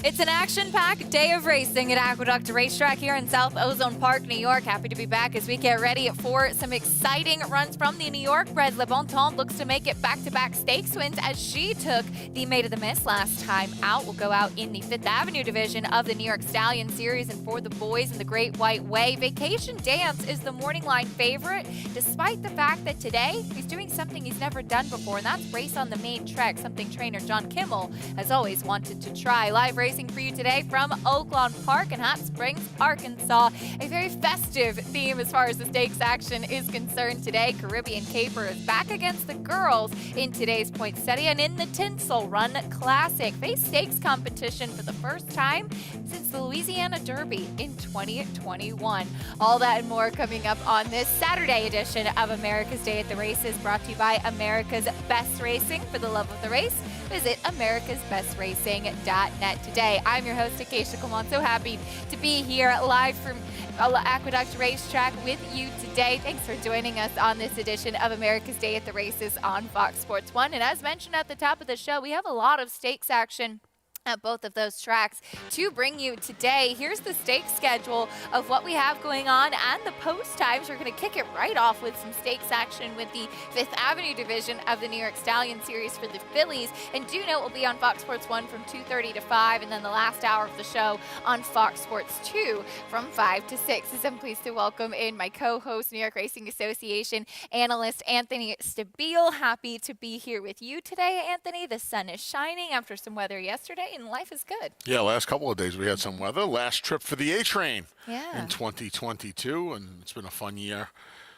It's an action-packed day of racing at Aqueduct Racetrack here in South Ozone Park, New York. Happy to be back as we get ready for some exciting runs from the New York bred. Le Bon Temps looks to make it back-to-back stakes wins as she took the Maid of the Mist last time out. We'll go out in the Fifth Avenue division of the New York Stallion Series, and for the boys in the Great White Way, Vacation Dance is the morning line favorite, despite the fact that today he's doing something he's never done before, and that's race on the main track, something trainer John Kimmel has always wanted to try. Live racing for you today from Oaklawn Park in Hot Springs, Arkansas. A very festive theme as far as the stakes action is concerned today. Caribbean Caper is back against the girls in today's poinsettia, and in the Tinsel Run Classic, face stakes competition for the first time since the Louisiana Derby in 2021. All that and more coming up on this Saturday edition of America's Day at the Races, brought to you by America's Best Racing. For the love of the race, visit americasbestracing.net today. I'm your host, Acacia Clement. So happy to be here live from Aqueduct Racetrack with you today. Thanks for joining us on this edition of America's Day at the Races on Fox Sports 1. And as mentioned at the top of the show, we have a lot of stakes action at both of those tracks to bring you today. Here's the stakes schedule of what we have going on and the post times. We're going to kick it right off with some stakes action with the Fifth Avenue division of the New York Stallion Series for the fillies. And do note we'll be on Fox Sports 1 from 2:30 to 5, and then the last hour of the show on Fox Sports 2 from 5 to 6. As I'm pleased to welcome in my co-host, New York Racing Association analyst Anthony Stabile. Happy to be here with you today, Anthony. The sun is shining after some weather yesterday, and life is good. Yeah, last couple of days we had some weather. Last trip for the A-Train in 2022, and it's been a fun year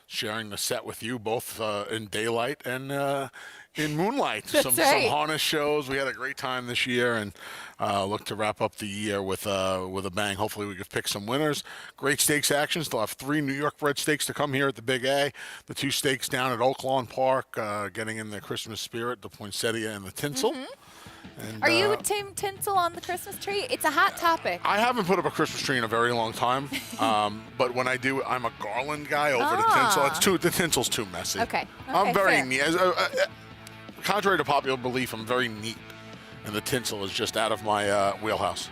sharing the set with you, both in daylight and in moonlight. Some harness shows. We had a great time this year, and look to wrap up the year with a bang. Hopefully we can pick some winners. Great stakes action. Still have 3 New York bred stakes to come here at the Big A. The 2 stakes down at Oaklawn Park, getting in the Christmas spirit, the poinsettia and the tinsel. And, are you Tim Tinsel on the Christmas tree? It's a hot topic. I haven't put up a Christmas tree in a very long time, but when I do, I'm a garland guy over the tinsel. The tinsel's too messy. Okay. I'm very neat. Contrary to popular belief, I'm very neat, and the tinsel is just out of my wheelhouse.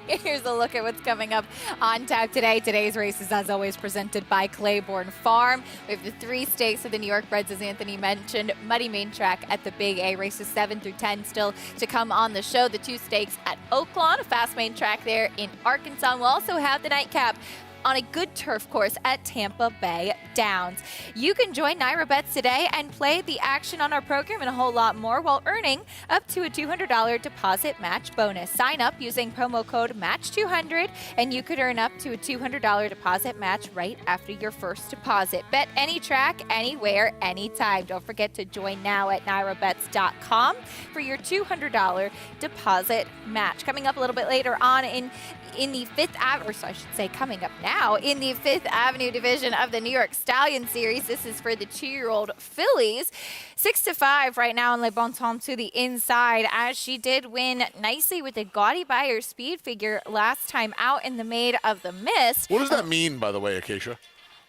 Here's a look at what's coming up on tap today. Today's race is, as always, presented by Claiborne Farm. We have the 3 stakes of the New York Breds, as Anthony mentioned. Muddy Main Track at the Big A. Races 7 through 10 still to come on the show. The 2 stakes at Oaklawn, a fast main track there in Arkansas. We'll also have the nightcap on a good turf course at Tampa Bay Downs. You can join Naira Bets today and play the action on our program and a whole lot more while earning up to a $200 deposit match bonus. Sign up using promo code MATCH200 and you could earn up to a $200 deposit match right after your first deposit. Bet any track, anywhere, anytime. Don't forget to join now at NairaBets.com for your $200 deposit match. Coming up a little bit later on in the Fifth Avenue, or I should say coming up now, in the Fifth Avenue division of the New York Stallion Series. This is for the 2-year-old fillies. 6-5 right now in Le Bon Temps to the inside, as she did win nicely with a gaudy Beyer speed figure last time out in the Maid of the Mist. What does that mean, by the way, Acacia?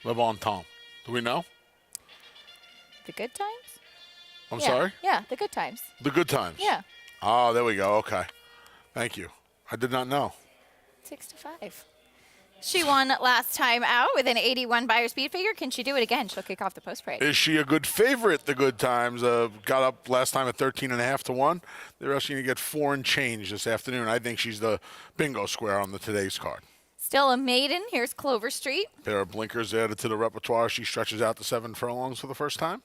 Le Bon Temps. Do we know? The good times? I'm sorry? Yeah, the good times. The good times? Yeah. Oh, there we go. Okay. Thank you. I did not know. 6-5. She won last time out with an 81 Beyer speed figure. Can she do it again? She'll kick off the post parade. Is she a good favorite, the good times? Got up last time at 13.5 to 1. They're asking to get 4 and change this afternoon. I think she's the bingo square on the today's card. Still a maiden. Here's Clover Street. Pair of blinkers added to the repertoire. She stretches out to 7 furlongs for the first time.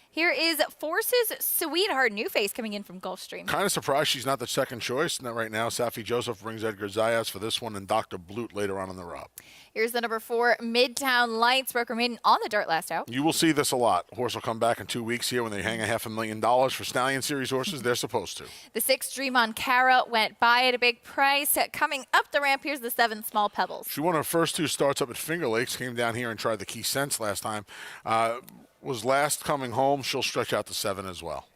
Here is Force's Sweetheart, new face coming in from Gulfstream. Kind of surprised she's not the second choice. Not right now. Safi Joseph brings Edgar Zayas for this one, and Dr. Blute later on in the route. Here's the number 4, Midtown Lights. Broker maiden on the dirt last out. You will see this a lot. Horse will come back in 2 weeks here when they hang $500,000 for Stallion Series horses. They're supposed to. The 6, Dream on Cara, went by at a big price. Coming up the ramp, here's the 7, Small Pebbles. She won her first 2 starts up at Finger Lakes. Came down here and tried the Key Sense last time. Was last coming home. She'll stretch out to 7 as well.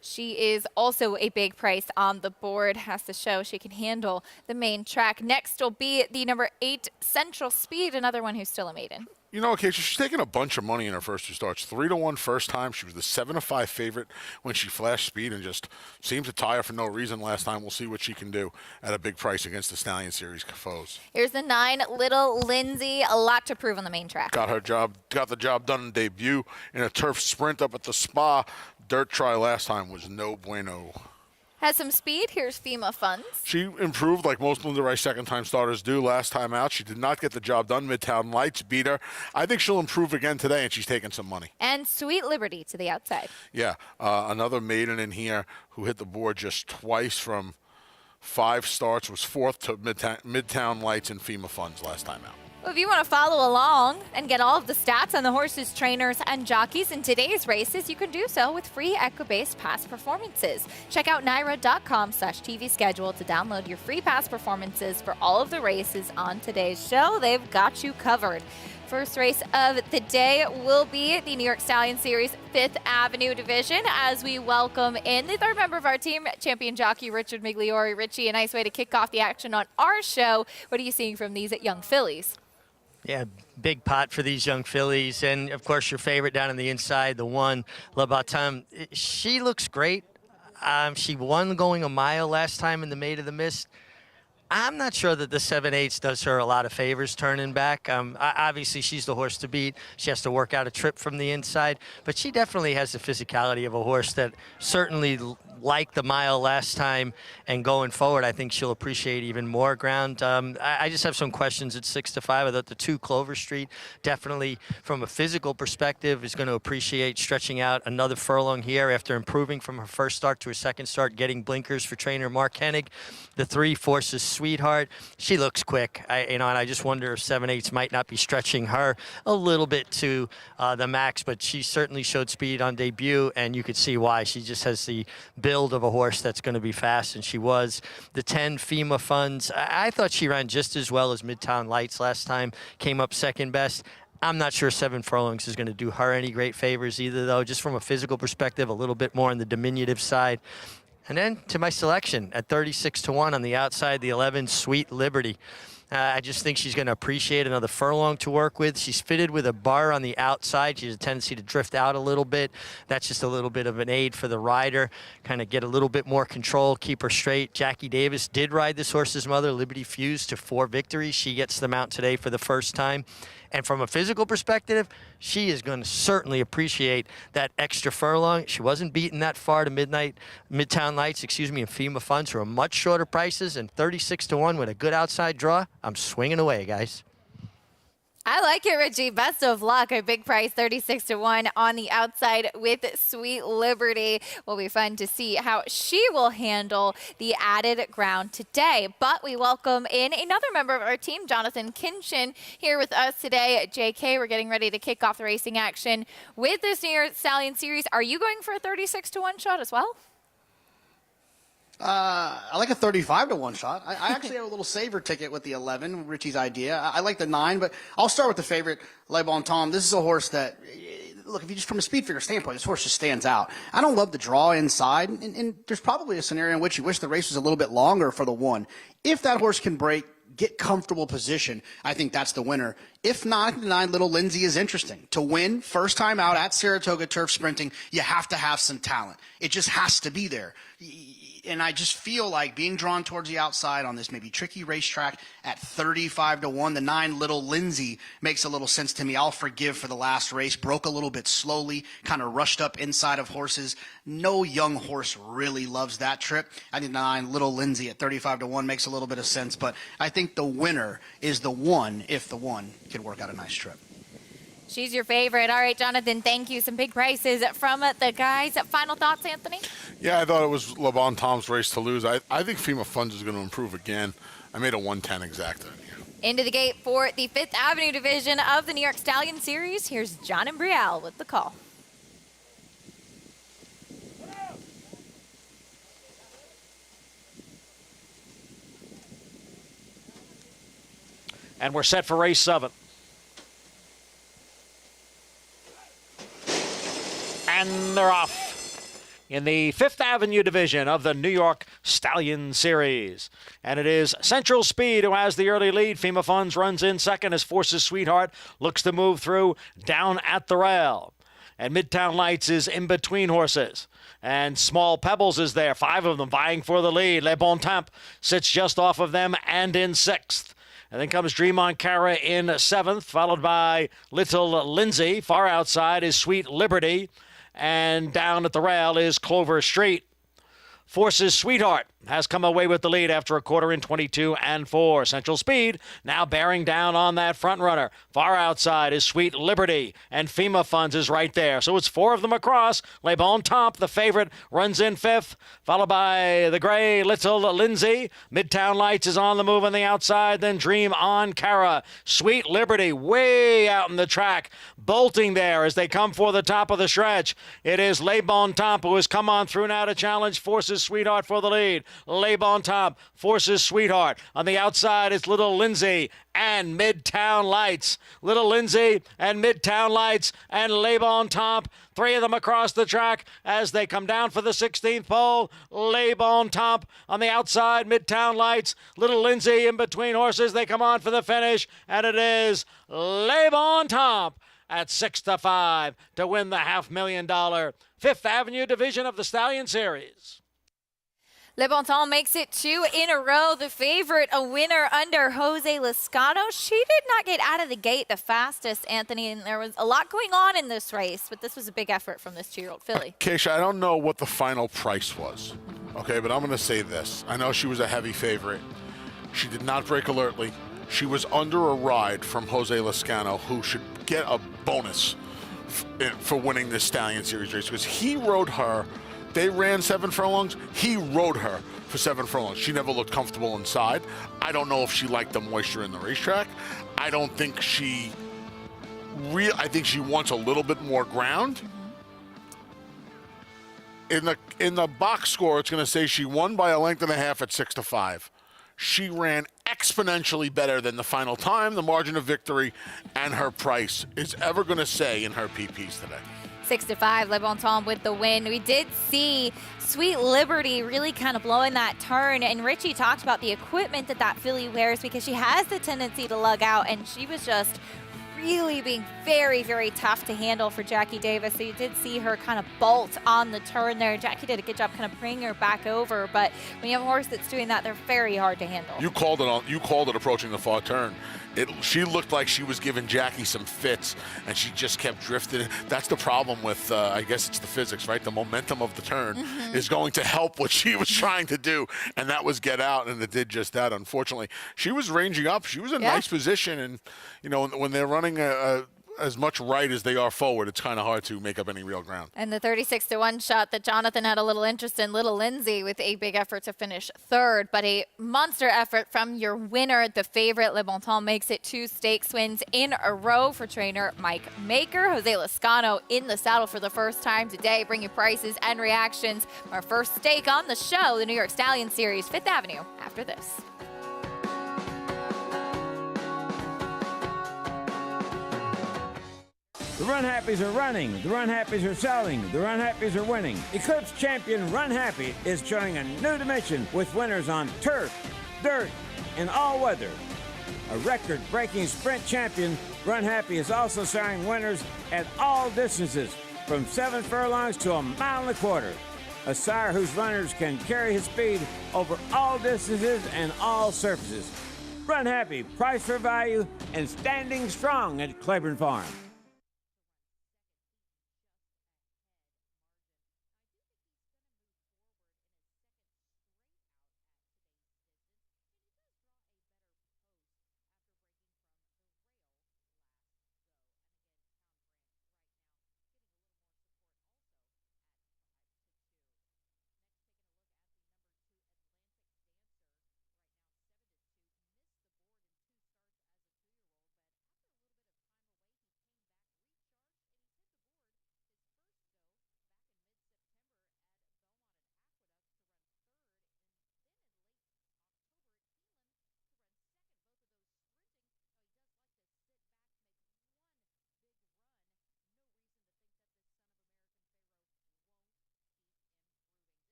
She is also a big price on the board. Has to show she can handle the main track. Next will be the number 8, Central Speed, another one who's still a maiden. You know, okay, she's taking a bunch of money in her first two starts. 3-1 first time. She was the 7-5 favorite when she flashed speed and just seemed to tire for no reason last time. We'll see what she can do at a big price against the Stallion Series foes. Here's the 9, Little Lindsay. A lot to prove on the main track. Got the job done in debut in a turf sprint up at the Spa. Dirt try last time was no bueno. Has some speed. Here's FEMA Funds. She improved like most Linda Rice second-time starters do last time out. She did not get the job done. Midtown Lights beat her. I think she'll improve again today, and she's taking some money. And Sweet Liberty to the outside. Yeah, another maiden in here who hit the board just twice from 5 starts, was fourth to Midtown Lights and FEMA Funds last time out. Well, if you want to follow along and get all of the stats on the horses, trainers, and jockeys in today's races, you can do so with free Equibase Pass Performances. Check out NYRA.com/TV schedule to download your free pass performances for all of the races on today's show. They've got you covered. First race of the day will be the New York Stallion Series 5th Avenue Division as we welcome in the third member of our team, champion jockey Richard Migliori. Richie, a nice way to kick off the action on our show. What are you seeing from these young fillies? Yeah, big pot for these young fillies. And, of course, your favorite down on the inside, the one, Le Baton. She looks great. She won going a mile last time in the Maid of the Mist. I'm not sure that the 7/8 does her a lot of favors turning back. Obviously, she's the horse to beat. She has to work out a trip from the inside. But she definitely has the physicality of a horse that certainly, like the mile last time and going forward, I think she'll appreciate even more ground. I just have some questions at 6-5. I thought the 2 Clover Street definitely, from a physical perspective, is going to appreciate stretching out another furlong here after improving from her first start to her second start, getting blinkers for trainer Mark Hennig. The 3 Forces Sweetheart, she looks quick. And I just wonder if 7/8 might not be stretching her a little bit to the max, but she certainly showed speed on debut, and you could see why. She just has the build of a horse that's going to be fast, and she was. The 10 FEMA Funds, I thought she ran just as well as Midtown Lights last time, came up second best. I'm not sure 7 furlongs is going to do her any great favors either, though, just from a physical perspective, a little bit more on the diminutive side. And then to my selection at 36-1 on the outside, the 11 Sweet Liberty. I just think she's going to appreciate another furlong to work with. She's fitted with a bar on the outside. She has a tendency to drift out a little bit. That's just a little bit of an aid for the rider, kind of get a little bit more control, keep her straight. Jackie Davis did ride this horse's mother, Liberty Fuse, to 4 victories. She gets the mount today for the first time. And from a physical perspective, she is going to certainly appreciate that extra furlong. She wasn't beaten that far to Midtown Lights, and FEMA Funds for much shorter prices, and 36-1 with a good outside draw. I'm swinging away, guys. I like it, Richie. Best of luck. A big price, 36-1 on the outside with Sweet Liberty. Will be fun to see how she will handle the added ground today. But we welcome in another member of our team, Jonathan Kinchin, here with us today. JK, we're getting ready to kick off the racing action with this New York Stallion Series. Are you going for a 36-1 shot as well? I like a 35-1 shot. I actually have a little saver ticket with the 11, Richie's idea. I like the 9, but I'll start with the favorite, Le Bon Temps. This is a horse that, look, if you just from a speed figure standpoint, this horse just stands out. I don't love the draw inside, and there's probably a scenario in which you wish the race was a little bit longer for the 1. If that horse can break, get comfortable position, I think that's the winner. If not, the 9 Little Lindsay is interesting. To win, first time out at Saratoga turf sprinting, you have to have some talent. It just has to be there. And I just feel like being drawn towards the outside on this maybe tricky racetrack at 35-1, the 9 Little Lindsay makes a little sense to me. I'll forgive for the last race. Broke a little bit slowly, kind of rushed up inside of horses. No young horse really loves that trip. I think the 9 Little Lindsay at 35-1 makes a little bit of sense, but I think the winner is the 1 if the 1 can work out a nice trip. She's your favorite. All right, Jonathan, thank you. Some big prices from the guys. Final thoughts, Anthony? Yeah, I thought it was Le Bon Temps's race to lose. I think FEMA Funds is going to improve again. I made a 110 exacta. Into the gate for the 5th Avenue Division of the New York Stallion Series. Here's John Imbrial with the call. And we're set for race 7. And they're off. in the Fifth Avenue division of the New York Stallion Series. And it is Central Speed who has the early lead. FEMA Funds runs in second as Forces Sweetheart looks to move through down at the rail. And Midtown Lights is in between horses. And Small Pebbles is there, 5 of them vying for the lead. Le Bon Temps sits just off of them and in 6th. And then comes Dream on Cara in 7th, followed by Little Lindsay. Far outside is Sweet Liberty. And down at the rail is Clover Street. Forces Sweetheart has come away with the lead after a quarter in 22 and 4. Central Speed now bearing down on that front runner. Far outside is Sweet Liberty, and FEMA Funds is right there. So it's 4 of them across. Le Bon Temps, the favorite, runs in 5th, followed by the gray Little Lindsay. Midtown Lights is on the move on the outside, then Dream on Cara. Sweet Liberty way out in the track, bolting there as they come for the top of the stretch. It is Le Bon Temps who has come on through now to challenge Forces Sweetheart for the lead. Le Bon Temps forces Sweetheart. On the outside, it's Little Lindsay and Midtown Lights. Little Lindsay and Midtown Lights and Le Bon Temps. 3 of them across the track as they come down for the 16th pole. Le Bon Temps on the outside, Midtown Lights. Little Lindsay in between horses. They come on for the finish, and it is Le Bon Temps at 6-5 to win the $500,000 Fifth Avenue division of the Stallion Series. Le Bon Temps makes it 2 in a row. The favorite, a winner under Jose Lezcano. She did not get out of the gate the fastest, Anthony, and there was a lot going on in this race, but this was a big effort from this 2-year-old filly. Keisha, I don't know what the final price was, okay, but I'm going to say this. I know she was a heavy favorite. She did not break alertly. She was under a ride from Jose Lezcano, who should get a bonus for winning this Stallion Series race because he rode her. They ran 7 furlongs. He rode her for 7 furlongs. She never looked comfortable inside. I don't know if she liked the moisture in the racetrack. I don't think I think she wants a little bit more ground. In the box score, it's going to say she won by a length and a half at 6-5. She ran exponentially better than the final time, the margin of victory, and her price is ever going to say in her PPs today. 6-5, Le Bon Temps with the win. We did see Sweet Liberty really kind of blowing that turn, and Richie talked about the equipment that filly wears because she has the tendency to lug out, and she was just really being very, very tough to handle for Jackie Davis. So you did see her kind of bolt on the turn there. Jackie did a good job kind of bringing her back over, but when you have a horse that's doing that, they're very hard to handle. You called it approaching the far turn. She looked like she was giving Jackie some fits, and she just kept drifting. That's the problem with, I guess it's the physics, right? The momentum of the turn is going to help what she was trying to do, and that was get out, and it did just that, unfortunately. She was ranging up. She was in nice position, and, when they're running as much right as they are forward, it's kind of hard to make up any real ground. And the 36-1 shot that Jonathan had a little interest in, Little Lindsay, with a big effort to finish 3rd, but a monster effort from your winner, the favorite. Le Bon Temps makes it 2 stakes wins in a row for trainer Mike Maker. Jose Lezcano in the saddle for the first time today, bringing prices and reactions. Our first stake on the show, the New York Stallion Series, Fifth Avenue, after this. The Run Happies are running, the Run Happies are selling, the Run Happies are winning. Eclipse champion Run Happy is showing a new dimension with winners on turf, dirt, and all weather. A record-breaking sprint champion, Run Happy is also showing winners at all distances, from 7 furlongs to 1.25 miles. A sire whose runners can carry his speed over all distances and all surfaces. Run Happy, price for value, and standing strong at Claiborne Farm.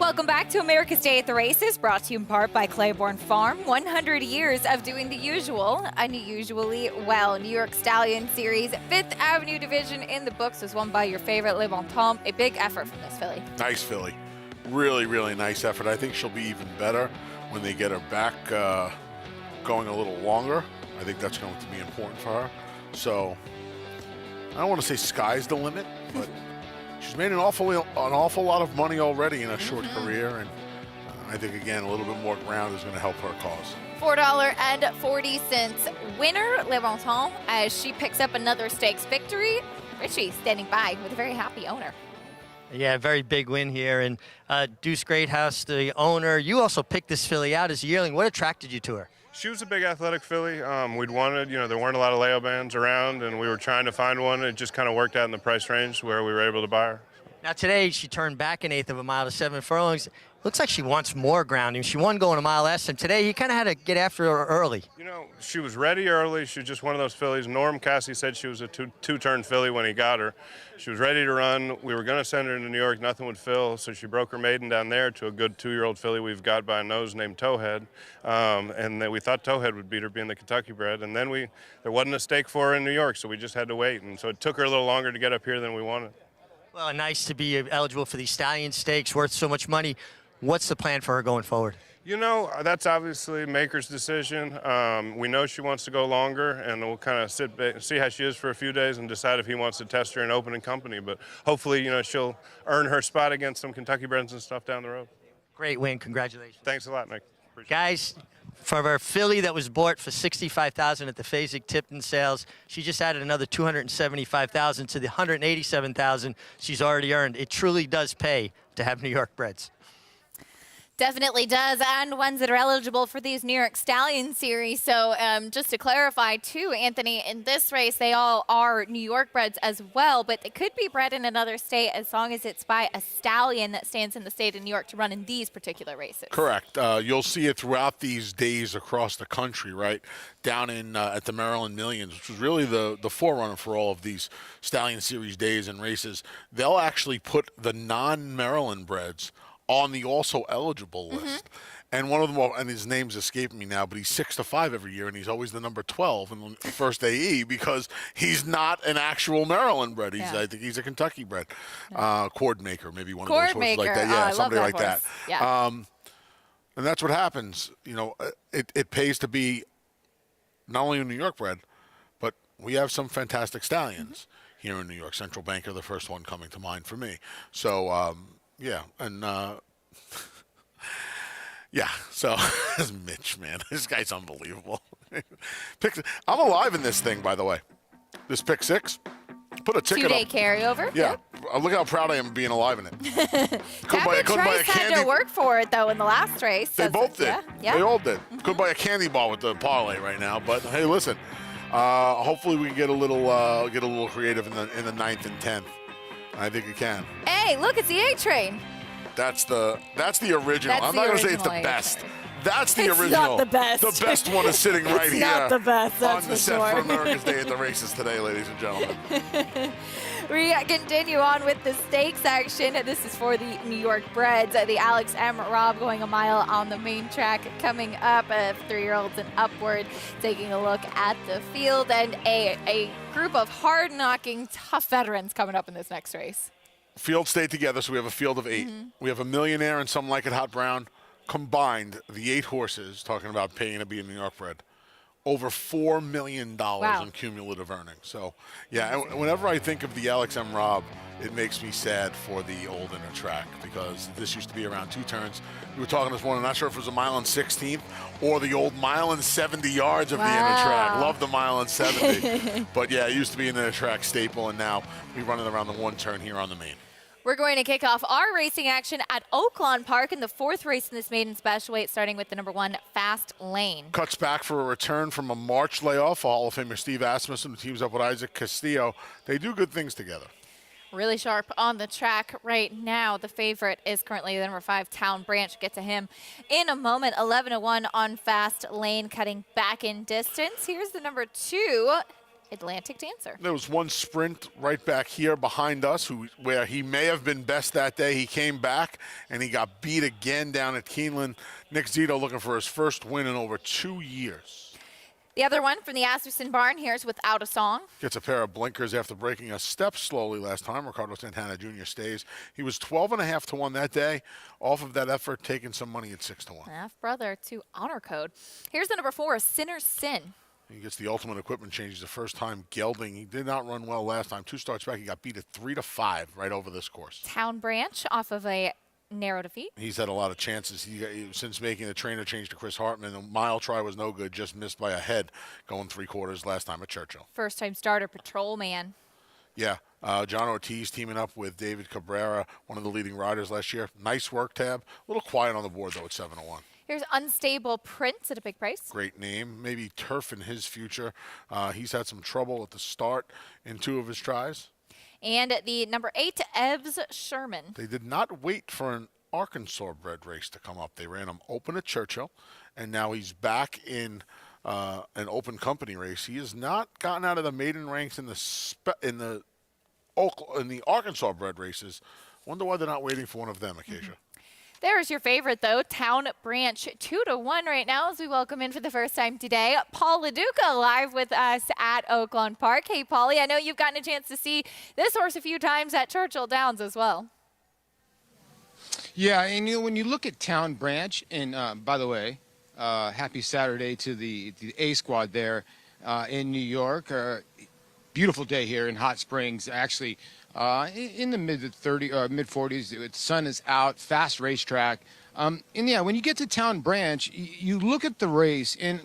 Welcome back to America's Day at the Races, brought to you in part by Claiborne Farm. 100 years of doing the usual, unusually well. New York Stallion Series, 5th Avenue Division in the books was won by your favorite, Le Bon Temps. A big effort from this filly. Nice filly. Really, really nice effort. I think she'll be even better when they get her back going a little longer. I think that's going to be important for her. So I don't want to say sky's the limit, but she's made an awful lot of money already in a short career, and I think, again, a little bit more ground is going to help her cause. $4.40 winner, Le Bon Temps, as she picks up another stakes victory. Richie standing by with a very happy owner. Yeah, very big win here. And Deuce Greathouse, the owner, you also picked this filly out as a yearling. What attracted you to her? She was a big athletic filly. We'd wanted, there weren't a lot of layout bands around, and we were trying to find one. It just kind of worked out in the price range where we were able to buy her. Now today she turned back an eighth of a mile to 7 furlongs. Looks like she wants more grounding. She won going a mile last time. Today you kind of had to get after her early. She was ready early. She was just one of those fillies. Norm Cassie said she was a two-turn filly when he got her. She was ready to run. We were going to send her to New York. Nothing would fill, so she broke her maiden down there to a good 2-year-old filly we've got by a nose named Towhead. And then we thought Towhead would beat her being the Kentucky bred. And then there wasn't a stake for her in New York, so we just had to wait. And so it took her a little longer to get up here than we wanted. Well, nice to be eligible for these Stallion Stakes, worth so much money. What's the plan for her going forward? That's obviously Maker's decision. We know she wants to go longer, and we'll kind of see how she is for a few days and decide if he wants to test her in opening company. But hopefully, she'll earn her spot against some Kentucky breds and stuff down the road. Great win. Congratulations. Thanks a lot, Nick. Guys, for our filly that was bought for $65,000 at the Fasig-Tipton sales, she just added another $275,000 to the $187,000 she's already earned. It truly does pay to have New York breds. Definitely does, and ones that are eligible for these New York Stallion Series. So just to clarify, too, Anthony, in this race, they all are New York breds as well, but they could be bred in another state as long as it's by a stallion that stands in the state of New York to run in these particular races. Correct. You'll see it throughout these days across the country, right? Down in at the Maryland Millions, which was really the forerunner for all of these Stallion Series days and races. They'll actually put the non-Maryland breds on the also eligible list. And one of them, and his name's escaping me now, but he's 6-5 every year, and he's always the number 12 in the first AE because he's not an actual Maryland bred. I think he's a Kentucky bred. Cord Maker, maybe one of those horses like that. Yeah, somebody like that. Yeah. And that's what happens. It pays to be not only a New York bred, but we have some fantastic stallions here in New York. Central Banker, the first one coming to mind for me. So, yeah, and so this Mitch, man, this guy's unbelievable. I'm alive in this thing, by the way. This pick 6, put a ticket up. 2-day carryover. Yeah, look how proud I am of being alive in it. Captain Trice had to work for it, though, in the last race. They both did. Yeah. They all did. Could buy a candy bar with the parlay right now, but hey, listen. Hopefully we can get a little creative in the 9th and 10th. I think it can. Hey, look, it's the A-Train. That's the original. I'm not going to say it's the best. That's the original. It's not the best. The best one is sitting right it's here. Not the best, that's on the set for America's Day at the Races today, ladies and gentlemen. We continue on with the stakes action. This is for the New York breds. The Alex M. Robb going a mile on the main track coming up. 3-year-olds and upward. Taking a look at the field and a group of hard-knocking, tough veterans coming up in this next race. Field stayed together, so we have a field of 8. We have a Millionaire and Some Like It Hot Brown. Combined, the 8 horses, talking about paying to be a New York bred, over $4 million in cumulative earnings. So, yeah, and whenever I think of the Alex M. Robb, it makes me sad for the old inner track because this used to be around 2 turns. We were talking this morning, I'm not sure if it was a mile and 16th or the old mile and 70 yards of the inner track. Love the mile and 70. But, yeah, it used to be an inner track staple, and now we run it around the 1 turn here on the main. We're going to kick off our racing action at Oaklawn Park in the 4th race in this maiden special weight, starting with the number 1, Fast Lane. Cuts back for a return from a March layoff. Hall of Famer Steve Asmussen teams up with Isaac Castillo. They do good things together. Really sharp on the track right now. The favorite is currently the number 5, Town Branch. Get to him in a moment. 11-1 on Fast Lane, cutting back in distance. Here's the number 2, Atlantic Dancer. There was one sprint right back here behind us where he may have been best that day. He came back, and he got beat again down at Keeneland. Nick Zito looking for his first win in over 2 years. The other one from the Asmussen barn here is Without a Song. Gets a pair of blinkers after breaking a step slowly last time. Ricardo Santana Jr. stays. He was 12.5 to 1 that day. Off of that effort, taking some money at 6 to 1. Half brother to Honor Code. Here's the number 4, Sinner's Sin. He gets the ultimate equipment change the first time gelding. He did not run well last time. 2 starts back, he got beat at 3 to 5 right over this course. Town Branch off of a narrow defeat. He's had a lot of chances since making the trainer change to Chris Hartman. The mile try was no good, just missed by a head going 3/4 last time at Churchill. First-time starter, Patrolman. Yeah, John Ortiz teaming up with David Cabrera, one of the leading riders last year. Nice work, Tab. A little quiet on the board, though, at 7 to 1. Here's Unstable Prince at a big price. Great name. Maybe turf in his future. He's had some trouble at the start in 2 of his tries. And the number 8, Evs Sherman. They did not wait for an Arkansas-bred race to come up. They ran him open at Churchill, and now he's back in an open company race. He has not gotten out of the maiden ranks in the Arkansas-bred races. Wonder why they're not waiting for one of them, Acacia. There's your favorite, though, Town Branch, 2 to 1 right now as we welcome in for the first time today, Paul LaDuca live with us at Oaklawn Park. Hey, Paulie, I know you've gotten a chance to see this horse a few times at Churchill Downs as well. Yeah, and when you look at Town Branch, and by the way, happy Saturday to the A squad there in New York. Beautiful day here in Hot Springs, actually. In the mid 40s, the sun is out, fast racetrack. And yeah, when you get to Town Branch, you look at the race, and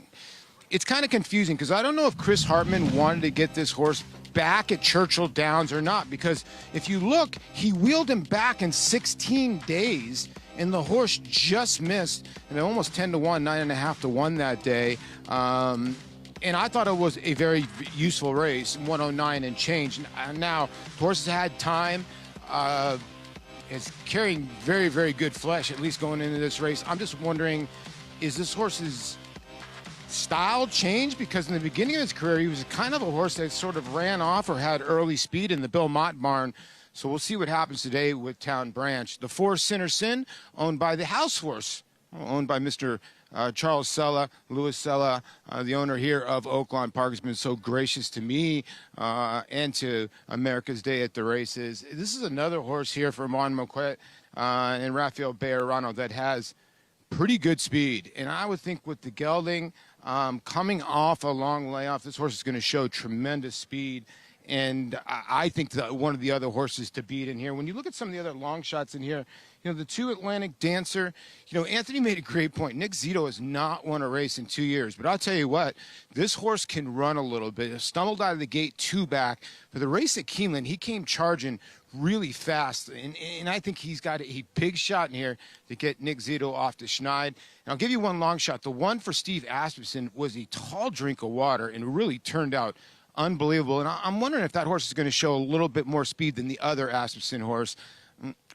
it's kind of confusing because I don't know if Chris Hartman wanted to get this horse back at Churchill Downs or not, because if you look, he wheeled him back in 16 days, and the horse just missed, and almost 10 to 1, 9.5 to 1 that day. And I thought it was a very useful race, 109 and change. Now, the horse has had time. It's carrying very, very good flesh, at least going into this race. I'm just wondering, is this horse's style changed? Because in the beginning of his career, he was kind of a horse that sort of ran off or had early speed in the Bill Mott barn. So we'll see what happens today with Town Branch. The 4, Sinner Sin, owned by the house horse, owned by Mr. Charles Sella, Louis Sella, the owner here of Oaklawn Park, has been so gracious to me and to America's Day at the races. This is another horse here for Juan Moquet and Rafael Bejarano that has pretty good speed. And I would think with the gelding coming off a long layoff, this horse is going to show tremendous speed. And I think that one of the other horses to beat in here, when you look at some of the other long shots in here, you know, the 2 Atlantic Dancer, you know, Anthony made a great point. Nick Zito has not won a race in 2 years. But I'll tell you what, this horse can run a little bit. He stumbled out of the gate 2 back. For the race at Keeneland, he came charging really fast. And I think he's got a big shot in here to get Nick Zito off the schneid. And I'll give you one long shot. The one for Steve Asmussen was a tall drink of water and really turned out unbelievable. And I'm wondering if that horse is going to show a little bit more speed than the other Asmussen horse.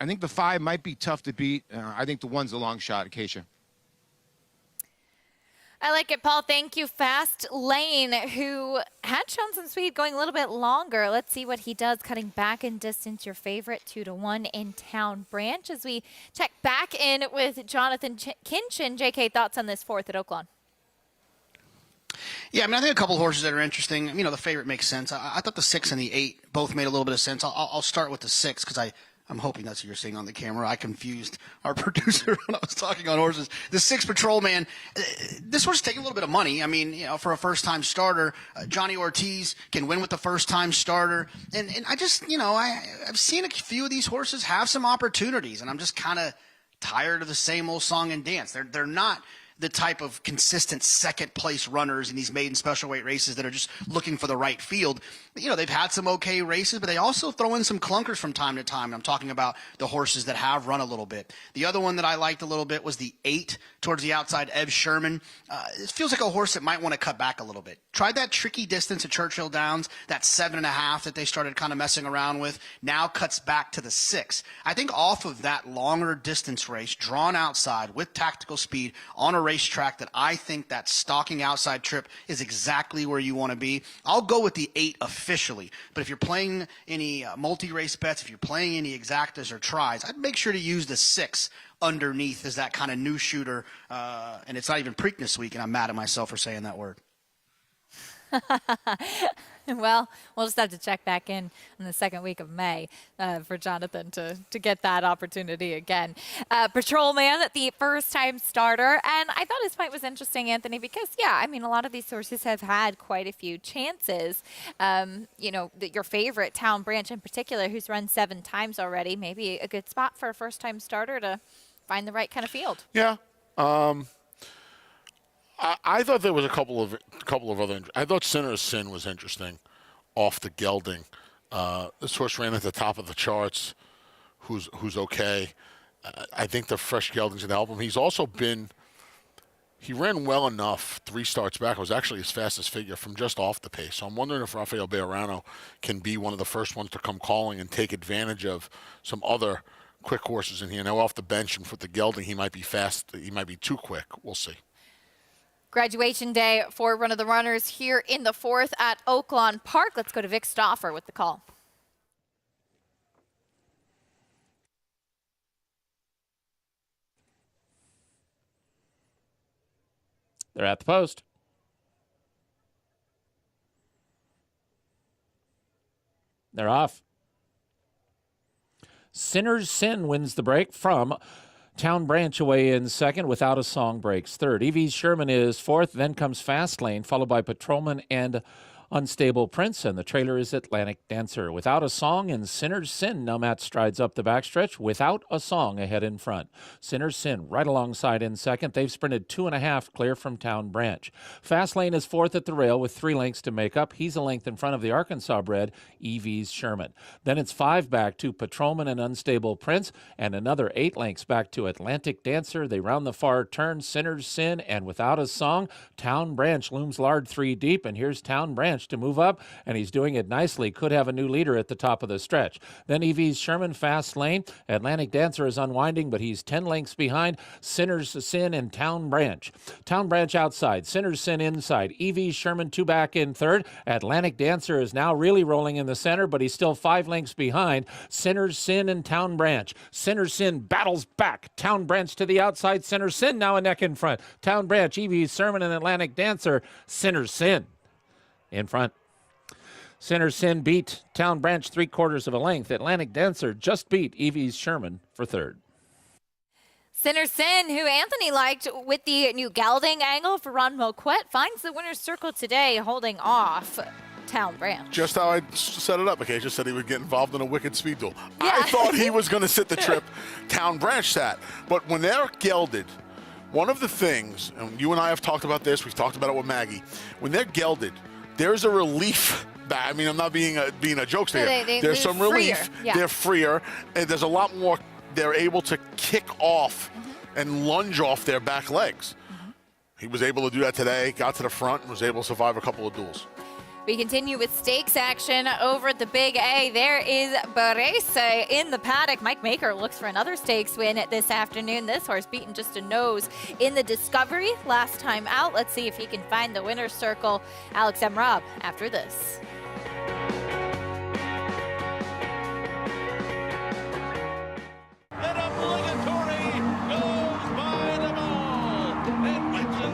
I think the 5 might be tough to beat. I think the 1's a long shot, Acacia. I like it, Paul. Thank you. Fast Lane, who had shown some speed going a little bit longer. Let's see what he does, cutting back in distance. Your favorite, 2 to 1 in Town Branch. As we check back in with Jonathan Kinchin. JK, thoughts on this 4th at Oaklawn? Yeah, I mean, I think a couple of horses that are interesting. You know, the favorite makes sense. I thought the 6 and the 8 both made a little bit of sense. I'll start with the 6 because I'm hoping that's what you're seeing on the camera. I confused our producer when I was talking on horses. The 6 Patrolman, this horse is taking a little bit of money. I mean, you know, for a first-time starter, Johnny Ortiz can win with the first-time starter. And I just, you know, I've seen a few of these horses have some opportunities, and I'm just kind of tired of the same old song and dance. They're not the type of consistent second-place runners in these maiden special weight races that are just looking for the right field. You know, they've had some okay races, but they also throw in some clunkers from time to time. And I'm talking about the horses that have run a little bit. The other one that I liked a little bit was the 8 towards the outside, Ev Sherman. It feels like a horse that might want to cut back a little bit. Tried that tricky distance at Churchill Downs, that 7.5 that they started kind of messing around with, now cuts back to the 6. I think off of that longer distance race, drawn outside with tactical speed on a race racetrack that I think that stalking outside trip is exactly where you want to be. I'll go with the 8 officially, but if you're playing any multi-race bets, if you're playing any exactas or tries, I'd make sure to use the 6 underneath as that kind of new shooter. And it's not even Preakness week, and I'm mad at myself for saying that word. Well, we'll just have to check back in the second week of May for Jonathan to get that opportunity again. Patrolman, the first-time starter, and I thought his fight was interesting, Anthony, because, yeah, I mean, a lot of these horses have had quite a few chances. Your favorite, Town Branch in particular, who's run 7 times already, maybe a good spot for a first-time starter to find the right kind of field. Yeah. I thought there was a couple of other. I thought Sinner's Sin was interesting, off the gelding. This horse ran at the top of the charts. Who's okay? I think the fresh gelding's gonna help him. He's also been. He ran well enough 3 starts back. It was actually his fastest figure from just off the pace. So I'm wondering if Rafael Bejarano can be one of the first ones to come calling and take advantage of some other quick horses in here. Now off the bench and with the gelding, he might be fast. He might be too quick. We'll see. Graduation day for one of the runners here in the 4th at Oaklawn Park. Let's go to Vic Stauffer with the call. They're at the post. They're off. Sinner's Sin wins the break from Town Branch away in second. Without a Song breaks third. E.V. Sherman is fourth. Then comes Fast Lane, followed by Patrolman and Unstable Prince, and the trailer is Atlantic Dancer. Without a Song and Sinner's Sin. Now Matt strides up the backstretch. Without a Song ahead in front. Sinner's Sin right alongside in second. They've sprinted 2.5 clear from Town Branch. Fast Lane is fourth at the rail with 3 lengths to make up. He's a length in front of the Arkansas bred E.V. Sherman. Then it's 5 back to Patrolman and Unstable Prince, and another 8 lengths back to Atlantic Dancer. They round the far turn. Sinner's Sin and Without a Song. Town Branch looms large 3 deep, and here's Town Branch to move up, and he's doing it nicely. Could have a new leader at the top of the stretch. Then E.V. Sherman, Fast Lane. Atlantic Dancer is unwinding, but he's 10 lengths behind Sinner's Sin and Town Branch. Town Branch outside, Sinner's Sin inside. E.V. Sherman 2 back in third. Atlantic Dancer is now really rolling in the center, but he's still 5 lengths behind Sinner's Sin and Town Branch. Sinner's Sin battles back. Town Branch to the outside. Sinner's Sin now a neck in front. Town Branch, E.V. Sherman and Atlantic Dancer. Sinner's Sin in front. Sinner's Sin beat Town Branch 3/4 of a length. Atlantic Dancer just beat E.V. Sherman for third. Sinner's Sin, who Anthony liked with the new gelding angle for Ron Moquette, finds the winner's circle today, holding off Town Branch. Just how I set it up. Okay, just said he would get involved in a wicked speed duel. Yeah. I thought he was going to sit the trip Town Branch sat. But when they're gelded, one of the things, and you and I have talked about this, we've talked about it with Maggie, when they're gelded, there's a relief. I mean, I'm not being a jokester here. There's some relief. Yeah. They're freer, and there's a lot more. They're able to kick off and lunge off their back legs. He was able to do that today, got to the front, and was able to survive a couple of duels. We continue with stakes action over at the Big A. There is Barese in the paddock. Mike Maker looks for another stakes win this afternoon. This horse beaten just a nose in the Discovery last time out. Let's see if he can find the winner's circle. Alex M. Robb after this.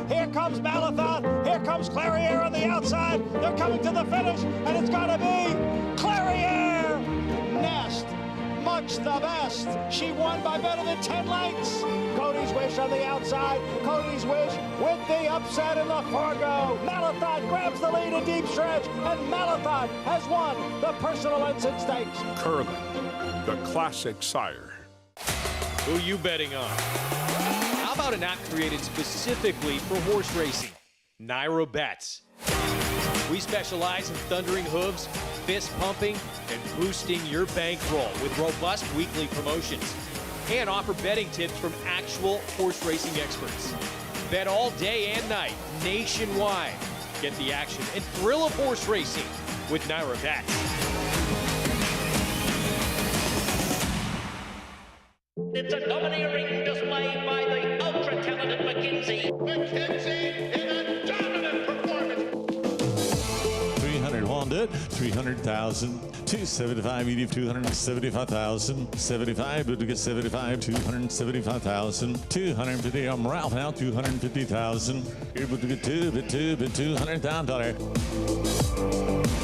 Here comes Malathaat. Here comes Clairiere on the outside. They're coming to the finish, and it's going to be Clairiere. Nest, much the best. She won by better than 10 lengths. Cody's Wish on the outside. Cody's Wish with the upset in the Fargo. Malathaat grabs the lead in deep stretch, and Malathaat has won the Personal Ensign Stakes. Curling, the classic sire. Who you betting on? How about an app created specifically for horse racing? Naira Bets. We specialize in thundering hooves, fist pumping, and boosting your bankroll with robust weekly promotions. And offer betting tips from actual horse racing experts. Bet all day and night, nationwide. Get the action and thrill of horse racing with Naira Bets. It's a domineering display by the ultra-talented McKinsey. McKenzie. McKenzie in a dominant performance. 300 won't do it. 300,000. 275, you leave 275,000. 75, but to get 75, 275,000. 250, I'm Ralph now, 250,000. Able to get $200,000.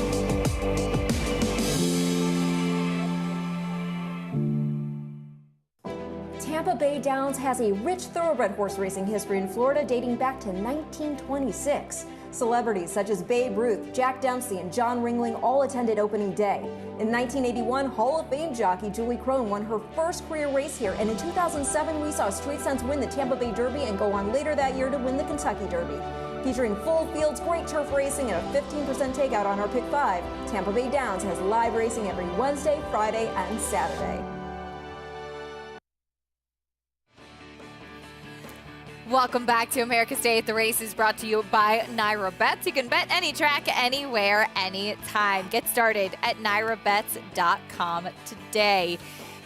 Tampa Bay Downs has a rich thoroughbred horse racing history in Florida dating back to 1926. Celebrities such as Babe Ruth, Jack Dempsey, and John Ringling all attended opening day. In 1981, Hall of Fame jockey Julie Crone won her first career race here, and in 2007, we saw Street Sense win the Tampa Bay Derby and go on later that year to win the Kentucky Derby. Featuring full fields, great turf racing, and a 15% takeout on our Pick 5, Tampa Bay Downs has live racing every Wednesday, Friday, and Saturday. Welcome back to America's Day at the Races, brought to you by NYRA Bets. You can bet any track, anywhere, anytime. Get started at NYRABets.com today.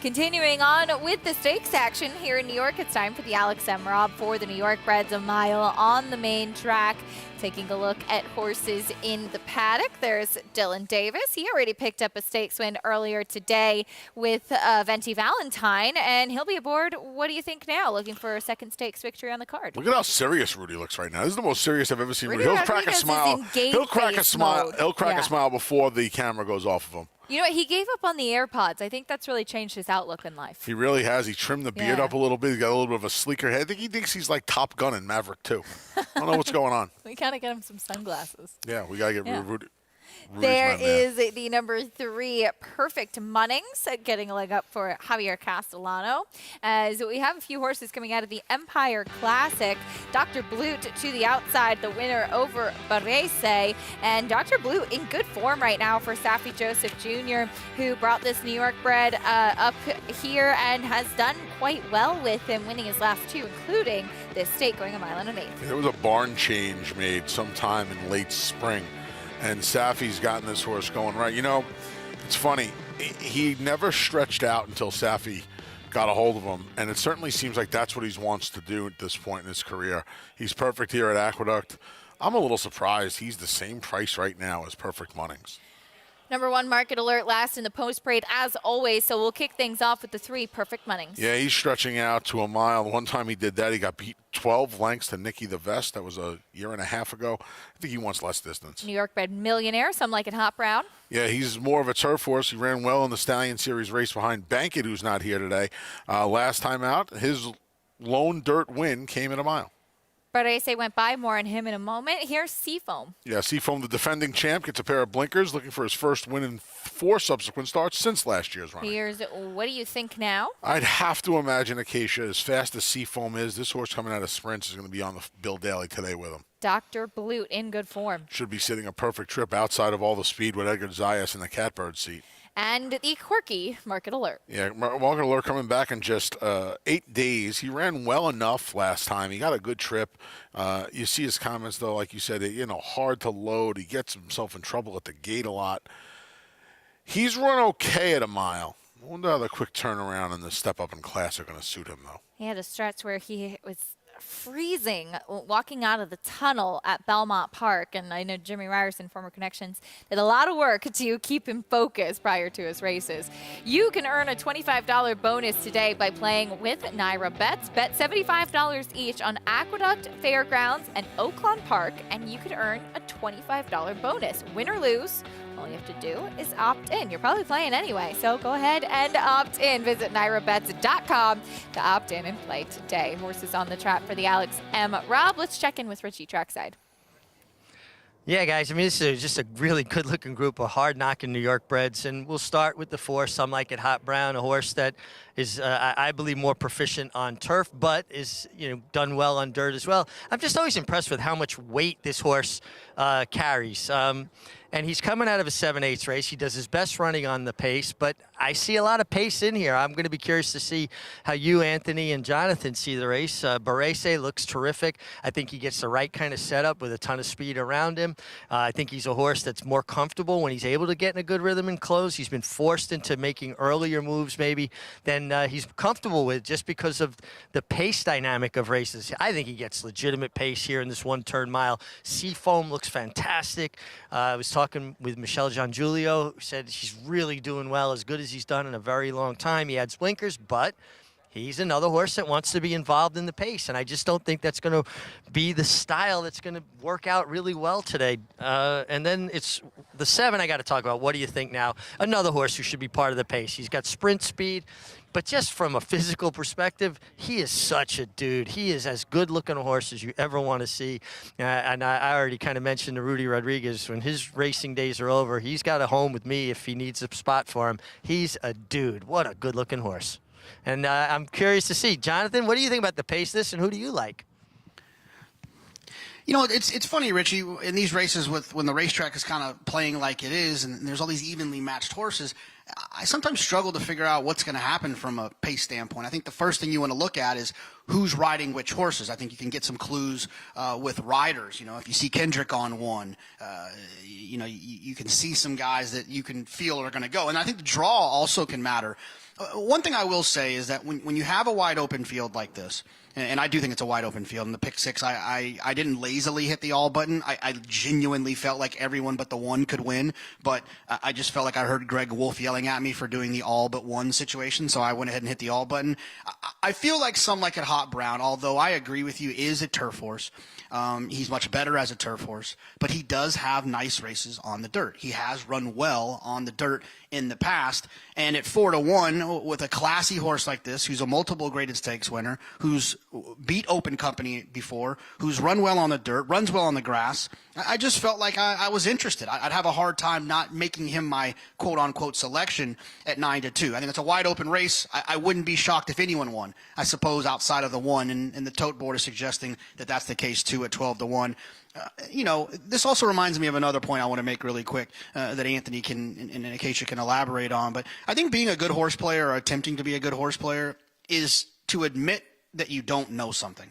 Continuing on with the stakes action here in New York, it's time for the Alex M. Robb for the New York Breds, a mile on the main track. Taking a look at horses in the paddock, there's Dylan Davis. He already picked up a stakes win earlier today with Venti Valentine, and he'll be aboard. What do you think now? Looking for a second stakes victory on the card. Look at how serious Rudy looks right now. This is the most serious I've ever seen Rudy. Rudy He'll crack a smile. He'll crack a smile. He'll crack a smile before the camera goes off of him. You know what? He gave up on the AirPods. I think that's really changed his outlook in life. He really has. He trimmed the beard up a little bit. He's got a little bit of a sleeker head. I think he thinks he's like Top Gun in Maverick, too. I don't know what's going on. We got to get him some sunglasses. Yeah, we got to get Rudy. There is the number 3, Perfect Munnings, getting a leg up for Javier Castellano. As we have a few horses coming out of the Empire Classic. Dr. Blute to the outside, the winner over Barese. And Dr. Blute in good form right now for Saffie Joseph Jr., who brought this New York bred up here and has done quite well with him, winning his last 2, including this stake going a mile and an eighth. There was a barn change made sometime in late spring, and Saffie's gotten this horse going right. You know, it's funny. He never stretched out until Saffie got a hold of him, and it certainly seems like that's what he wants to do at this point in his career. He's perfect here at Aqueduct. I'm a little surprised he's the same price right now as Perfect Munnings. Number 1, Market Alert, last in the post parade as always, so we'll kick things off with the 3, Perfect Munnings. Yeah, he's stretching out to a mile. One time he did that, he got beat 12 lengths to Nicky the Vest. That was a year and a half ago. I think he wants less distance. New York bred millionaire, some like it hot brown. Yeah, he's more of a turf horse. He ran well in the Stallion Series race behind Bankit, who's not here today. Last time out, his lone dirt win came at a mile. Barese went by, more on him in a moment. Here's Seafoam. Yeah, Seafoam, the defending champ, gets a pair of blinkers, looking for his first win in 4 subsequent starts since last year's running. Here's What Do You Think Now? I'd have to imagine, Acacia, as fast as Seafoam is, this horse coming out of sprints is going to be on the Bill Daly today with him. Dr. Blute in good form. Should be sitting a perfect trip outside of all the speed with Edgar Zayas in the catbird seat. And the quirky Market Alert. Yeah, Market Alert coming back in just 8 days. He ran well enough last time. He got a good trip. You see his comments, though, like you said, hard to load. He gets himself in trouble at the gate a lot. He's run okay at a mile. I wonder how the quick turnaround and the step up in class are going to suit him, though. He had a stretch where he was freezing walking out of the tunnel at Belmont Park, and I know Jimmy Ryerson, former Connections, did a lot of work to keep him focused prior to his races. You can earn a $25 bonus today by playing with NYRA Bets. Bet $75 each on Aqueduct, Fairgrounds, and Oaklawn Park, and you could earn a $25 bonus. Win or lose, all you have to do is opt in. You're probably playing anyway, so go ahead and opt in. Visit NYRABets.com to opt in and play today. Horses on the trap for the Alex M. Robb. Let's check in with Richie trackside. Yeah, guys, I mean, this is just a really good-looking group of hard-knocking New York breds, and we'll start with the 4, Some Like It Hot Brown, a horse that is, I believe, more proficient on turf, but is, done well on dirt as well. I'm just always impressed with how much weight this horse carries. And he's coming out of a 7/8 race. He does his best running on the pace, but I see a lot of pace in here. I'm going to be curious to see how you, Anthony, and Jonathan see the race. Barese looks terrific. I think he gets the right kind of setup with a ton of speed around him. I think he's a horse that's more comfortable when he's able to get in a good rhythm and close. He's been forced into making earlier moves maybe than he's comfortable with just because of the pace dynamic of races. I think he gets legitimate pace here in this one-turn mile. Seafoam looks fantastic. I was talking with Michelle Giangiulio, who said she's really doing well, as good as he's done in a very long time. He adds blinkers, but he's another horse that wants to be involved in the pace, and I just don't think that's going to be the style that's going to work out really well today. And then it's the 7 I got to talk about. What do you think now? Another horse who should be part of the pace. He's got sprint speed, but just from a physical perspective, he is such a dude. He is as good-looking a horse as you ever want to see. And I already kind of mentioned to Rudy Rodriguez, when his racing days are over, he's got a home with me if he needs a spot for him. He's a dude. What a good-looking horse. And I'm curious to see. Jonathan, what do you think about the pace of this, and who do you like? You know, it's funny, Richie, in these races when the racetrack is kind of playing like it is and there's all these evenly matched horses, I sometimes struggle to figure out what's going to happen from a pace standpoint. I think the first thing you want to look at is who's riding which horses. I think you can get some clues with riders. You know, if you see Kendrick on one, you know, you can see some guys that you can feel are going to go. And I think the draw also can matter. One thing I will say is that when you have a wide open field like this, and I do think it's a wide open field. In the pick 6, I didn't lazily hit the all button. I genuinely felt like everyone but the one could win, but I just felt like I heard Greg Wolf yelling at me for doing the all but one situation, so I went ahead and hit the all button. I feel like Some Like It Hot Brown, although I agree with you, is a turf horse. He's much better as a turf horse, but he does have nice races on the dirt. He has run well on the dirt in the past, and at 4-1 with a classy horse like this, who's a multiple graded stakes winner, who's beat Open Company before, who's run well on the dirt, runs well on the grass, I just felt like I was interested. I'd have a hard time not making him my quote-unquote selection at 9-2. I think it's a wide-open race. I wouldn't be shocked if anyone won, I suppose, outside of the one, and the tote board is suggesting that that's the case, too, at 12-1. You know, this also reminds me of another point I want to make really quick that Anthony and Acacia can elaborate on. But I think being a good horse player or attempting to be a good horse player is to admit that you don't know something.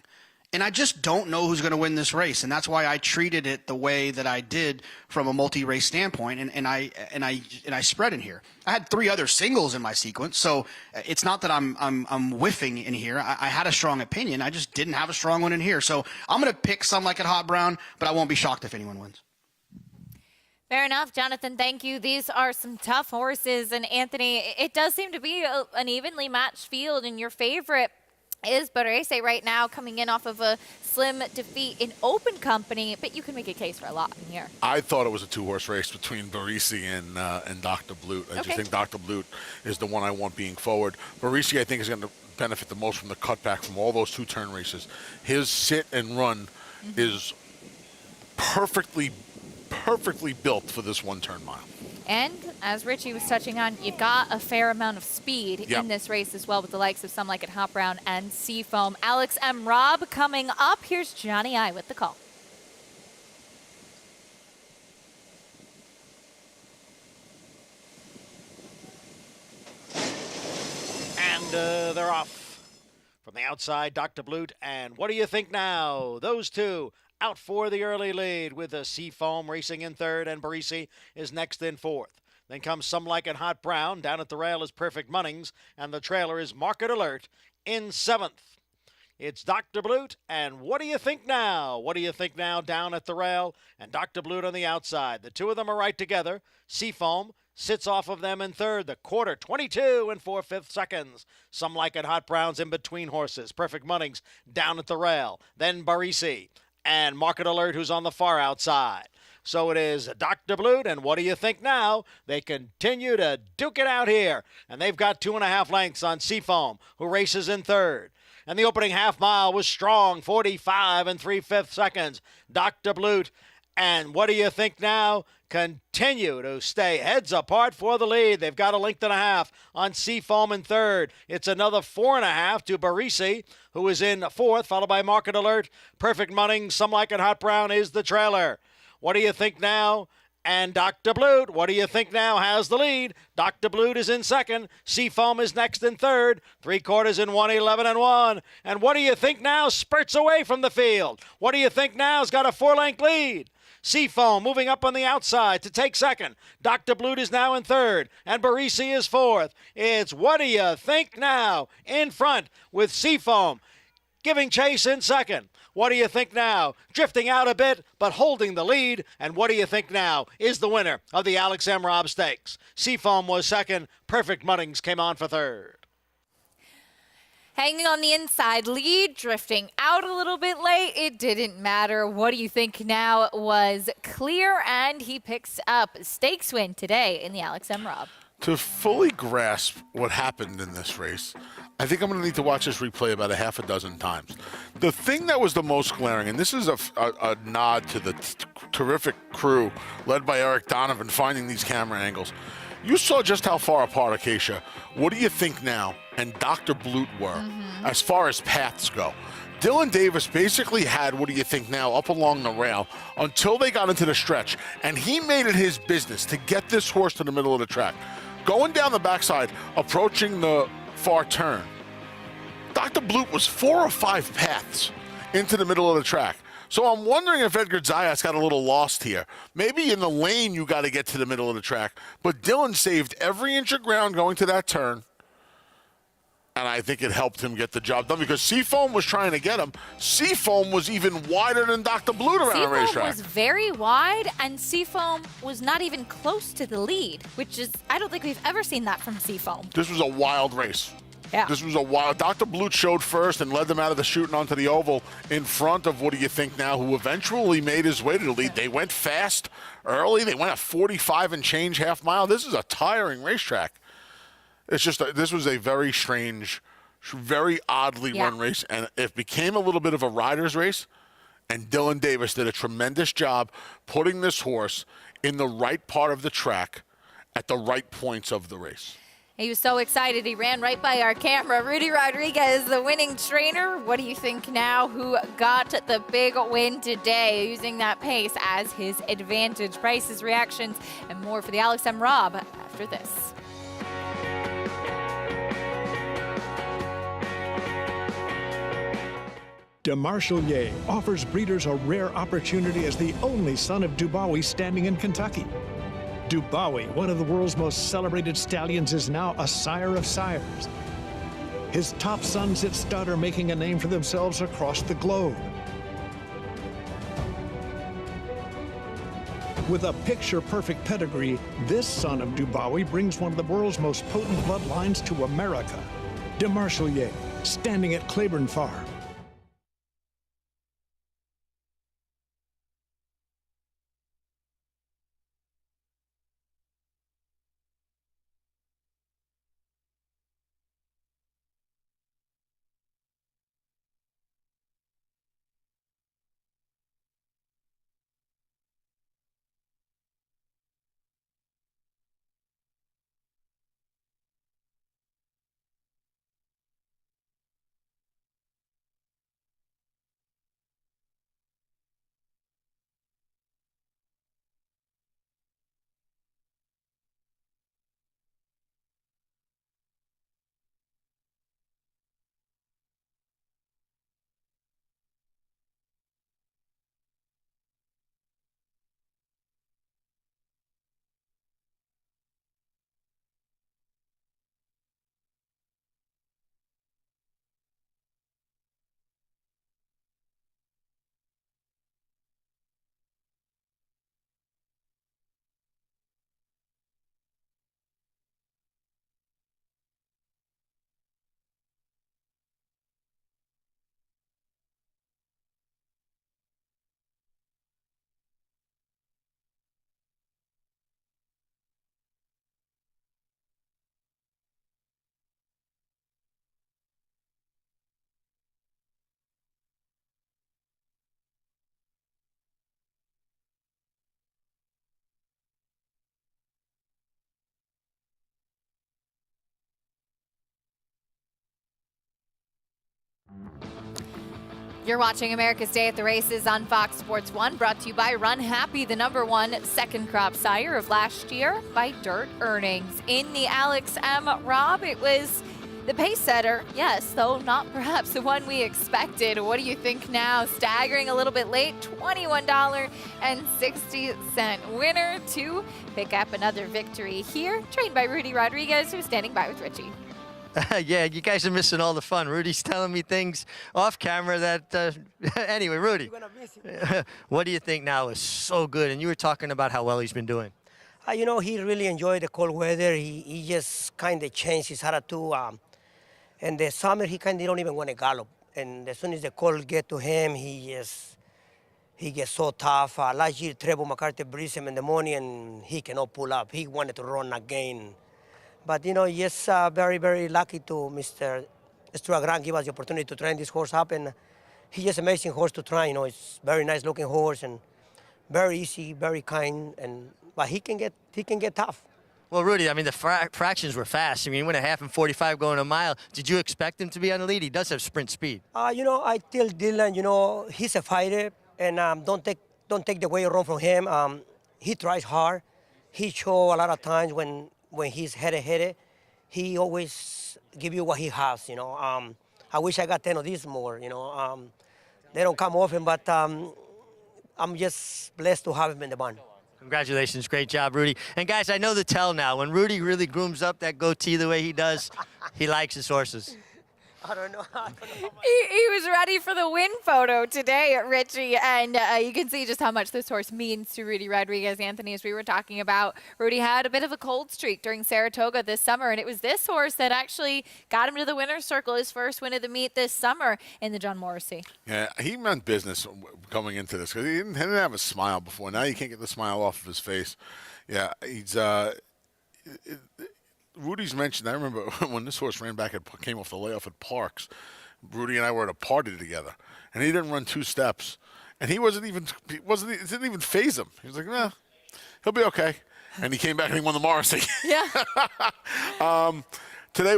And I just don't know who's going to win this race, and that's why I treated it the way that I did from a multi-race standpoint. And I spread in here. I had 3 other singles in my sequence, so it's not that I'm whiffing in here. I had a strong opinion. I just didn't have a strong one in here. So I'm going to pick Some Like It Hot Brown, but I won't be shocked if anyone wins. Fair enough, Jonathan. Thank you. These are some tough horses, and Anthony, it does seem to be an evenly matched field, and your favorite is Barese right now, coming in off of a slim defeat in Open Company, but you can make a case for a lot in here. I thought it was a 2-horse race between Barese and Dr. Blute. I just think Dr. Blute is the one I want being forward. Barese, I think, is going to benefit the most from the cutback from all those 2-turn races. His sit and run is perfectly built for this 1-turn mile. And as Richie was touching on, you've got a fair amount of speed in this race as well, with the likes of Some Like It Hot Brown and Seafoam. Alex M. Robb coming up. Here's Johnny I with the call. And they're off. From the outside, Dr. Blute. And what do you think now? Those two out for the early lead, with the Seafoam racing in 3rd, and Barese is next in 4th. Then comes Some Like It Hot Brown. Down at the rail is Perfect Munnings, and the trailer is Market Alert in 7th. It's Dr. Blute, and what do you think now? What do you think now down at the rail? And Dr. Blute on the outside. The two of them are right together. Seafoam sits off of them in 3rd. The quarter, 22 and 4/5 seconds. Some Like It Hot Brown's in between horses. Perfect Munnings down at the rail. Then Barese and Market Alert, who's on the far outside. So it is Dr. Blute, and what do you think now? They continue to duke it out here, and they've got 2.5 lengths on Seafoam, who races in 3rd. And the opening half mile was strong, 45 and 3/5 seconds. Dr. Blute, and what do you think now? Continue to stay heads apart for the lead. They've got 1.5 lengths on Seafoam in 3rd. It's another 4.5 to Barese, who is in 4th, followed by Market Alert. Perfect Munnings, Some Like It Hot Brown is the trailer. What do you think now? and Dr. Blute. What do you think now has the lead? Dr. Blute is in second. Seafoam is next in third. 3/4 in 1:11.1. And what do you think now spurts away from the field? What do you think now has got a 4-length lead? Seafoam moving up on the outside to take second. Dr. Blute is now in third, and Barisi is fourth. It's What Do You Think Now in front with Seafoam giving chase in second. What do you think now? Drifting out a bit, but holding the lead. And what do you think now is the winner of the Alex M. Robb Stakes? Seafoam was second. Perfect Muddings came on for third. Hanging on the inside lead, drifting out a little bit late. It didn't matter. What do you think now was clear, and he picks up a stakes win today in the Alex M. Robb. To fully grasp what happened in this race, I think I'm going to need to watch this replay about a half a dozen times. The thing that was the most glaring, and this is a nod to the terrific crew led by Eric Donovan finding these camera angles. You saw just how far apart Acacia, What Do You Think Now, and Dr. Blute were as far as paths go. Dylan Davis basically had What Do You Think Now up along the rail until they got into the stretch, and he made it his business to get this horse to the middle of the track. Going down the backside, approaching the far turn, Dr. Blute was 4 or 5 paths into the middle of the track. So I'm wondering if Edgar Zayas got a little lost here. Maybe in the lane you got to get to the middle of the track, but Dylan saved every inch of ground going to that turn, and I think it helped him get the job done because Seafoam was trying to get him. Seafoam was even wider than Dr. Blute around the racetrack. Seafoam was very wide, and Seafoam was not even close to the lead, which is, I don't think we've ever seen that from Seafoam. This was a wild race. Yeah. This was a wild. Dr. Blute showed first and led them out of the chute and onto the oval in front of What Do You Think Now, who eventually made his way to the lead. They went fast early. They went at 45 and change half mile. This is a tiring racetrack. It's just, this was a very strange, very oddly run race, and it became a little bit of a rider's race, and Dylan Davis did a tremendous job putting this horse in the right part of the track at the right points of the race. He was so excited, he ran right by our camera. Rudy Rodriguez, the winning trainer. What do you think now? Who got the big win today, using that pace as his advantage? Prices, reactions, and more for the Alex M. Robb after this. DeMarchelier offers breeders a rare opportunity as the only son of Dubawi standing in Kentucky. Dubawi, one of the world's most celebrated stallions, is now a sire of sires. His top sons at stud are making a name for themselves across the globe. With a picture-perfect pedigree, this son of Dubawi brings one of the world's most potent bloodlines to America. DeMarchelier, standing at Claiborne Farm. You're watching America's Day at the Races on Fox Sports 1, brought to you by Run Happy, the #1 second crop sire of last year by Dirt Earnings. In the Alex M. Rob, it was the pace setter, yes, though not perhaps the one we expected. What do you think now? Staggering a little bit late, $21.60 winner to pick up another victory here. Trained by Rudy Rodriguez, who's standing by with Richie. Yeah, you guys are missing all the fun. Rudy's telling me things off camera that, anyway, Rudy, what do you think now is so good? And you were talking about how well he's been doing. You know, he really enjoyed the cold weather. He just kind of changed his attitude. In the summer, he kind of don't even want to gallop. And as soon as the cold get to him, he gets so tough. Last year, Trevor McCarthy breezed him in the morning, and he cannot pull up. He wanted to run again. But, you know, just very, very lucky to Mr. Stuart Grant give us the opportunity to train this horse up. And he's just an amazing horse to train. You know, it's very nice-looking horse and very easy, very kind. But he can get tough. Well, Rudy, I mean, the fractions were fast. I mean, he went a half and 45 going a mile. Did you expect him to be on the lead? He does have sprint speed. You know, I tell Dylan, you know, he's a fighter, and don't take the way around from him. He tries hard. He show a lot of times when he's headed, he always give you what he has, you know. I wish I got 10 of these more, you know. They don't come often, but I'm just blessed to have him in the barn. Congratulations. Great job, Rudy. And, guys, I know the tell now. When Rudy really grooms up that goatee the way he does, he likes his horses. I don't know. He was ready for the win photo today, Richie, and you can see just how much this horse means to Rudy Rodriguez. Anthony, as we were talking about, Rudy had a bit of a cold streak during Saratoga this summer, and it was this horse that actually got him to the winner's circle, his first win of the meet this summer in the John Morrissey. Yeah, he meant business coming into this because he didn't have a smile before. Now you can't get the smile off of his face. Yeah, he's Rudy's mentioned, I remember when this horse ran back and came off the layoff at Parks, Rudy and I were at a party together, and he didn't run 2 steps, and it didn't even faze him. He was like, nah, he'll be okay. And he came back and he won the Morrissey. Yeah. Today,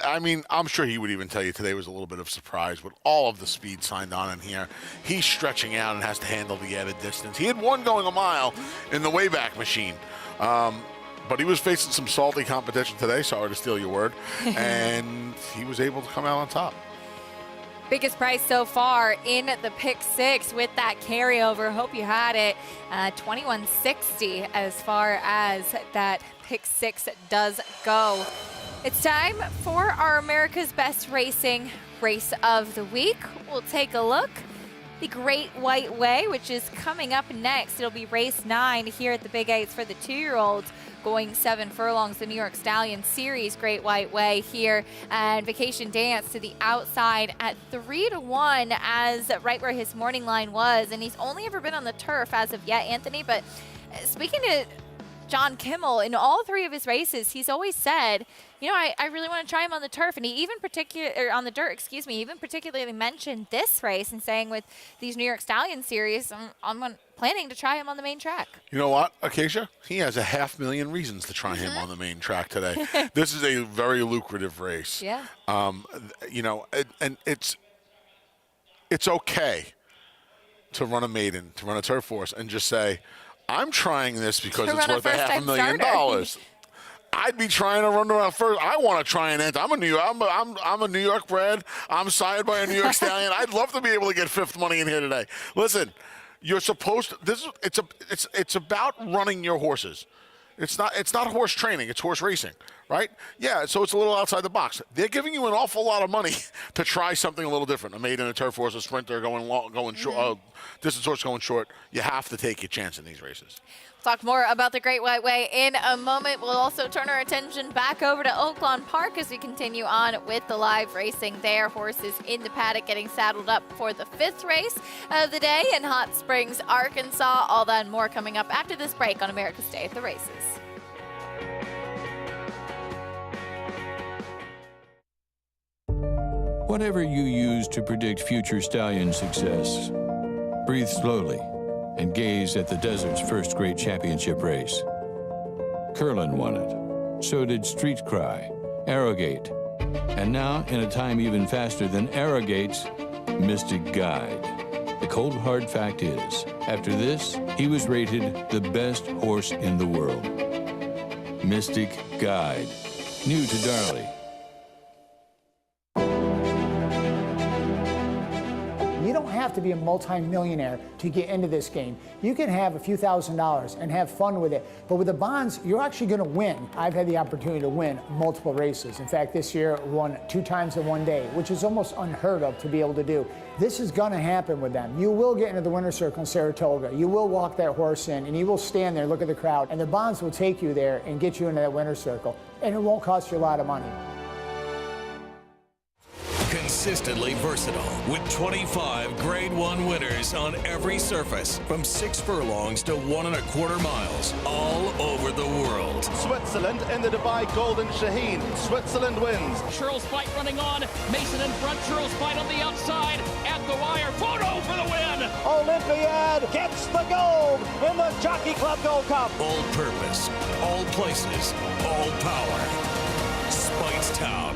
I mean, I'm sure he would even tell you today was a little bit of a surprise with all of the speed signed on in here. He's stretching out and has to handle the added distance. He had one going a mile in the Wayback Machine. But he was facing some salty competition today, sorry to steal your word, and he was able to come out on top. Biggest price so far in the pick 6 with that carryover. Hope you had it. $21.60 as far as that pick 6 does go. It's time for our America's Best Racing Race of the Week. We'll take a look. The Great White Way, which is coming up next. It'll be race 9 here at the Big 8 for the 2-year-olds. Going 7 furlongs, the New York Stallion Series Great White Way here, and Vacation Dance to the outside at 3-1 as right where his morning line was, and he's only ever been on the turf as of yet, Anthony. But speaking to John Kimmel, in all 3 of his races, he's always said, you know, I really want to try him on the turf, and he even on the dirt, excuse me, even particularly mentioned this race and saying with these New York Stallion Series, I'm planning to try him on the main track. You know what, Acacia? He has 500,000 reasons to try him on the main track today. This is a very lucrative race. Yeah. You know, and it's okay to run a maiden, to run a turf horse, and just say, I'm trying this because it's worth $500,000. I'd be trying to run around first. I want to try and enter. I'm a New York bred. I'm sired by a New York Stallion. I'd love to be able to get 5th money in here today. Listen, you're supposed to. It's about running your horses. It's not horse training. It's horse racing, right? Yeah. So it's a little outside the box. They're giving you an awful lot of money to try something a little different. A maiden, a turf horse, a sprinter going long, going short, distance horse going short. You have to take your chance in these races. Talk more about the Great White Way in a moment. We'll also turn our attention back over to Oaklawn Park as we continue on with the live racing there. Horses in the paddock getting saddled up for the 5th race of the day in Hot Springs, Arkansas. All that and more coming up after this break on America's Day at the Races. Whatever you use to predict future stallion success, breathe slowly and gaze at the desert's first great championship race. Curlin won it. So did Street Cry, Arrogate. And now, in a time even faster than Arrogate's, Mystic Guide. The cold hard fact is, after this, he was rated the best horse in the world. Mystic Guide. New to Darley. You don't have to be a multi-millionaire to get into this game. You can have a few $1,000s and have fun with it. But with the bonds, you're actually going to win. I've had the opportunity to win multiple races. In fact, this year I won 2 times in one day, which is almost unheard of to be able to do. This is going to happen with them. You will get into the winner's circle in Saratoga. You will walk that horse in, and you will stand there, look at the crowd, and the bonds will take you there and get you into that winner's circle. And it won't cost you a lot of money. Consistently versatile with 25 Grade 1 winners on every surface, from 6 furlongs to 1 1/4 miles, all over the world. Switzerland in the Dubai Golden Shaheen. Switzerland wins. Churls Fight running on. Mason in front. Churls Fight on the outside. At the wire. Photo for the win. Olympiad gets the gold in the Jockey Club Gold Cup. All purpose, all places, all power. Speightstown.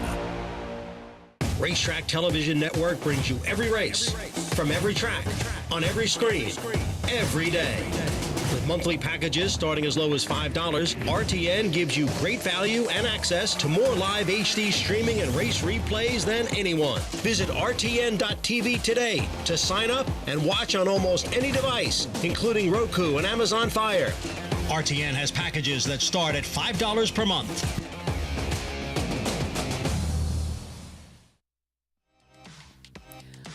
Racetrack Television Network brings you every race, from every track, on every screen, every day. With monthly packages starting as low as $5, RTN gives you great value and access to more live HD streaming and race replays than anyone. Visit RTN.tv today to sign up and watch on almost any device, including Roku and Amazon Fire. RTN has packages that start at $5 per month.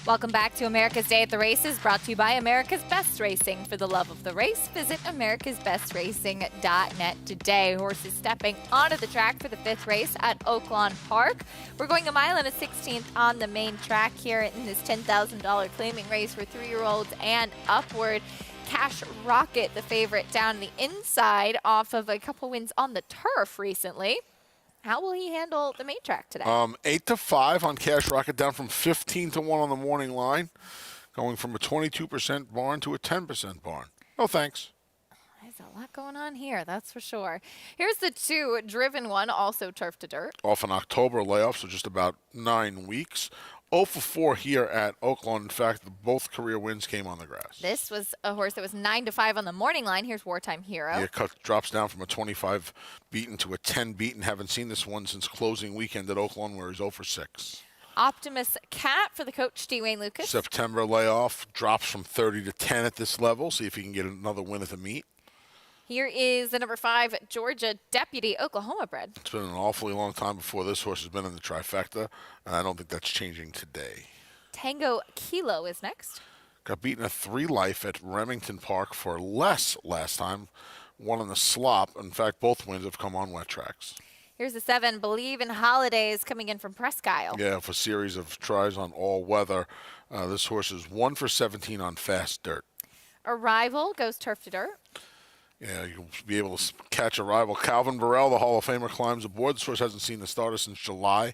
Welcome back to America's Day at the Races, brought to you by America's Best Racing. For the love of the race, visit americasbestracing.net today. Horses stepping onto the track for the 5th race at Oaklawn Park. We're going 1 1/16 on the main track here in this $10,000 claiming race for 3-year-olds and upward. Cash Rocket, the favorite, down the inside off of a couple wins on the turf recently. How will he handle the main track today? 8-5 on Cash Rocket, down from 15-1 on the morning line, going from a 22% barn to a 10% barn. No thanks. There's a lot going on here, that's for sure. Here's the 2 driven one, also turf to dirt. Off an October layoff, so just about 9 weeks. 0 for 4 here at Oaklawn. In fact, both career wins came on the grass. This was a horse that was 9-5 on the morning line. Here's Wartime Hero. Yeah, drops down from a 25 beaten to a 10 beaten. Haven't seen this one since closing weekend at Oaklawn, where he's 0 for 6. Optimus Cat for the coach, Dwayne Lucas. September layoff, drops from 30 to 10 at this level. See if he can get another win at the meet. Here is the number 5, Georgia Deputy, Oklahoma bred. It's been an awfully long time before this horse has been in the trifecta, and I don't think that's changing today. Tango Kilo is next. Got beaten a 3 life at Remington Park for less last time. Won in the slop. In fact, both wins have come on wet tracks. Here's the 7, Believe in Holidays, coming in from Presque Isle. Yeah, for a series of tries on all weather. This horse is 1 for 17 on fast dirt. Arrival goes turf to dirt. Yeah, you'll be able to catch a rival. Calvin Burrell, the Hall of Famer, climbs aboard. This horse hasn't seen the starter since July,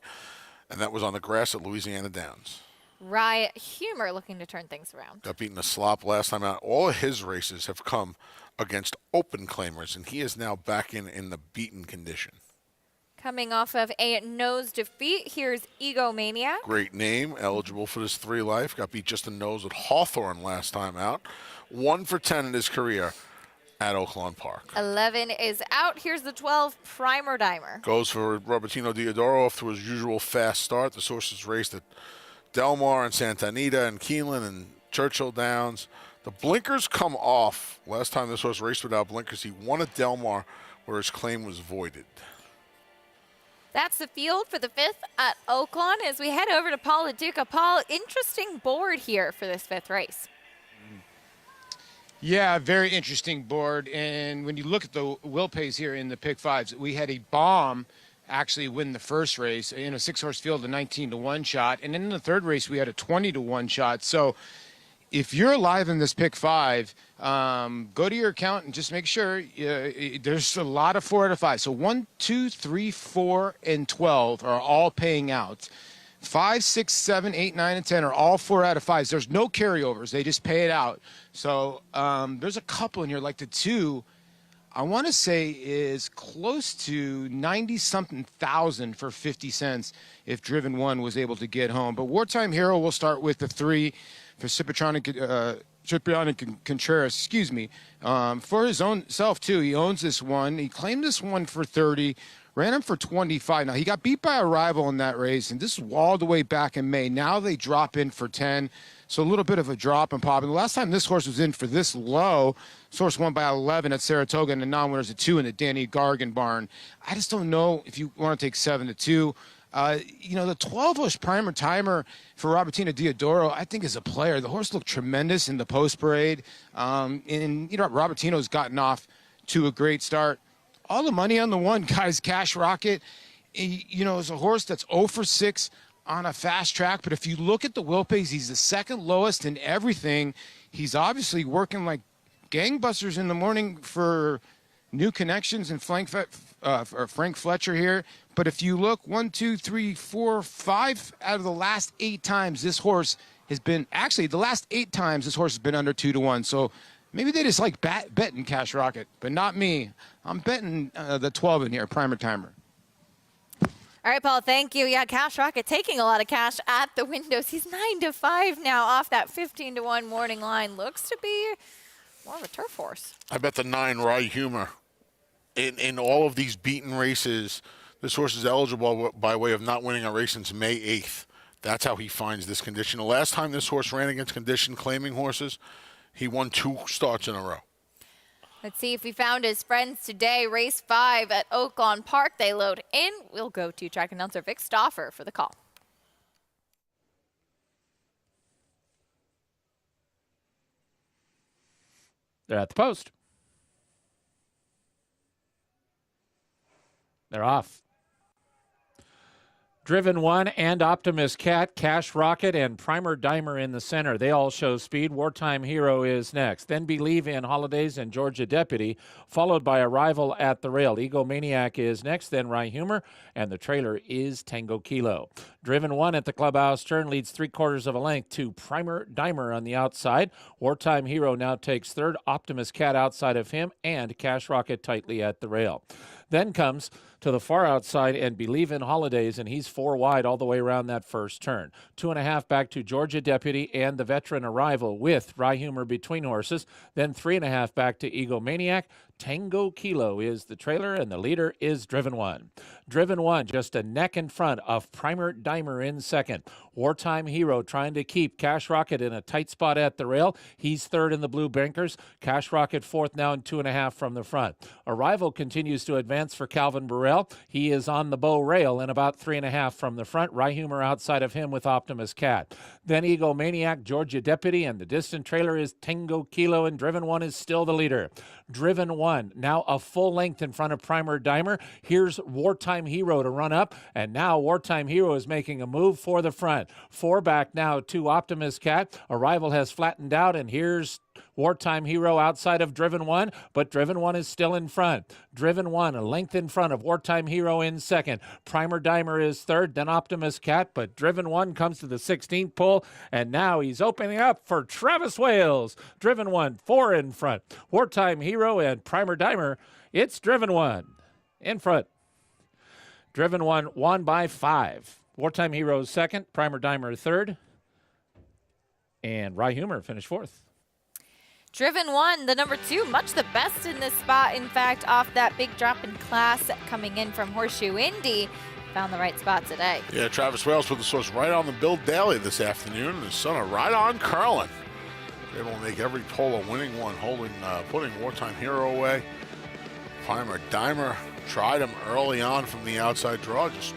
and that was on the grass at Louisiana Downs. Riot Humor looking to turn things around. Got beaten a slop last time out. All of his races have come against open claimers, and he is now back in the beaten condition. Coming off of a nose defeat, here's Egomaniac. Great name, eligible for this 3 life. Got beat just a nose at Hawthorne last time out. 1 for 10 in his career at Oaklawn Park. 11 is out. Here's the 12, Primer Dimer. Goes for Robertino Diodoro off to his usual fast start. The horse is raced at Del Mar and Santa Anita and Keeneland and Churchill Downs. The blinkers come off. Last time this horse raced without blinkers, he won at Del Mar, where his claim was voided. That's the field for the 5th at Oaklawn. As we head over to Paul LaDuca. Paul, interesting board here for this 5th race. Yeah, very interesting board. And when you look at the Will Pays here in the pick 5s, we had a bomb actually win the first race in a 6-horse field, a 19-1 shot. And then in the 3rd race, we had a 20-1 shot. So if you're alive in this pick 5, go to your account and just make sure there's a lot of 4 out of 5. So 1, 2, 3, 4, and 12 are all paying out. 5, 6, 7, 8, 9, and 10 are all 4 out of 5s. There's no carryovers. They just pay it out. So there's a couple in here, like the 2 I want to say is close to 90-something thousand for 50 cents if Driven One was able to get home. But Wartime Hero will start with the 3 for Cipriano Contreras, for his own self, too. He owns this one. He claimed this one for 30, ran him for 25. Now, he got beat by a rival in that race, and this was all the way back in May. Now they drop in for 10. So a little bit of a drop in pop. And the last time this horse was in for this low, this horse won by 11 at Saratoga and the non-winners at 2 in the Danny Gargan barn. I just don't know if you want to take 7-2. The 12-horse Primer Timer for Robertino Diodoro, I think is a player. The horse looked tremendous in the post parade. Robertino's gotten off to a great start. All the money on the one, guys. Cash Rocket, is a horse that's 0 for 6 on a fast track, but if you look at the wheel pace, he's the second lowest in everything. He's obviously working like gangbusters in the morning for new connections and Frank Fletcher here. But if you look 1, 2, 3, 4, 5 out of the last 8 times this horse has been, actually the last 8 times this horse has been under 2-1. So maybe they just like betting Cash Rocket, but not me. I'm betting the 12 in here, Primer Timer. All right, Paul, thank you. Yeah, Cash Rocket taking a lot of cash at the windows. He's 9-5 now off that 15-1 morning line. Looks to be more of a turf horse. I bet the 9, Rye Humor. In all of these beaten races, this horse is eligible by way of not winning a race since May 8th. That's how he finds this condition. The last time this horse ran against condition claiming horses, he won 2 starts in a row. Let's see if we found his friends today. Race 5 at Oaklawn Park. They load in. We'll go to track announcer Vic Stauffer for the call. They're at the post. They're off. Driven One and Optimus Cat, Cash Rocket, and Primer Dimer in the center. They all show speed. Wartime Hero is next. Then Believe in Holidays and Georgia Deputy, followed by Arrival at the Rail. Egomaniac is next, then Rye Humor, and the trailer is Tango Kilo. Driven One at the clubhouse turn leads 3/4 of a length to Primer Dimer on the outside. Wartime Hero now takes third. Optimus Cat outside of him, and Cash Rocket tightly at the rail. Then comes to the far outside and Believe in Holidays, and he's 4 wide all the way around that first turn. 2.5 back to Georgia Deputy and the veteran Arrival with Rye Humor between horses. Then 3.5 back to Egomaniac. Tango Kilo is the trailer, and the leader is Driven One. Driven One just a neck in front of Primer Dimer in second. Wartime Hero trying to keep Cash Rocket in a tight spot at the rail. He's third in the blue bankers. Cash Rocket fourth now and 2.5 from the front. Arrival continues to advance for Calvin Burrell. He is on the bow rail and about 3.5 from the front. Rye Humor outside of him with Optimus Cat. Then Egomaniac, Georgia Deputy, and the distant trailer is Tango Kilo, and Driven One is still the leader. Driven One now a full length in front of Primer Dimer. Here's Wartime Hero to run up, and now Wartime Hero is making a move for the front. 4 back now to Optimus Cat. Arrival has flattened out, and here's Wartime Hero outside of Driven One, but Driven One is still in front. Driven One a length in front of Wartime Hero in second. Primer Dimer is third, then Optimus Cat, but Driven One comes to the 16th pull, and now he's opening up for Travis Wales. Driven One 4 in front. Wartime Hero and Primer Dimer, it's Driven One in front. Driven One won by 5. Wartime Hero second, Primer Dimer third, and Rye Humor finished fourth. Driven One, the number 2, much the best in this spot. In fact, off that big drop in class coming in from Horseshoe Indy, found the right spot today. Yeah, Travis Wales put the source right on the Bill Daly this afternoon, and his son are right on Curlin. Able to make every pull a winning one, putting Wartime Hero away. Primer Dimer tried him early on from the outside draw, just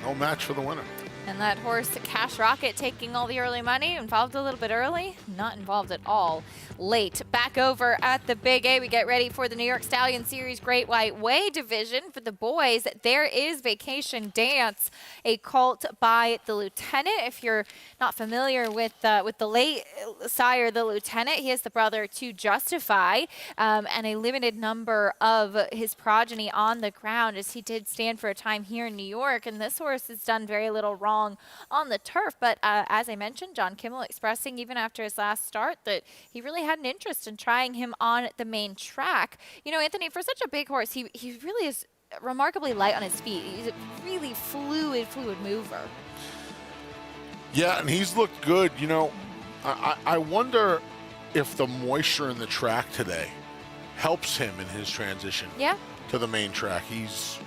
no match for the winner. And that horse, Cash Rocket, taking all the early money, involved a little bit early, not involved at all late. Back over at the Big A, we get ready for the New York Stallion Series Great White Way division. For the boys, there is Vacation Dance, a colt by the Lieutenant. If you're not familiar with the late sire, the Lieutenant, he is the brother to Justify, and a limited number of his progeny on the ground, as he did stand for a time here in New York. And this horse has done very little wrong strong on the turf. But as I mentioned, John Kimmel expressing even after his last start that he really had an interest in trying him on the main track. You know, Anthony, for such a big horse, he really is remarkably light on his feet. He's a really fluid mover. Yeah, and he's looked good. You know, I wonder if the moisture in the track today helps him in his transition to the main track. He's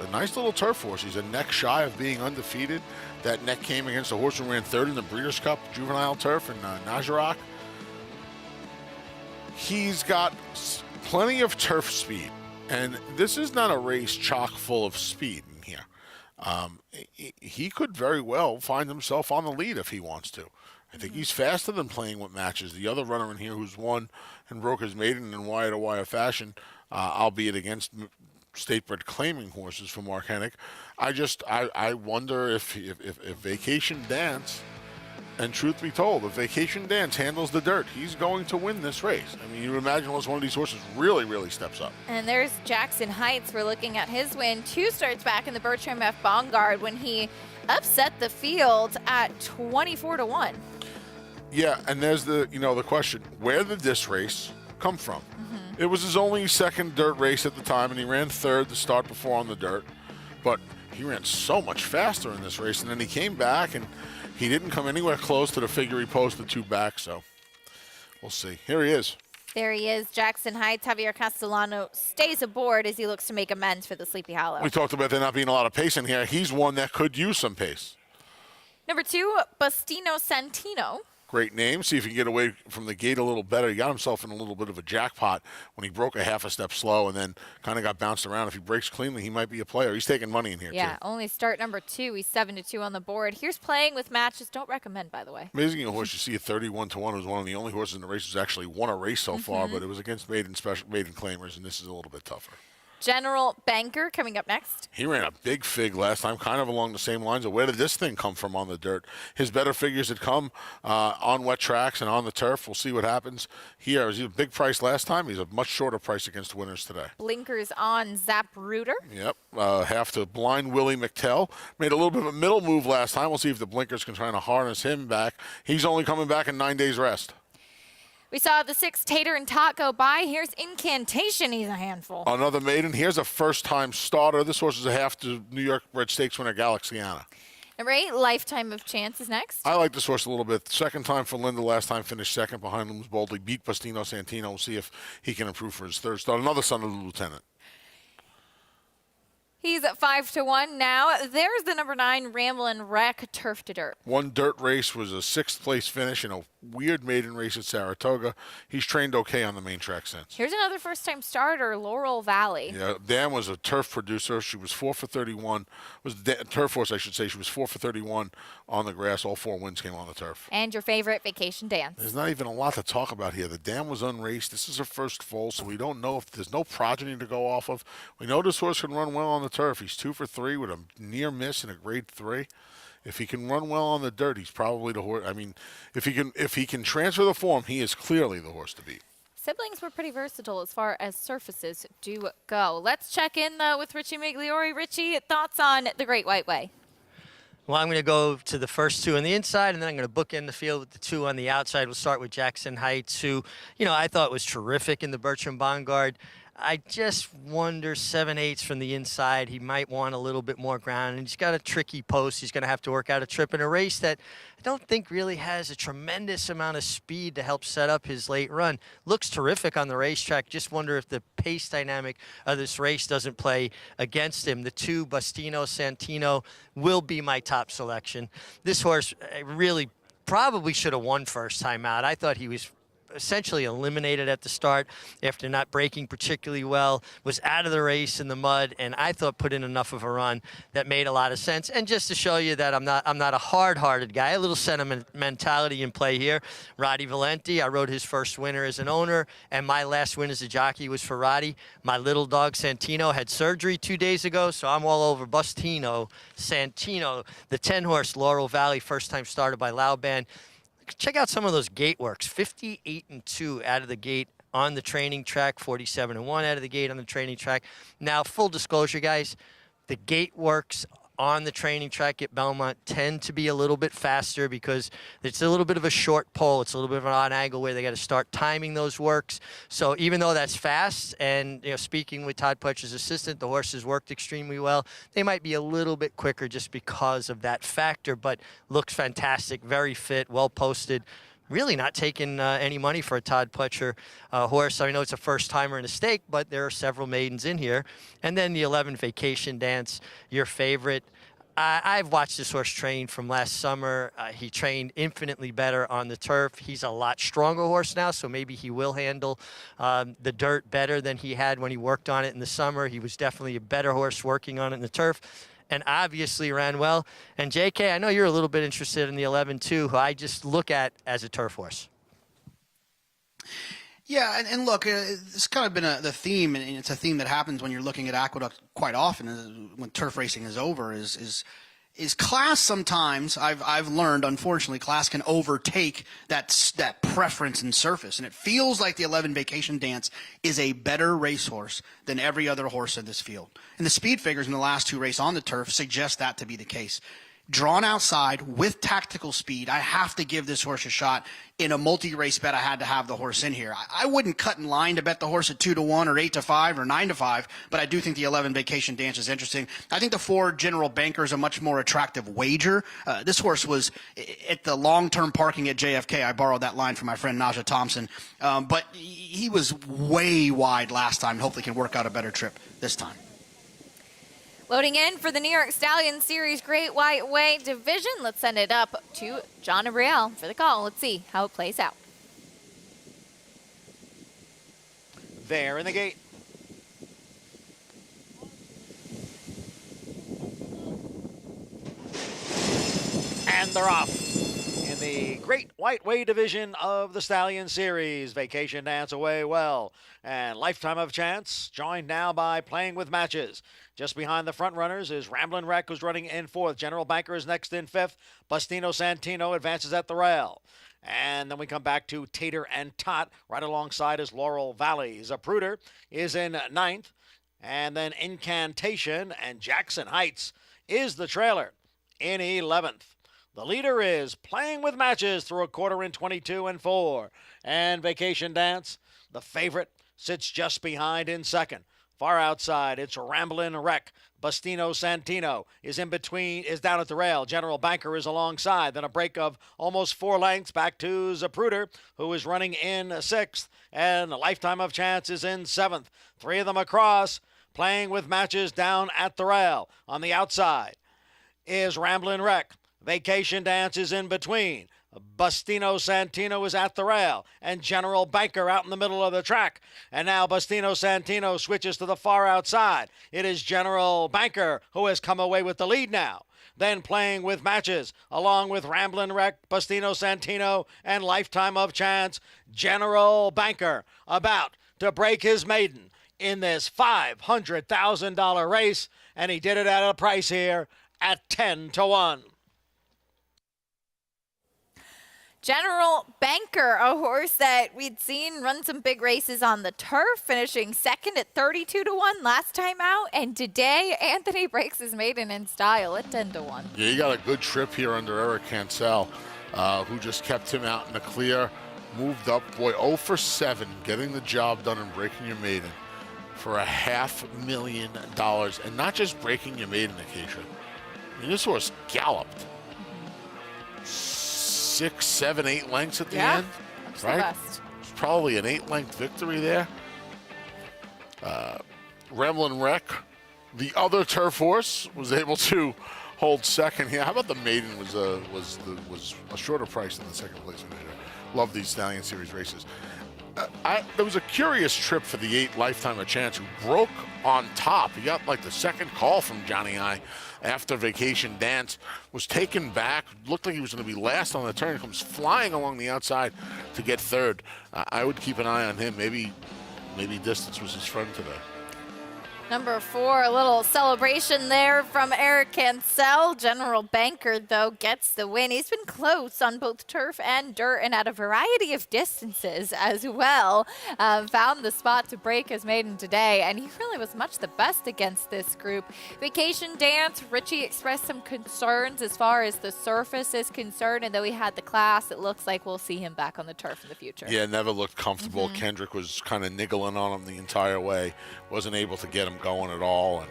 a nice little turf horse. He's a neck shy of being undefeated. That neck came against a horse who ran third in the Breeders' Cup Juvenile Turf in Najarok. He's got plenty of turf speed, and this is not a race chock full of speed in here. He could very well find himself on the lead if he wants to. I think he's faster than Playing with Matches. The other runner in here who's won and broke his maiden in wire-to-wire fashion, albeit against state-bred claiming horses for Mark Hennick. I wonder if Vacation Dance, and truth be told, if Vacation Dance handles the dirt, he's going to win this race. I mean, you imagine unless one of these horses really, really steps up. And there's Jackson Heights. We're looking at his win 2 starts back in the Bertram F. Bongard when he upset the field at 24-1. Yeah, and there's the question, where did this race come from? It was his only second dirt race at the time, and he ran third the start before on the dirt. But he ran so much faster in this race, and then he came back, and he didn't come anywhere close to the figure he posted 2 back, so we'll see. Here he is. There he is, Jackson Heights. Javier Castellano stays aboard as he looks to make amends for the Sleepy Hollow. We talked about there not being a lot of pace in here. He's one that could use some pace. Number 2, Bustino Santino. Great name. See if he can get away from the gate a little better. He got himself in a little bit of a jackpot when he broke a half a step slow and then kind of got bounced around. If he breaks cleanly, he might be a player. He's taking money in here, Yeah, too. only start number 2. He's 7-2 on the board. Here's Playing with Matches. Don't recommend, by the way. Amazing a horse you see at 31-1 was one of the only horses in the race who's actually won a race so far, but it was against maiden claimers, and this is a little bit tougher. General Banker coming up next. He ran a big fig last time, kind of along the same lines of where did this thing come from on the dirt. His better figures had come on wet tracks and on the turf. We'll see what happens here. Was he a big price last time? He's a much shorter price against winners today. Blinkers on Zapruder. Yep, half to Blind Willie McTell. Made a little bit of a middle move last time. We'll see if the blinkers can try to harness him back. He's only coming back in 9 days rest. We saw the 6 Tater and Tot go by. Here's Incantation. He's a handful. Another maiden. Here's a first-time starter. This horse is a half to New York Bred Stakes winner, Galaxiana. Number 8, Lifetime of Chance is next. I like this horse a little bit. Second time for Linda. Last time finished second behind Looms Boldly. Beat Bustino Santino. We'll see if he can improve for his third start. Another son of the lieutenant. He's at 5-1 now. There's the number 9, Ramblin' Wreck, Turf to Dirt. One dirt race was a 6th place finish in a weird maiden race at Saratoga. He's trained okay on the main track since. Here's another first-time starter, Laurel Valley. Yeah, Dan was a turf producer. She was 4 for 31. Was the turf horse, I should say. She was 4 for 31 on the grass. All 4 wins came on the turf. And your favorite, Vacation Dance. There's not even a lot to talk about here. The dam was unraced. This is her first foal, so we don't know if there's no progeny to go off of. We know this horse can run well on the turf. He's 2 for 3 with a near miss in a grade 3. If he can run well on the dirt, he's probably the horse. I mean, if he can transfer the form, he is clearly the horse to beat. Siblings were pretty versatile as far as surfaces do go. Let's check in with Richie Migliori. Richie, thoughts on the Great White Way? Well, I'm going to go to the first 2 on the inside, and then I'm going to bookend the field with the 2 on the outside. We'll start with Jackson Heights, who, I thought was terrific in the Bertram Bongard. I just wonder 7/8 from the inside. He might want a little bit more ground, and he's got a tricky post. He's going to have to work out a trip in a race that I don't think really has a tremendous amount of speed to help set up his late run. Looks terrific on the racetrack. Just wonder if the pace dynamic of this race doesn't play against him. The 2, Bustino Santino, will be my top selection. This horse really probably should have won first time out. I thought he was essentially eliminated at the start after not breaking particularly well, was out of the race in the mud, and I thought put in enough of a run that made a lot of sense. And just to show you that I'm not a hard-hearted guy, a little sentimentality in play here. Roddy Valenti, I rode his first winner as an owner, and my last win as a jockey was for Roddy. My little dog Santino had surgery 2 days ago, so I'm all over Bustino Santino, the 10-horse Laurel Valley, first-time starter by Lauban. Check out some of those gate works. 58-2 out of the gate on the training track, 47-1 out of the gate on the training track. Now, full disclosure, guys, the gate works on the training track at Belmont tend to be a little bit faster because it's a little bit of a short pole. It's a little bit of an odd angle where they got to start timing those works. So even though that's fast, and speaking with Todd Pletcher's assistant, the horses worked extremely well. They might be a little bit quicker just because of that factor, but looks fantastic, very fit, well posted. Really not taking any money for a Todd Pletcher horse. I know it's a first-timer in a stake, but there are several maidens in here. And then the 11 Vacation Dance, your favorite. I've watched this horse train from last summer. He trained infinitely better on the turf. He's a lot stronger horse now, so maybe he will handle the dirt better than he had when he worked on it in the summer. He was definitely a better horse working on it in the turf, and obviously ran well. And JK, I know you're a little bit interested in the 11 too, who I just look at as a turf horse. Yeah, and look, it's kind of been the theme, and it's a theme that happens when you're looking at Aqueduct quite often when turf racing is over, is class sometimes, I've learned, unfortunately, class can overtake that preference in surface. And it feels like the 11 Vacation Dance is a better racehorse than every other horse in this field. And the speed figures in the last two races on the turf suggest that to be the case. Drawn outside with tactical speed, I have to give this horse a shot. In a multi-race bet, I had to have the horse in here. I wouldn't cut in line to bet the horse at 2-1 or 8-5 or 9-5, but I do think the 11 Vacation Dance is interesting. I think the 4 General Banker is a much more attractive wager. This horse was at the long-term parking at JFK. I borrowed that line from my friend Naja Thompson, but he was way wide last time. Hopefully can work out a better trip this time. Loading in for the New York Stallion Series Great White Way division. Let's send it up to John Abriel for the call. Let's see how it plays out. There in the gate. And they're off. In the Great White Way division of the Stallion Series, Vacation Dance away well. And Lifetime of Chance, joined now by Playing with Matches. Just behind the front runners is Ramblin' Wreck, who's running in 4th. General Banker is next in 5th. Bustino Santino advances at the rail. And then we come back to Tater and Tot. Right alongside is Laurel Valley. Zapruder is in 9th. And then Incantation and Jackson Heights is the trailer in 11th. The leader is Playing with Matches through a quarter in 22 and 4. And Vacation Dance, the favorite, sits just behind in 2nd. Far outside, it's Ramblin' Wreck. Bustino Santino is in between, is down at the rail. General Banker is alongside. Then a break of almost 4 lengths back to Zapruder, who is running in 6th. And a Lifetime of Chance is in 7th. 3 of them across, Playing with Matches down at the rail. On the outside is Ramblin' Wreck. Vacation Dance is in between. Bustino Santino is at the rail, and General Banker out in the middle of the track. And now Bustino Santino switches to the far outside. It is General Banker who has come away with the lead now. Then Playing with Matches, along with Ramblin' Wreck, Bustino Santino, and Lifetime of Chance. General Banker about to break his maiden in this $500,000 race, and he did it at a price here at 10-1. General Banker, a horse that we'd seen run some big races on the turf, finishing 2nd at 32-1 last time out. And today, Anthony breaks his maiden in style at 10-1. Yeah, you got a good trip here under Eric Cancel, who just kept him out in the clear. Moved up, boy, 0 for 7, getting the job done and breaking your maiden for $500,000. And not just breaking your maiden, Acacia. I mean, this horse galloped. 6, 7, 8 lengths at the end, right? It's probably an 8-length victory there. Ramblin' Wreck, the other turf horse, was able to hold 2nd here. How about the maiden was a shorter price than the 2nd place finisher? Love these Stallion Series races. There was a curious trip for the 8 Lifetime of Chance, who broke on top. He got like the 2nd call from Johnny I after Vacation Dance, was taken back, looked like he was going to be last on the turn, comes flying along the outside to get 3rd. I would keep an eye on him. Maybe distance was his friend today. Number 4, a little celebration there from Eric Cancel. General Banker, though, gets the win. He's been close on both turf and dirt and at a variety of distances as well. Found the spot to break his maiden today, and he really was much the best against this group. Vacation Dance, Richie expressed some concerns as far as the surface is concerned, and though he had the class, it looks like we'll see him back on the turf in the future. Yeah, never looked comfortable. Kendrick was kind of niggling on him the entire way. Wasn't able to get him going at all. And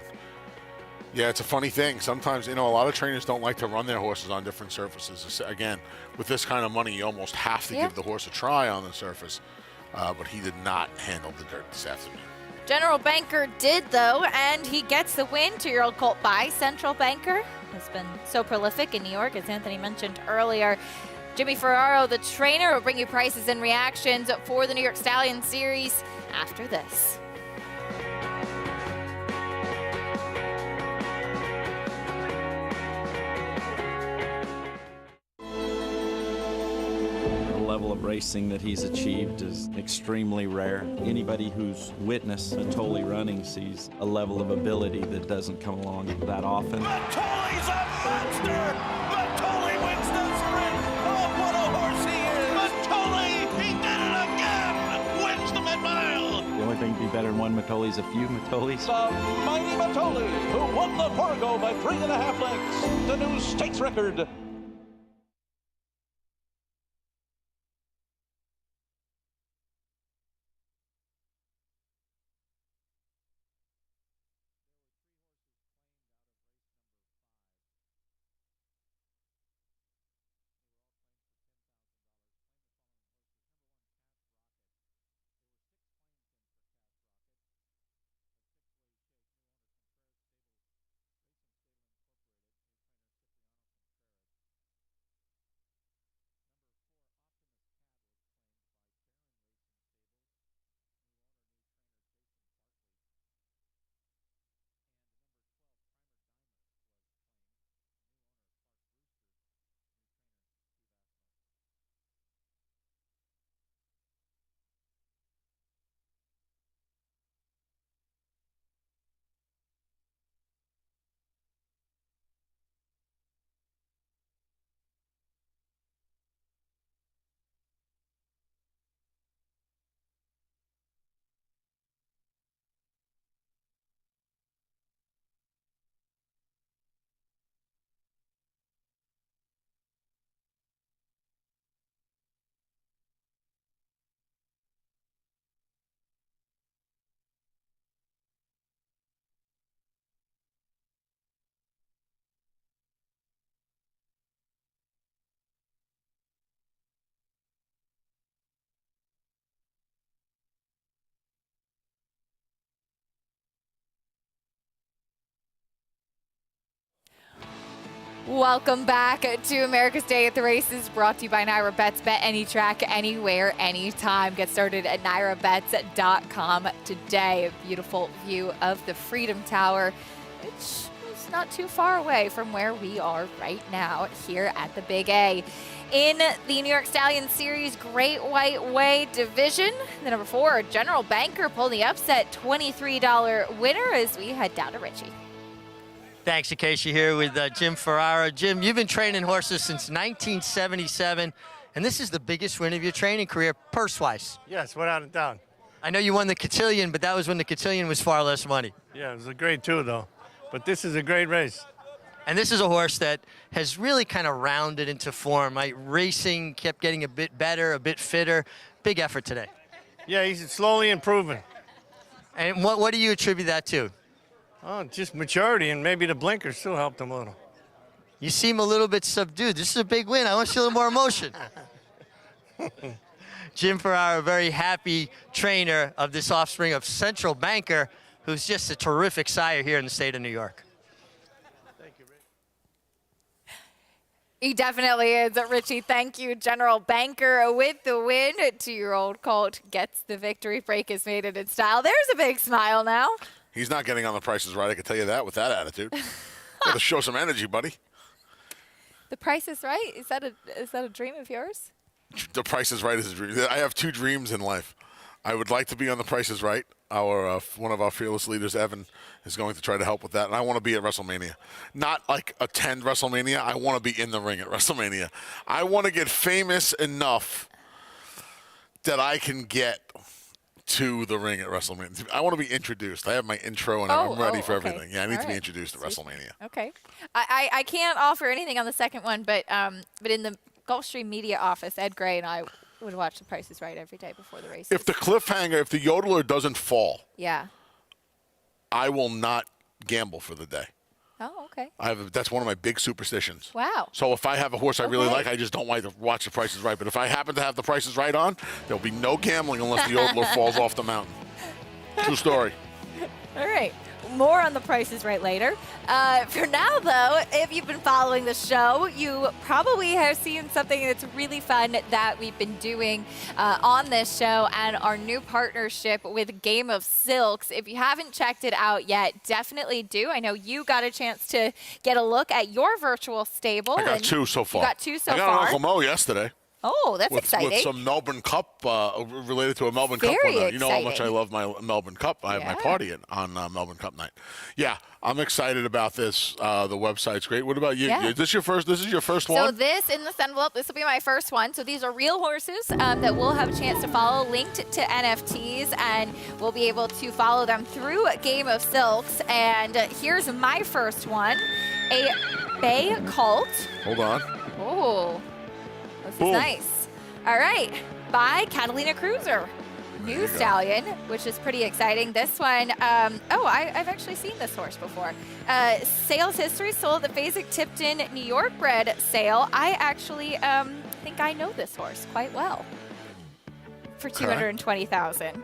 yeah, it's a funny thing. Sometimes, a lot of trainers don't like to run their horses on different surfaces. Again, with this kind of money, you almost have to give the horse a try on the surface. But he did not handle the dirt this afternoon. General Banker did, though, and he gets the win. 2-year-old colt by Central Banker has been so prolific in New York, as Anthony mentioned earlier. Jimmy Ferraro, the trainer, will bring you prices and reactions for the New York Stallion Series after this. Level of racing that he's achieved is extremely rare. Anybody who's witnessed Mitole running sees a level of ability that doesn't come along that often. Mitole's a monster! Mitole wins the sprint! Oh, what a horse he is! Mitole, he did it again! Wins the mid-mile! The only thing to be better than one Mitole's a few Mitoles. The mighty Mitole, who won the Torgo by 3.5 lengths, the new stakes record. Welcome back to America's Day at the Races, brought to you by NYRA Bets. Bet any track, anywhere, anytime. Get started at NYRABets.com today. A beautiful view of the Freedom Tower, which is not too far away from where we are right now here at the Big A. In the New York Stallion Series Great White Way division, the number 4, General Banker, pulled the upset $23 winner as we head down to Richie. Thanks, Acacia, here with Jim Ferraro. Jim, you've been training horses since 1977, and this is the biggest win of your training career, purse-wise. Yes, without a doubt. I know you won the Cotillion, but that was when the Cotillion was far less money. Yeah, it was a grade 2, though. But this is a great race. And this is a horse that has really kind of rounded into form. Like, racing kept getting a bit better, a bit fitter. Big effort today. Yeah, he's slowly improving. And what do you attribute that to? Oh, just maturity, and maybe the blinkers still helped him a little. You seem a little bit subdued. This is a big win. I want to see a little more emotion. Jim Ferraro, a very happy trainer of this offspring of Central Banker, who's just a terrific sire here in the state of New York. Thank you, Rick. He definitely is. Richie, thank you. General Banker with the win. 2-year-old colt gets the victory. Break is made it in style. There's a big smile now. He's not getting on the Price is Right, I can tell you that, with that attitude. Got to show some energy, buddy. The Price is Right? Is that a dream of yours? The Price is Right is a dream. I have 2 dreams in life. I would like to be on The Price is Right, our one of our fearless leaders, Evan, is going to try to help with that. And I want to be at WrestleMania. Not like attend WrestleMania. I want to be in the ring at WrestleMania. I want to get famous enough that I can get to the ring at WrestleMania. I want to be introduced. I have my intro and I'm ready for everything. Yeah, I need to be introduced at WrestleMania. Okay. I can't offer anything on the second one, but in the Gulfstream media office, Ed Gray and I would watch The Price is Right every day before the race. If the cliffhanger, if the yodeler doesn't fall, yeah, I will not gamble for the day. Oh, okay. That's one of my big superstitions. Wow. So if I have a horse I really like, I just don't like to watch The Price is Right. But if I happen to have The Price is Right on, there'll be no gambling unless the yodeler falls off the mountain. True story. All right. More on The Price is Right later. For now, though, if you've been following the show, you probably have seen something that's really fun that we've been doing on this show and our new partnership with Game of Silks. If you haven't checked it out yet, definitely do. I know you got a chance to get a look at your virtual stable. I got two so far. You got two so far. I got an Uncle Mo yesterday. Oh, that's exciting. With some Melbourne Cup, related to a Melbourne Cup winner. You know how much I love my Melbourne Cup. I have my party on Melbourne Cup night. Yeah, I'm excited about this. The website's great. What about you? Yeah. Is this your first one? So this, in this envelope, this will be my first one. So these are real horses that we'll have a chance to follow, linked to NFTs, and we'll be able to follow them through Game of Silks. And here's my first one, a Bay Colt. Hold on. Oh. This is nice. All right, by Catalina Cruiser. New stallion, which is pretty exciting. This one, I've actually seen this horse before. Sales history, sold at the Fasig-Tipton New York bred sale. I actually think I know this horse quite well for $220,000.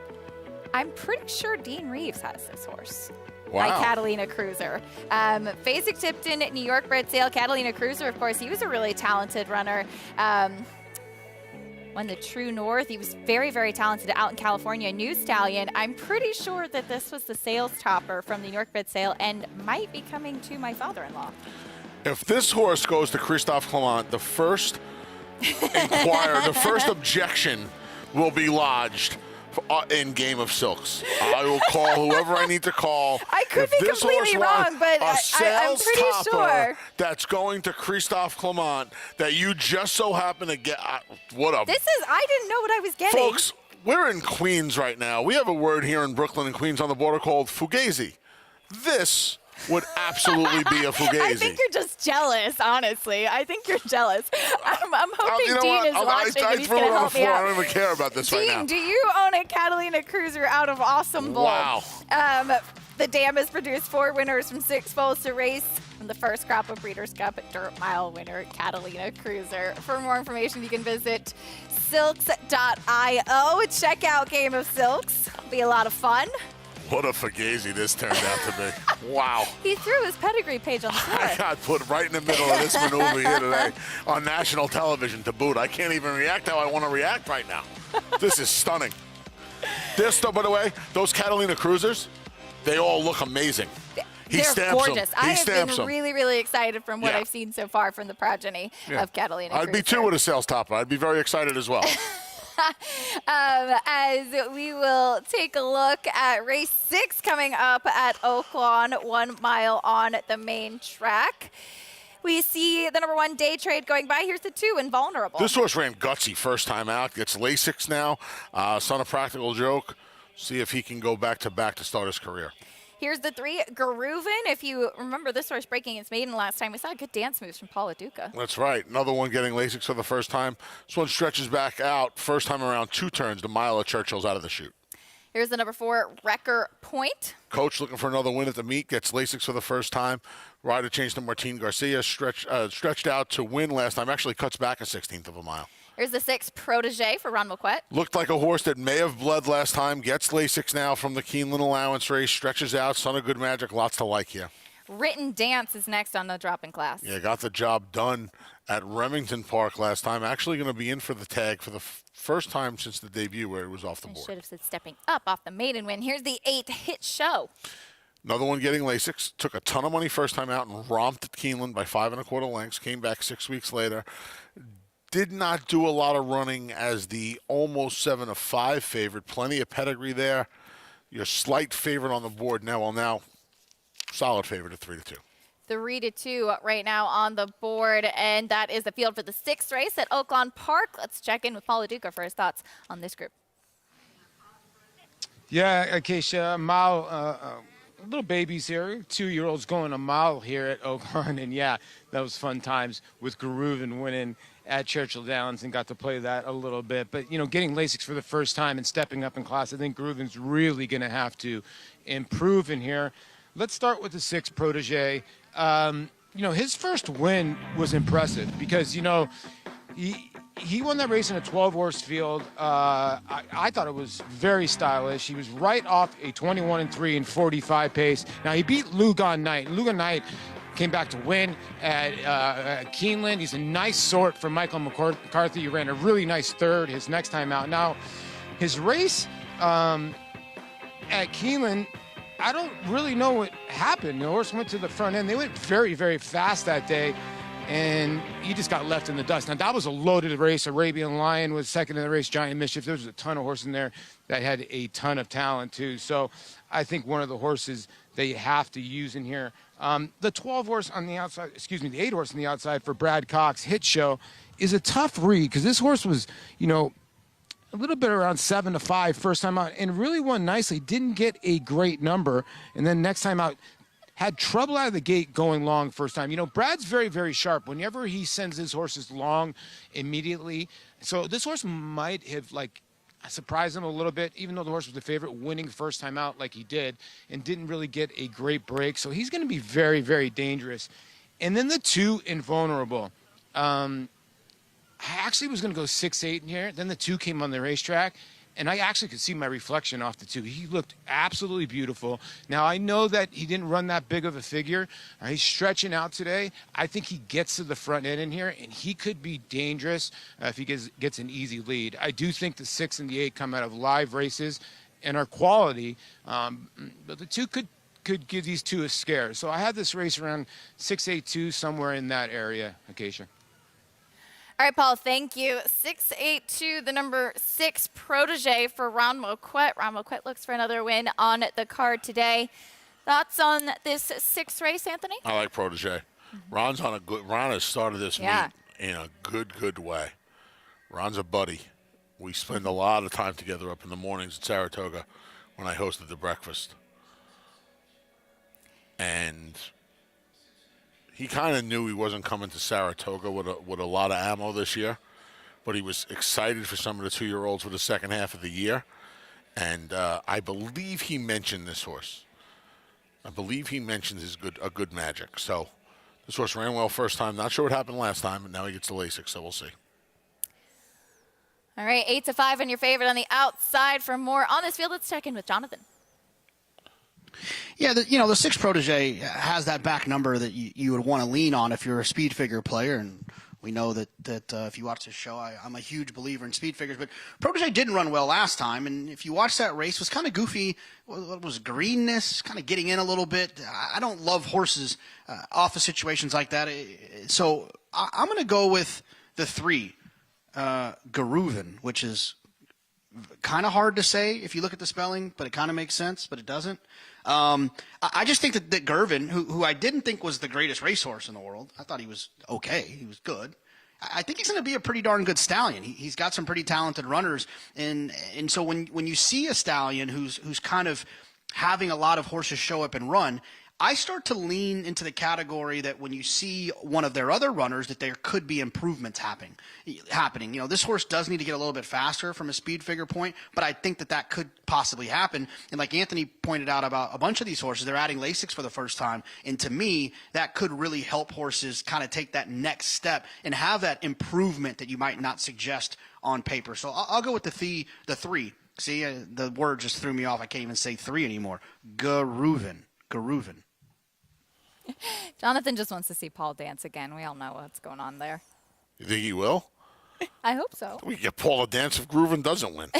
I'm pretty sure Dean Reeves has this horse. Wow. By Catalina Cruiser. Fasig-Tipton New York bred sale. Catalina Cruiser, of course, he was a really talented runner. Won the True North. He was very, very talented out in California. New stallion. I'm pretty sure that this was the sales topper from the New York bred sale and might be coming to my father-in-law. If this horse goes to Christophe Clement, the first objection will be lodged in Game of Silks. I will call whoever I need to call. I could be completely wrong, but I'm pretty sure. That's going to Christophe Clement that you just so happen to get. I didn't know what I was getting. Folks, we're in Queens right now. We have a word here in Brooklyn and Queens on the border called fugazi. This would absolutely be a fugazi. I think you're just jealous, honestly. I think you're jealous. I'm hoping Dean is watching and he's going to help me out. I don't even care about this right now. Dean, do you own a Catalina Cruiser out of Awesome Bull? Wow. The dam has produced 4 winners from 6 foals to race from the first crop of Breeders' Cup Dirt Mile winner, Catalina Cruiser. For more information, you can visit silks.io. Check out Game of Silks. It'll be a lot of fun. What a fugazi this turned out to be. Wow. He threw his pedigree page on the floor. I got put right in the middle of this maneuver here today on national television to boot. I can't even react how I want to react right now. This is stunning. By the way, those Catalina Cruisers, they all look amazing. They're gorgeous. I have been really, really excited from what I've seen so far from the progeny of Catalina Cruiser. I'd be too with a sales topper. I'd be very excited as well. As we will take a look at race 6 coming up at Oaklawn, 1 mile on the main track. We see the number 1 Day Trade going by. Here's the 2, Invulnerable. This horse ran gutsy first time out. Gets Lasix now. Son of Practical Joke. See if he can go back to start his career. Here's the 3, Garuvan. If you remember this horse breaking its maiden last time, we saw good dance moves from Paula Duca. That's right. Another one getting Lasix for the first time. This one stretches back out. First time around 2 turns. The mile of Churchill's out of the chute. Here's the number 4, Wrecker Point. Coach looking for another win at the meet. Gets Lasix for the first time. Rider changed to Martin Garcia. Stretched out to win last time. Actually cuts back a 16th of a mile. Here's the 6, Protege for Ron Mulquette. Looked like a horse that may have bled last time. Gets Lasix now from the Keeneland Allowance race. Stretches out. Son of Good Magic. Lots to like here. Written Dance is next on the drop-in class. Yeah, got the job done at Remington Park last time. Actually going to be in for the tag for the first time since the debut where it was off the board. Should have said stepping up off the maiden win. Here's the 8, Hit Show. Another one getting Lasix. Took a ton of money first time out and romped at Keeneland by 5 1/4 lengths. Came back 6 weeks later. Did not do a lot of running as the almost 7-5 favorite. Plenty of pedigree there. your slight favorite on the board now. Well, now solid favorite at 3-2. 3-2 right now on the board, and that is the field for the 6th race at Oaklawn Park. Let's check in with Paul Duca for his thoughts on this group. Yeah, Acacia, a mile, little babies here, 2-year-olds going a mile here at Oaklawn, and yeah, that was fun times with Garuvan winning at Churchill Downs and got to play that a little bit. But, you know, getting Lasix for the first time and stepping up in class, I think Garuvan's really going to have to improve in here. Let's start with the 6 Protege. You know, his first win was impressive because, you know, he won that race in a 12-horse field. I thought it was very stylish. He was right off a 21-3 and 45 pace. Now, he beat Lugon Knight. Lugon Knight came back to win at Keeneland. He's a nice sort for Michael McCarthy. He ran a really nice third his next time out. Now, his race at Keeneland, I don't really know what happened. The horse went to the front end. They went very, very fast that day, and he just got left in the dust. Now, that was a loaded race. Arabian Lion was second in the race. Giant Mischief. There was a ton of horses in there that had a ton of talent, too. So I think one of the horses that you have to use in here. The 12 horse on the outside, the 8 horse on the outside for Brad Cox, Hit Show, is a tough read because this horse was, you know, a little bit around 7-5 first time out and really won nicely. Didn't get a great number. And then next time out, had trouble out of the gate going long first time. You know, Brad's very, very sharp. Whenever he sends his horses long immediately. So this horse might have, like, surprised him a little bit, even though the horse was the favorite, winning first time out like he did, and didn't really get a great break. So he's going to be very, very dangerous. And then the 2 Invulnerable. I actually was going to go 6-8 in here. Then the 2 came on the racetrack, and I actually could see my reflection off the 2. He looked absolutely beautiful. Now, I know that he didn't run that big of a figure. He's stretching out today. I think he gets to the front end in here, and he could be dangerous if he gets an easy lead. I do think the 6 and the 8 come out of live races and are quality, but the 2 could give these 2 a scare. So I had this race around 6-8-2, somewhere in that area, Acacia. All right, Paul, thank you. 6-8-2, the number 6 Protege for Ron Moquett. Ron Moquett looks for another win on the card today. Thoughts on this 6th race, Anthony? I like Protege. Ron has started this meet in a good way. Ron's a buddy. We spend a lot of time together up in the mornings at Saratoga when I hosted the breakfast. And he kind of knew he wasn't coming to Saratoga with a lot of ammo this year, but he was excited for some of the 2-year-olds for the second half of the year. And I believe he mentioned this horse. I believe he mentioned a good Magic. So this horse ran well first time. Not sure what happened last time, but now he gets the Lasix, so we'll see. All right, 8-5 on your favorite on the outside. For more on this field, let's check in with Jonathan. Yeah, the 6 Protege has that back number that you would want to lean on if you're a speed figure player, and we know that if you watch this show, I'm a huge believer in speed figures. But Protege didn't run well last time, and if you watch that race, it was kind of goofy. What was greenness, kind of getting in a little bit. I don't love horses off of situations like that, so I'm going to go with the 3, Garuvan, which is kind of hard to say if you look at the spelling, but it kind of makes sense, but it doesn't. I just think that Gervin, who I didn't think was the greatest racehorse in the world, I thought he was okay. He was good. I think he's going to be a pretty darn good stallion. He's got some pretty talented runners, and so when you see a stallion who's kind of having a lot of horses show up and run, I start to lean into the category that when you see one of their other runners, that there could be improvements happening. You know, this horse does need to get a little bit faster from a speed figure point, but I think that could possibly happen. And like Anthony pointed out about a bunch of these horses, they're adding Lasix for the first time. And to me, that could really help horses kind of take that next step and have that improvement that you might not suggest on paper. So I'll go with the 3. See, the word just threw me off. I can't even say 3 anymore. Garuvan. Jonathan just wants to see Paul dance again. We all know what's going on there. You think he will? I hope so. We get Paul to dance if Grooven doesn't win.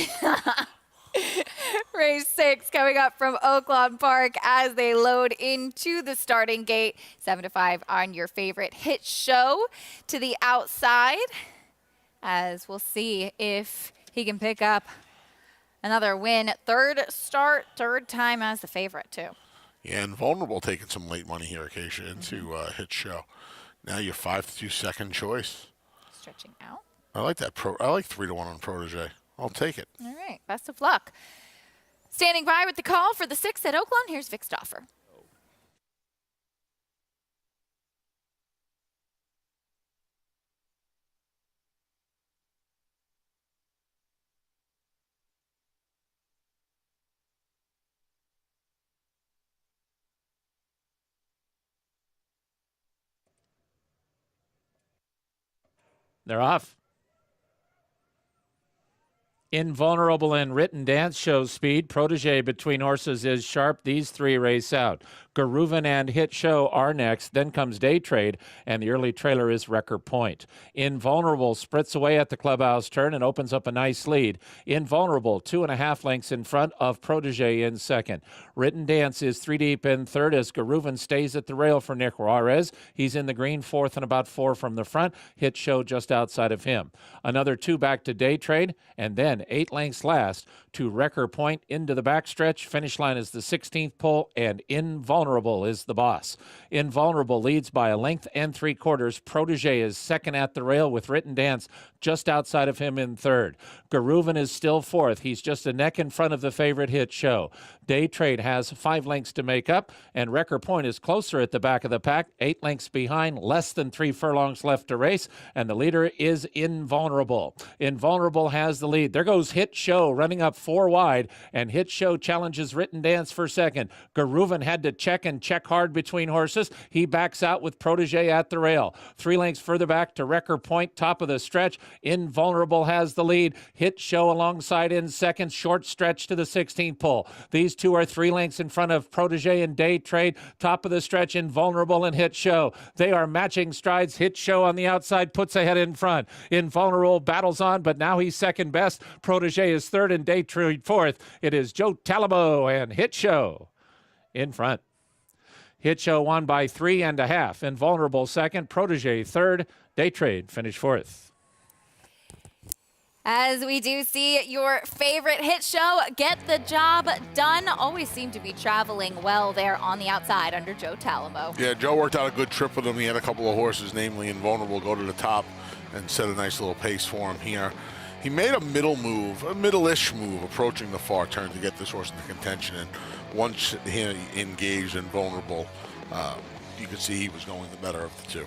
Race 6 coming up from Oaklawn Park as they load into the starting gate. 7-5 on your favorite Hit Show to the outside, as we'll see if he can pick up Another win, third start, third time as the favorite too. Yeah, and Vulnerable taking some late money here, Acacia, into Hit Show. Now you're 5-2 second choice. Stretching out. I like that. I like 3-1 on Protege. I'll take it. All right, best of luck. Standing by with the call for the 6th at Oaklawn, here's Vic Stauffer. They're off. Invulnerable and Written Dance shows speed. Protege between horses is sharp. These three race out. Garuvan and Hit Show are next. Then comes Day Trade, and the early trailer is Wrecker Point. Invulnerable sprints away at the clubhouse turn and opens up a nice lead. Invulnerable 2.5 lengths in front of Protege in second. Written Dance is 3 deep in third as Garuvan stays at the rail for Nick Juarez. He's in the green fourth and about 4 from the front. Hit Show just outside of him. Another 2 back to Day Trade, and then 8 lengths last to Wrecker Point into the backstretch. Finish line is the 16th pole, and Invulnerable is the boss. Invulnerable leads by 1 3/4 lengths. Protege is second at the rail with Written Dance just outside of him in third. Garuvan is still fourth. He's just a neck in front of the favorite Hit Show. Day Trade has 5 lengths to make up, and Wrecker Point is closer at the back of the pack, 8 lengths behind, less than 3 furlongs left to race, and the leader is Invulnerable. Invulnerable has the lead. There goes Hit Show running up 4 wide, and Hit Show challenges Written Dance for second. Garuvan had to check hard between horses. He backs out with Protege at the rail. 3 lengths further back to Wrecker Point, top of the stretch. Invulnerable has the lead. Hit Show alongside in second, short stretch to the 16th pole. These two are 3 lengths in front of Protege and Day Trade. Top of the stretch, Invulnerable and Hit Show. They are matching strides. Hit Show on the outside puts ahead in front. Invulnerable battles on, but now he's second best. Protege is third and Day Trade fourth. It is Joe Talamo and Hit Show in front. Hit Show won by 3.5. Invulnerable second. Protege third. Day Trade finished fourth. As we do see your favorite Hit Show get the job done. Always seem to be traveling well there on the outside under Joe Talamo. Yeah, Joe worked out a good trip with him. He had a couple of horses, namely Invulnerable, go to the top and set a nice little pace for him here. He made a middle-ish move approaching the far turn to get this horse into contention. And once he engaged Invulnerable, you could see he was going the better of the two.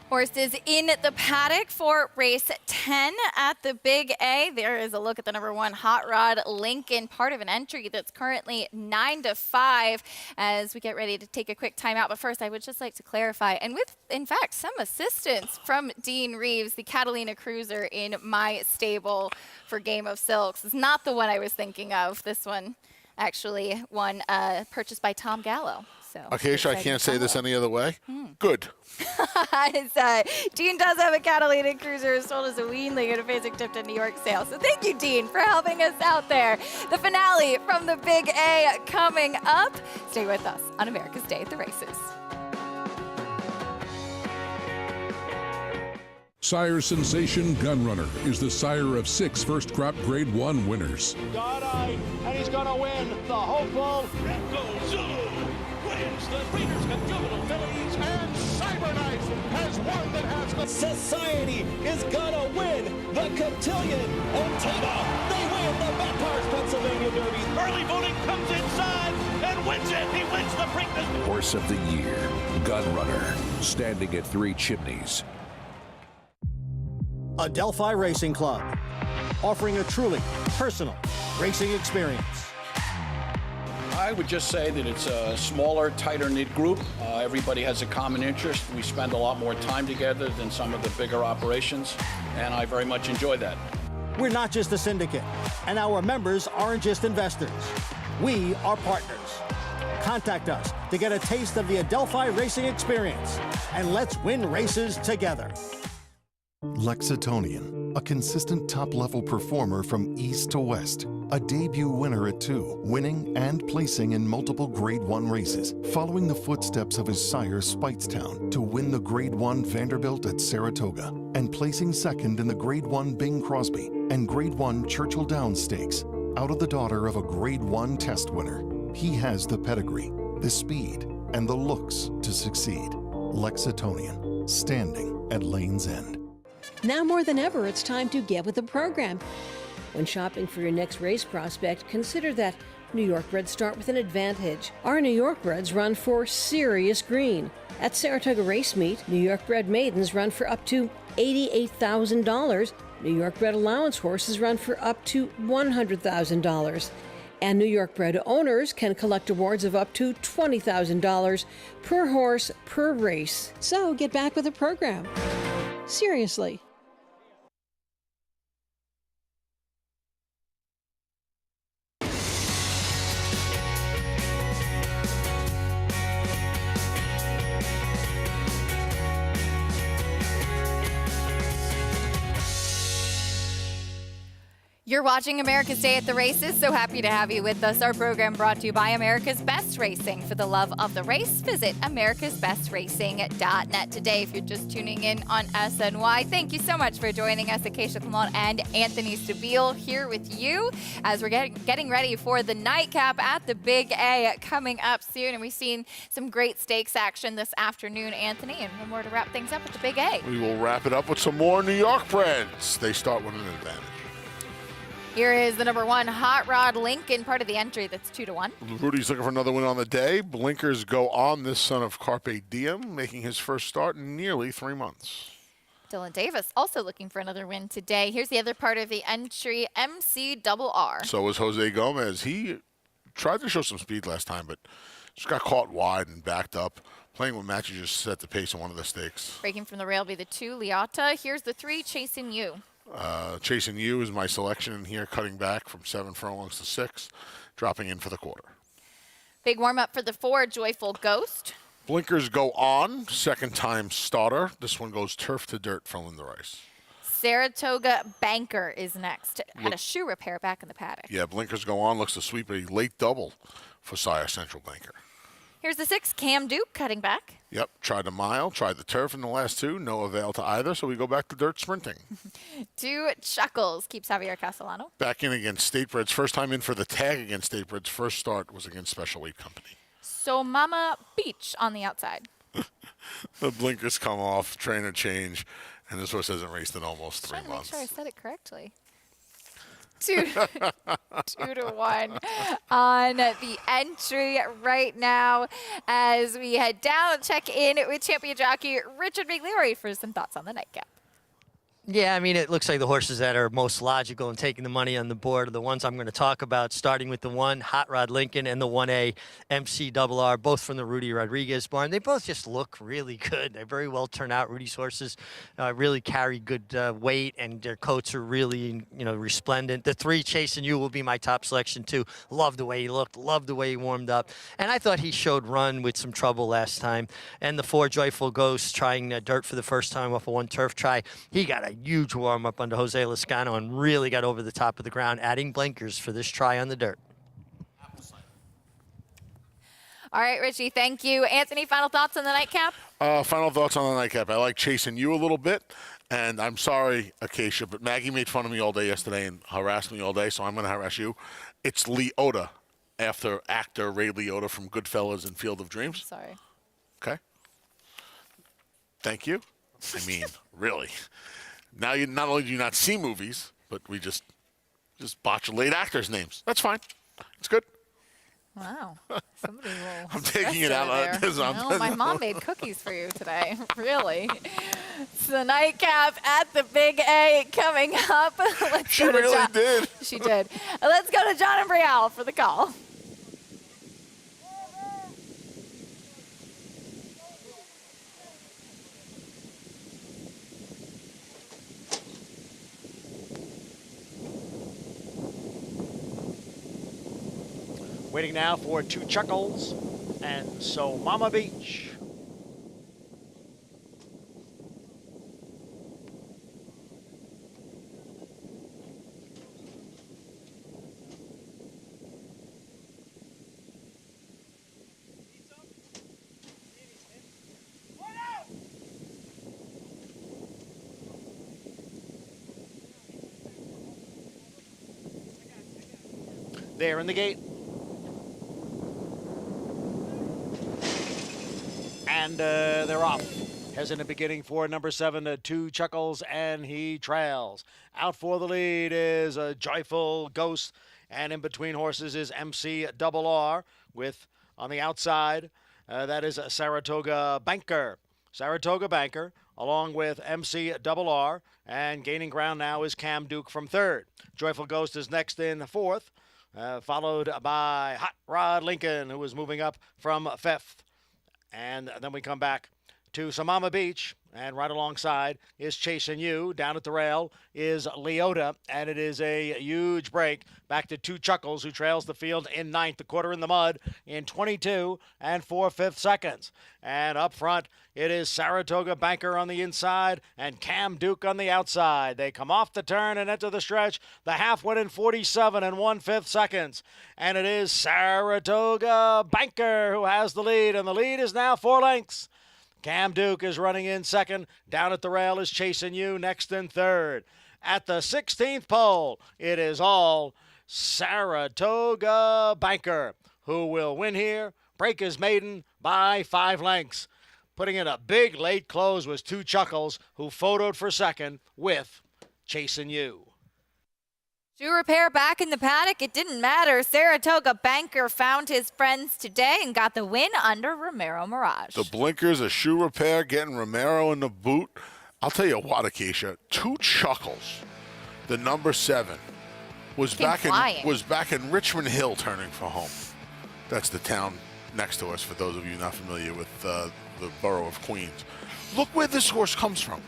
Horses in the paddock for race 10 at the Big A. There is a look at the number 1 Hot Rod Lincoln, part of an entry that's currently 9-5 as we get ready to take a quick timeout. But first, I would just like to clarify, and with, in fact, some assistance from Dean Reeves, the Catalina Cruiser in my stable for Game of Silks is not the one I was thinking of. This one actually one purchased by Tom Gallo. So Acacia, I can't say this any other way. Good. Dean does have a Catalina Cruiser sold as a weanling at a basic tip to New York sale. So thank you, Dean, for helping us out there. The finale from the Big A coming up. Stay with us on America's Day at the Races. Sire Sensation Gunrunner is the sire of 6 first crop Grade 1 winners. God-eyed, and he's going to win the hopeful Red Zulu wins the Breeders' Cup Juvenile Fillies, and Cyberknife has won the Haskell. Society is going to win the Cotillion, and Tama, they win the Bathurst, Pennsylvania Derby. Early voting comes inside and wins it. He wins the Preakness. Horse of the Year, Gunrunner, standing at 3 chimneys. Adelphi Racing Club, offering a truly personal racing experience. I would just say that it's a smaller, tighter-knit group. Everybody has a common interest. We spend a lot more time together than some of the bigger operations, and I very much enjoy that. We're not just a syndicate, and our members aren't just investors. We are partners. Contact us to get a taste of the Adelphi Racing experience, and let's win races together. Lexitonian, a consistent top-level performer from east to west. a debut winner at 2, winning and placing in multiple Grade 1 races, following the footsteps of his sire Speightstown to win the Grade 1 Vanderbilt at Saratoga, and placing second in the Grade 1 Bing Crosby and Grade 1 Churchill Downs Stakes, out of the daughter of a Grade 1 test winner. He has the pedigree, the speed, and the looks to succeed. Lexitonian, standing at Lane's End. Now more than ever, it's time to get with the program. When shopping for your next race prospect, consider that New York breds start with an advantage. Our New York breds run for serious green. At Saratoga Race Meet, New York bred maidens run for up to $88,000. New York bred allowance horses run for up to $100,000. And New York bred owners can collect awards of up to $20,000 per horse per race. So get back with the program. Seriously. You're watching America's Day at the Races. So happy to have you with us. Our program brought to you by America's Best Racing. For the love of the race, visit americasbestracing.net today. If you're just tuning in on SNY, thank you so much for joining us. Acacia Clement and Anthony Stabile here with you as we're getting ready for the nightcap at the Big A coming up soon. And we've seen some great stakes action this afternoon, Anthony, and one more to wrap things up at the Big A. We will wrap it up with some more New York breds. They start with an advantage. Here is the number 1, Hot Rod Lincoln, part of the entry. That's 2-1. Rudy's looking for another win on the day. Blinkers go on, this son of Carpe Diem, making his first start in nearly 3 months. Dylan Davis also looking for another win today. Here's the other part of the entry, MCRR. So was Jose Gomez. He tried to show some speed last time, but just got caught wide and backed up. Playing with matches just set the pace on one of the stakes. Breaking from the rail be the 2, Liotta. Here's the 3, Chasing You. Chasing You is my selection in here, cutting back from 7 furlongs to 6, dropping in for the quarter. Big warm-up for the 4, Joyful Ghost. Blinkers go on, second time starter. This one goes turf to dirt for Linda Rice. Saratoga Banker is next. Had a shoe repair back in the paddock. Yeah, Blinkers go on, looks to sweep a late double for Sire Central Banker. Here's the 6, Cam Duke, cutting back. Yep, tried the mile, tried the turf in the last 2, no avail to either, so we go back to dirt sprinting. 2, Chuckles, keeps Javier Castellano. Back in against State Breds, first time in for the tag against State Breds. First start was against Special Weight Company. So Mama Beach on the outside. The blinkers come off, trainer change, and this horse hasn't raced in almost 3 months. Make sure I said it correctly. 2-1 on the entry right now as we head down, check in with champion jockey Richard McLeary for some thoughts on the nightcap. Yeah, I mean, it looks like the horses that are most logical in taking the money on the board are the ones I'm going to talk about, starting with the 1, Hot Rod Lincoln, and the 1A, MCRR, both from the Rudy Rodriguez barn. They both just look really good. They're very well turned out. Rudy's horses really carry good weight, and their coats are really, resplendent. The 3, Chasing You, will be my top selection, too. Love the way he looked. Love the way he warmed up. And I thought he showed run with some trouble last time. And the 4, Joyful Ghost, trying dirt for the first time off a 1 turf try. He got a huge warm-up under Jose Lezcano and really got over the top of the ground, adding blinkers for this try on the dirt. All right, Richie, thank you. Anthony, final thoughts on the nightcap? Final thoughts on the nightcap. I like Chasing You a little bit, and I'm sorry, Acacia, but Maggie made fun of me all day yesterday and harassed me all day, so I'm going to harass you. It's Liotta, after actor Ray Liotta from Goodfellas and Field of Dreams. Sorry. Okay. Thank you. I mean, really. Now, you not only do you not see movies, but we just botch late actors' names. That's fine. It's good. Wow. Somebody will. I'm taking it out on this. No, my mom made cookies for you today. Really. It's the nightcap at the Big A coming up. She really did. She did. Let's go to John and Brielle for the call. Waiting now for 2 Chuckles and So Mama Beach. there in the gate. And they're off. Hesitant beginning for number 7, Two Chuckles, and he trails. Out for the lead is a Joyful Ghost, and in between horses is MC Double R with, on the outside, that is Saratoga Banker. Saratoga Banker, along with MC Double R, and gaining ground now is Cam Duke from 3rd. Joyful Ghost is next in 4th, followed by Hot Rod Lincoln, who is moving up from 5th. And then we come back to Samama Beach, and right alongside is Chasing You. Down at the rail is Leota, and it is a huge break back to Two Chuckles, who trails the field in 9th, the quarter in the mud in 22 and 4/5 seconds. And up front, it is Saratoga Banker on the inside and Cam Duke on the outside. They come off the turn and enter the stretch. The half went in 47 and 1/5 seconds. And it is Saratoga Banker who has the lead, and the lead is now 4 lengths. Cam Duke is running in 2nd. Down at the rail is Chasing You, next in 3rd. At the 16th pole, it is all Saratoga Banker, who will win here, break his maiden by 5 lengths. Putting in a big late close was Two Chuckles, who photoed for 2nd with Chasing You. Shoe Repair back in the paddock. It didn't matter. Saratoga Banker found his friends today and got the win under Romero Mirage. The blinkers, a Shoe Repair, getting Romero in the boot. I'll tell you what, Acacia, Two Chuckles, the number 7, was back in Richmond Hill turning for home. That's the town next to us, for those of you not familiar with the borough of Queens. Look where this horse comes from.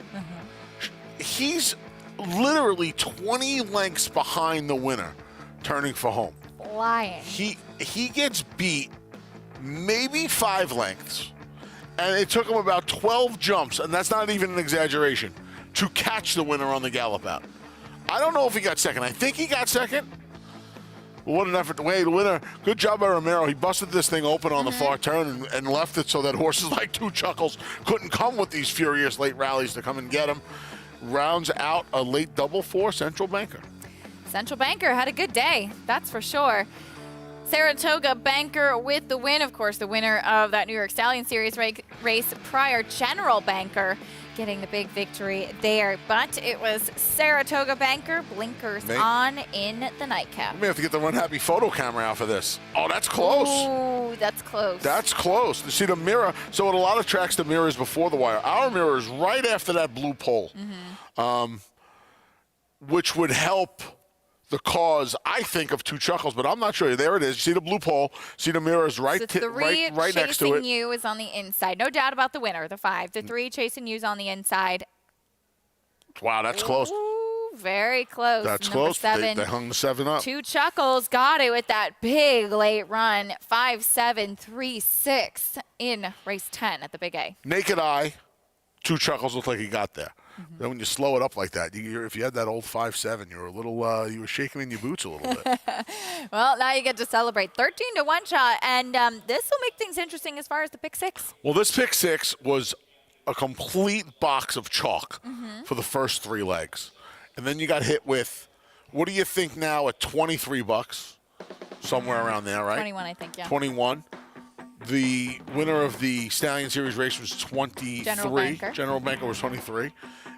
He's literally 20 lengths behind the winner turning for home. Flying. He gets beat maybe 5 lengths, and it took him about 12 jumps, and that's not even an exaggeration, to catch the winner on the gallop out. I don't know if he got 2nd. I think he got 2nd. What an effort. The winner, good job by Romero. He busted this thing open on the far turn and left it so that horses like Two Chuckles couldn't come with these furious late rallies to come and get him. Rounds out a late double for Central Banker. Central Banker had a good day, that's for sure. Saratoga Banker with the win. Of course, the winner of that New York Stallion Series race prior, General Banker, getting the big victory there. But it was Saratoga Banker, blinkers on in the nightcap. We may have to get the Run Happy photo camera out for this. Oh, that's close. Ooh, that's close. That's close. You see the mirror. So at a lot of tracks, the mirror is before the wire. Our mirror is right after that blue pole, which would help the cause, I think, of Two Chuckles, but I'm not sure. There it is. You see the blue pole. See the mirror is right next to it. Chasing You is on the inside. No doubt about the winner, the 5. The 3, Chasing You's on the inside. Wow, that's close. Ooh, very close. That's Number close. 7. They hung the 7 up. Two Chuckles got it with that big late run. 5-7-3-6 in race 10 at the Big A. Naked eye, Two Chuckles looked like he got there. Then when you slow it up like that, if you had that old 5-7, you were a little, you were shaking in your boots a little bit. Well, now you get to celebrate 13 to 1 shot, and this will make things interesting as far as the pick 6. Well, this pick 6 was a complete box of chalk for the first 3 legs, and then you got hit with, what do you think now at $23, somewhere around there, right? 21, I think, yeah. 21. The winner of the Stallion Series race was 23. General Banker was 23.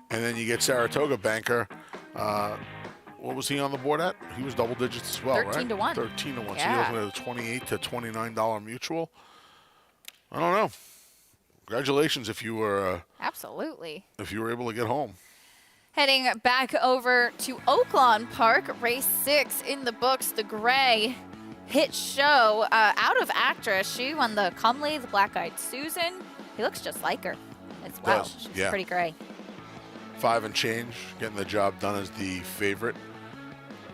And then you get Saratoga Banker. What was he on the board at? He was double digits as well, 13 to 1. 13 to 1. Yeah. So he opened at a $28 to $29 mutual. I don't know. Congratulations if you were Absolutely. If you were able to get home. Heading back over to Oaklawn Park, race 6 in the books. The gray hit show out of Actress. She won the Comely, the Black-Eyed Susan. He looks just like her as well. She's pretty gray. 5 and change, getting the job done as the favorite.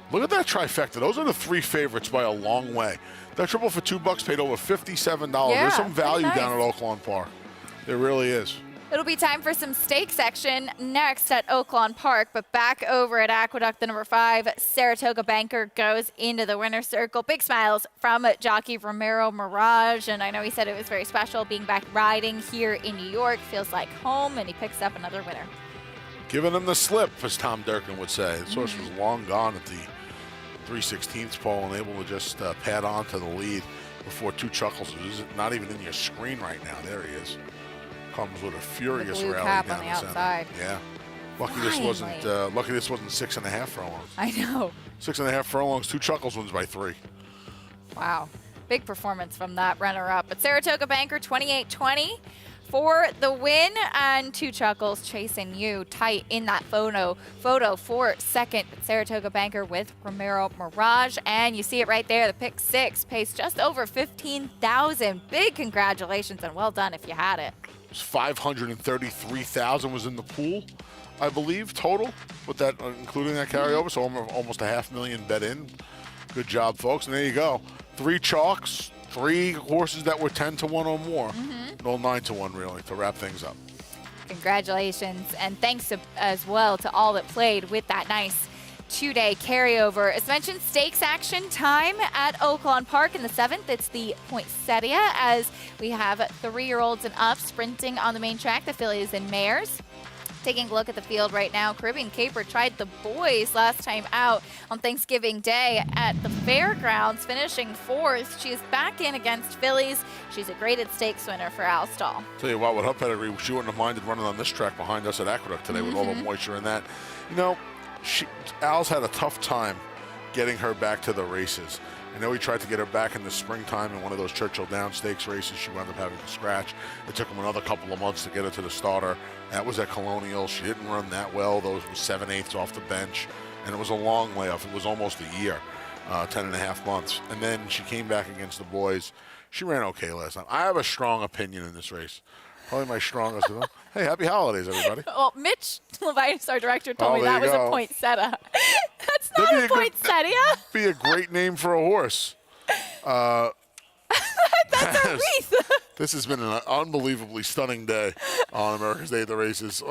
Look at that trifecta. Those are the 3 favorites by a long way. That triple for $2 paid over $57. Yeah, there's some value nice. down at Oaklawn Park. There really is. It'll be time for some stake section next at Oaklawn Park, but back over at Aqueduct, the number 5, Saratoga Banker goes into the winner's circle. Big smiles from jockey Romero Mirage, and I know he said it was very special being back riding here in New York. Feels like home, and he picks up another winner. Giving him the slip, as Tom Durkin would say. This horse was long gone at the 3/16 pole and able to just pad on to the lead before Two Chuckles, who's not even in your screen right now. There he is. Comes with a furious blue rally cap down on the center. outside. Yeah. Lucky this wasn't 6.5 furlongs. I know. 6.5 furlongs. Two Chuckles wins by 3. Wow. Big performance from that runner-up. But Saratoga Banker 28-20 for the win, and Two Chuckles chasing you tight in that photo for second. Saratoga Banker with Romero Mirage, and you see it right there. The pick 6 pays just over $15,000. Big congratulations and well done if you had it. 533,000 was in the pool, I believe, total, with that including that carryover. So almost a $500,000 bet in. Good job, folks. And there you go. 3 chalks, 3 horses that were 10-1 or more. No, 9-1 really, to wrap things up. Congratulations, and thanks as well to all that played with that nice 2-day carryover. As mentioned, stakes action time at Oaklawn Park in the 7th. It's the Poinsettia, as we have 3-year-olds and up sprinting on the main track, the fillies and mares. Taking a look at the field right now, Caribbean Caper tried the boys last time out on Thanksgiving Day at the fairgrounds, finishing 4th. She is back in against fillies. She's a graded stakes winner for Al Stall. Tell you what, with her pedigree, she wouldn't have minded running on this track behind us at Aqueduct today with all the moisture in that. You know, Al's had a tough time getting her back to the races. I know he tried to get her back in the springtime in one of those Churchill Downs Stakes races. She wound up having to scratch. It took him another couple of months to get her to the starter. That was at Colonial. She didn't run that well. Those were 7/8 off the bench. And it was a long layoff. It was almost a year, 10.5 months. And then she came back against the boys. She ran okay last time. I have a strong opinion in this race. Probably my strongest of them. Hey, happy holidays, everybody. Well, Mitch Levitas, our director, told me that was a poinsettia. That's not a poinsettia. Be a great name for a horse. That's a wreath. This has been an unbelievably stunning day on America's Day of the Races.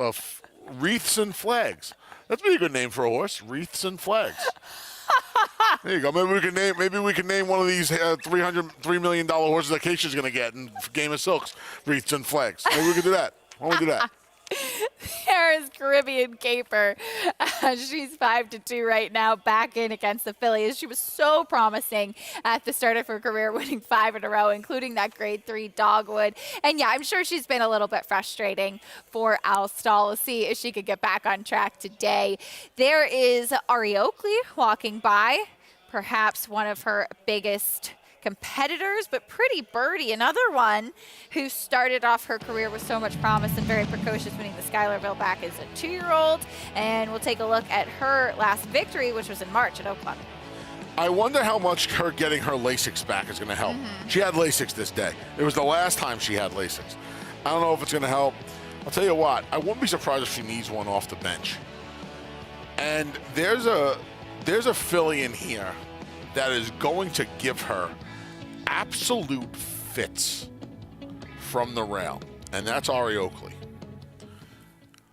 Wreaths and flags. That's be a good name for a horse. Wreaths and flags. There you go. Maybe we can name one of these $3 million horses that Keisha's going to get in Game of Silks. Wreaths and flags. Maybe we can do that. Why don't we do that? There is Caribbean Caper. She's 5-2 right now, back in against the fillies. She was so promising at the start of her career, winning 5 in a row, including that grade 3 Dogwood. And yeah, I'm sure she's been a little bit frustrating for Al Stall. We'll see if she could get back on track today. There is Ari Oakley walking by, perhaps one of her biggest competitors, but Pretty Birdie, another one who started off her career with so much promise and very precocious, winning the Schuylerville back as a 2-year-old. And we'll take a look at her last victory, which was in March at Oaklawn. I wonder how much her getting her Lasix back is going to help. She had Lasix this day. It was the last time she had Lasix. I don't know if it's going to help. I'll tell you what, I wouldn't be surprised if she needs one off the bench. And there's a filly in here that is going to give her absolute fits from the rail, and that's Ari Oakley.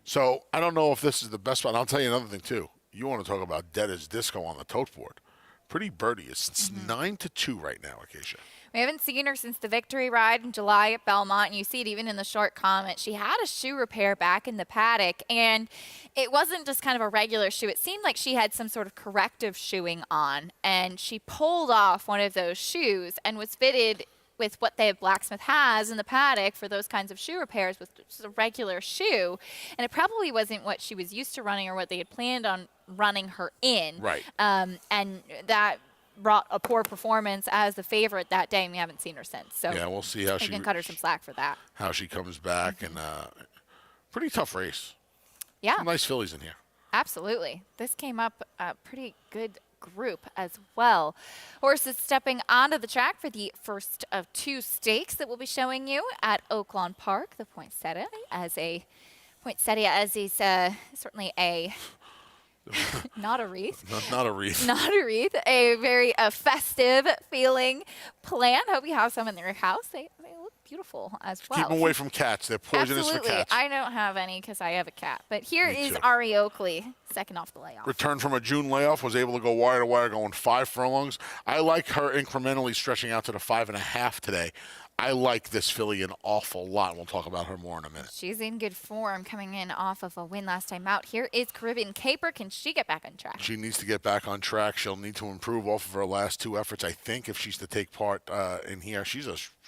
So I don't know if this is the best spot. I'll tell you another thing too. You want to talk about dead as disco on the tote board. Pretty Birdie is 9-2 right now, Acacia. We haven't seen her since the victory ride in July at Belmont, and you see it even in the short comment. She had a shoe repair back in the paddock, and it wasn't just kind of a regular shoe. It seemed like she had some sort of corrective shoeing on, and she pulled off one of those shoes and was fitted with what the blacksmith has in the paddock for those kinds of shoe repairs, with just a regular shoe. And it probably wasn't what she was used to running or what they had planned on running her in. Right. And that brought a poor performance as the favorite that day, and we haven't seen her since. So yeah, we'll see how she can cut her some slack for that. How she comes back, and pretty tough race. Yeah, some nice fillies in here. Absolutely, this came up a pretty good group as well. Horses stepping onto the track for the first of 2 stakes that we'll be showing you at Oaklawn Park. The Poinsettia is certainly a not a wreath. Not a wreath. Not a wreath. A very festive feeling plant. Hope you have some in your house. They look beautiful as well. Keep them away from cats. They're poisonous Absolutely. for cats. I don't have any because I have a cat. But here Me is too. Ari Oakley, second off the layoff. Returned from a June layoff, was able to go wire to wire, going 5 furlongs. I like her incrementally stretching out to the 5.5 today. I like this filly an awful lot. We'll talk about her more in a minute. She's in good form coming in off of a win last time out. Here is Caribbean Caper. Can she get back on track? She needs to get back on track. She'll need to improve off of her last 2 efforts, I think, if she's to take part in here.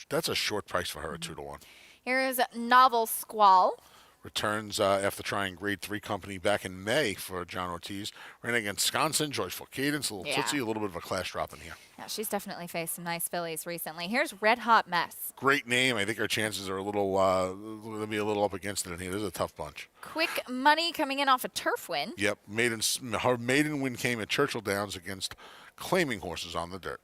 That's a short price for her at 2-1. Here is Novel Squall. Returns after trying Grade 3 company back in May for John Ortiz. Ran against Sconson, Joyful Cadence, a little Tootsie, a little bit of a class drop in here. Yeah, she's definitely faced some nice fillies recently. Here's Red Hot Mess. Great name. I think her chances are they'll be a little up against it in here. This is a tough bunch. Quick Money coming in off a turf win. Yep. Her maiden win came at Churchill Downs against claiming horses on the dirt.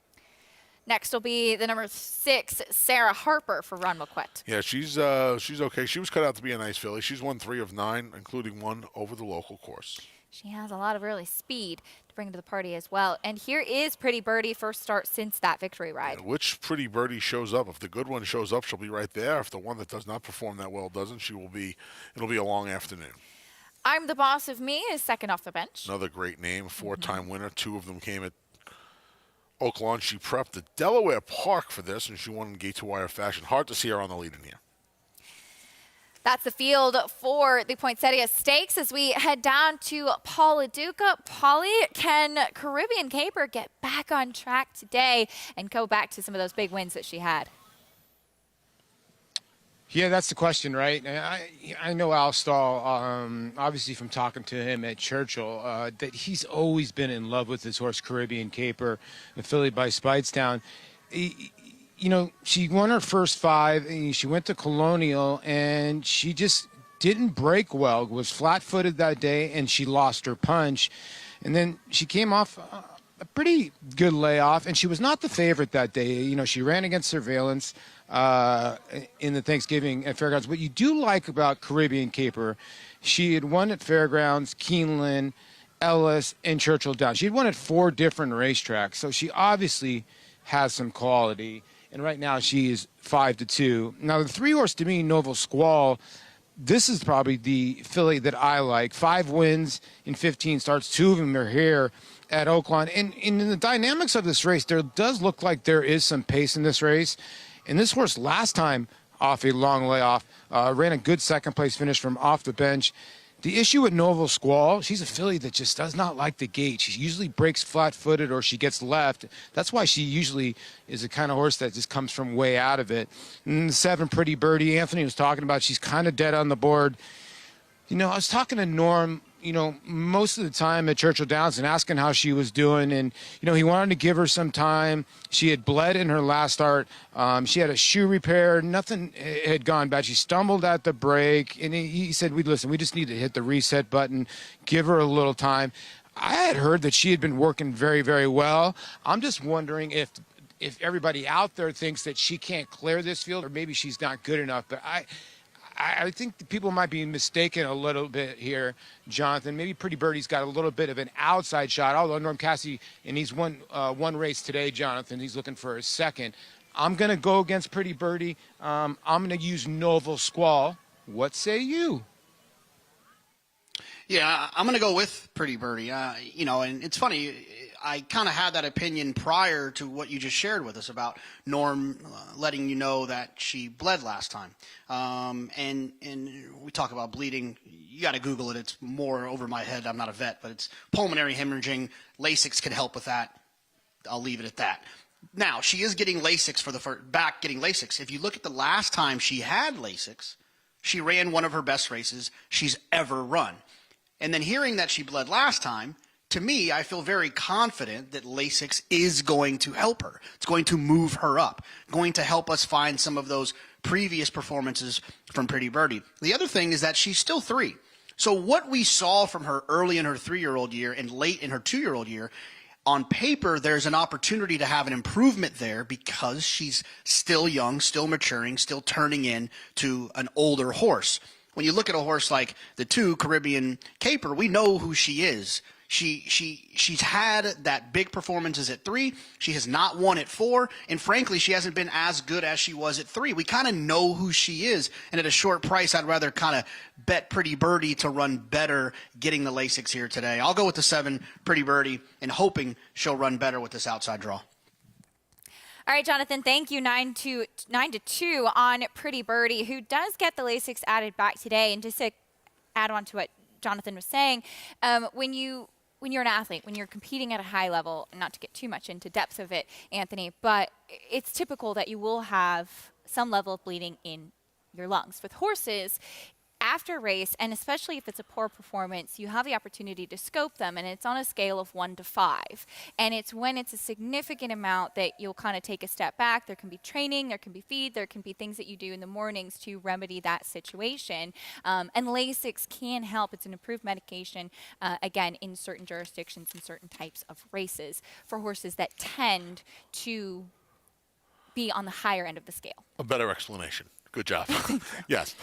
Next will be the number 6, Sarah Harper for Ron McQuett. Yeah, she's okay. She was cut out to be a nice filly. She's won 3 of 9, including 1 over the local course. She has a lot of early speed to bring to the party as well. And here is Pretty Birdie, first start since that victory ride. Yeah, which Pretty Birdie shows up? If the good one shows up, she'll be right there. If the one that does not perform that well doesn't, it'll be a long afternoon. I'm the Boss of Me is second off the bench. Another great name, 4-time winner. 2 of them came at Oak Lawn. She prepped at Delaware Park for this, and she won in gate-to-wire fashion. Hard to see her on the lead in here. That's the field for the Poinsettia Stakes as we head down to Paula Duca. Polly, can Caribbean Caper get back on track today and go back to some of those big wins that she had? Yeah, that's the question, right? I know Al Stahl, obviously from talking to him at Churchill, that he's always been in love with his horse Caribbean Caper, a filly by Speightstown. She won her first 5. She went to Colonial, and she just didn't break well. Was flat-footed that day, and she lost her punch. And then she came off a pretty good layoff, and she was not the favorite that day. She ran against Surveillance in the Thanksgiving at Fairgrounds. What you do like about Caribbean Caper, she had won at Fairgrounds, Keeneland, Ellis, and Churchill Downs. She had won at 4 different racetracks, so she obviously has some quality. And right now she is 5-2. Now the 3-horse to me, Novel Squall, this is probably the filly that I like. 5 wins in 15 starts. 2 of them are here at Oaklawn. And in the dynamics of this race, there does look like there is some pace in this race. And this horse last time off a long layoff ran a good second-place finish from off the bench. The issue with Novel Squall, she's a filly that just does not like the gate. She usually breaks flat-footed or she gets left. That's why she usually is the kind of horse that just comes from way out of it. And the 7, Pretty Birdie, Anthony was talking about, she's kind of dead on the board. I was talking to Norm, most of the time at Churchill Downs and asking how she was doing. And, he wanted to give her some time. She had bled in her last start. She had a shoe repair. Nothing had gone bad. She stumbled at the break. And he said, we just need to hit the reset button, give her a little time. I had heard that she had been working very, very well. I'm just wondering if everybody out there thinks that she can't clear this field or maybe she's not good enough. But I think people might be mistaken a little bit here, Jonathan. Maybe Pretty Birdie's got a little bit of an outside shot, although Norm Cassidy, and he's won one race today, Jonathan. He's looking for his second. I'm going to go against Pretty Birdie. I'm going to use Novel Squall. What say you? Yeah, I'm going to go with Pretty Birdie. And it's funny, I kind of had that opinion prior to what you just shared with us about Norm letting you know that she bled last time. And we talk about bleeding. You got to Google it. It's more over my head. I'm not a vet, but it's pulmonary hemorrhaging. Lasix can help with that. I'll leave it at that. Now, she is getting Lasix getting Lasix. If you look at the last time she had Lasix, she ran one of her best races she's ever run. And then hearing that she bled last time, to me, I feel very confident that Lasix is going to help her. It's going to move her up, going to help us find some of those previous performances from Pretty Birdie. The other thing is that she's still 3. So what we saw from her early in her 3-year-old year and late in her 2-year-old year, on paper, there's an opportunity to have an improvement there because she's still young, still maturing, still turning into an older horse. When you look at a horse like the 2, Caribbean Caper, we know who she is. She's had that big performances at 3. She has not won at 4. And frankly, she hasn't been as good as she was at 3. We kind of know who she is. And at a short price, I'd rather kind of bet Pretty Birdie to run better getting the Lasix here today. I'll go with the 7, Pretty Birdie, and hoping she'll run better with this outside draw. All right, Jonathan, thank you. 9-2 on Pretty Birdie, who does get the Lasix added back today. And just to add on to what Jonathan was saying, when you're an athlete, when you're competing at a high level, not to get too much into depth of it, Anthony, but it's typical that you will have some level of bleeding in your lungs. With horses, after a race, and especially if it's a poor performance, you have the opportunity to scope them, and it's on a scale of 1 to 5. And it's when it's a significant amount that you'll kind of take a step back. There can be training, there can be feed, there can be things that you do in the mornings to remedy that situation. And Lasix can help. It's an approved medication, again, in certain jurisdictions and certain types of races for horses that tend to be on the higher end of the scale. A better explanation. Good job. Yes.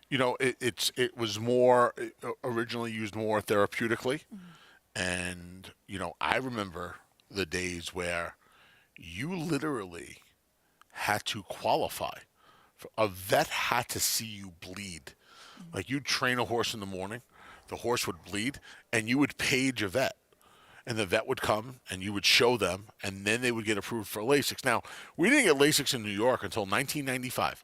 You know, it was more originally used more therapeutically, and you know, I remember the days where you literally had to qualify. A vet had to see you bleed. Like, you'd train a horse in the morning, the horse would bleed, and you would page a vet. And the vet would come, and you would show them, and then they would get approved for Lasix. Now, we didn't get Lasix in New York until 1995.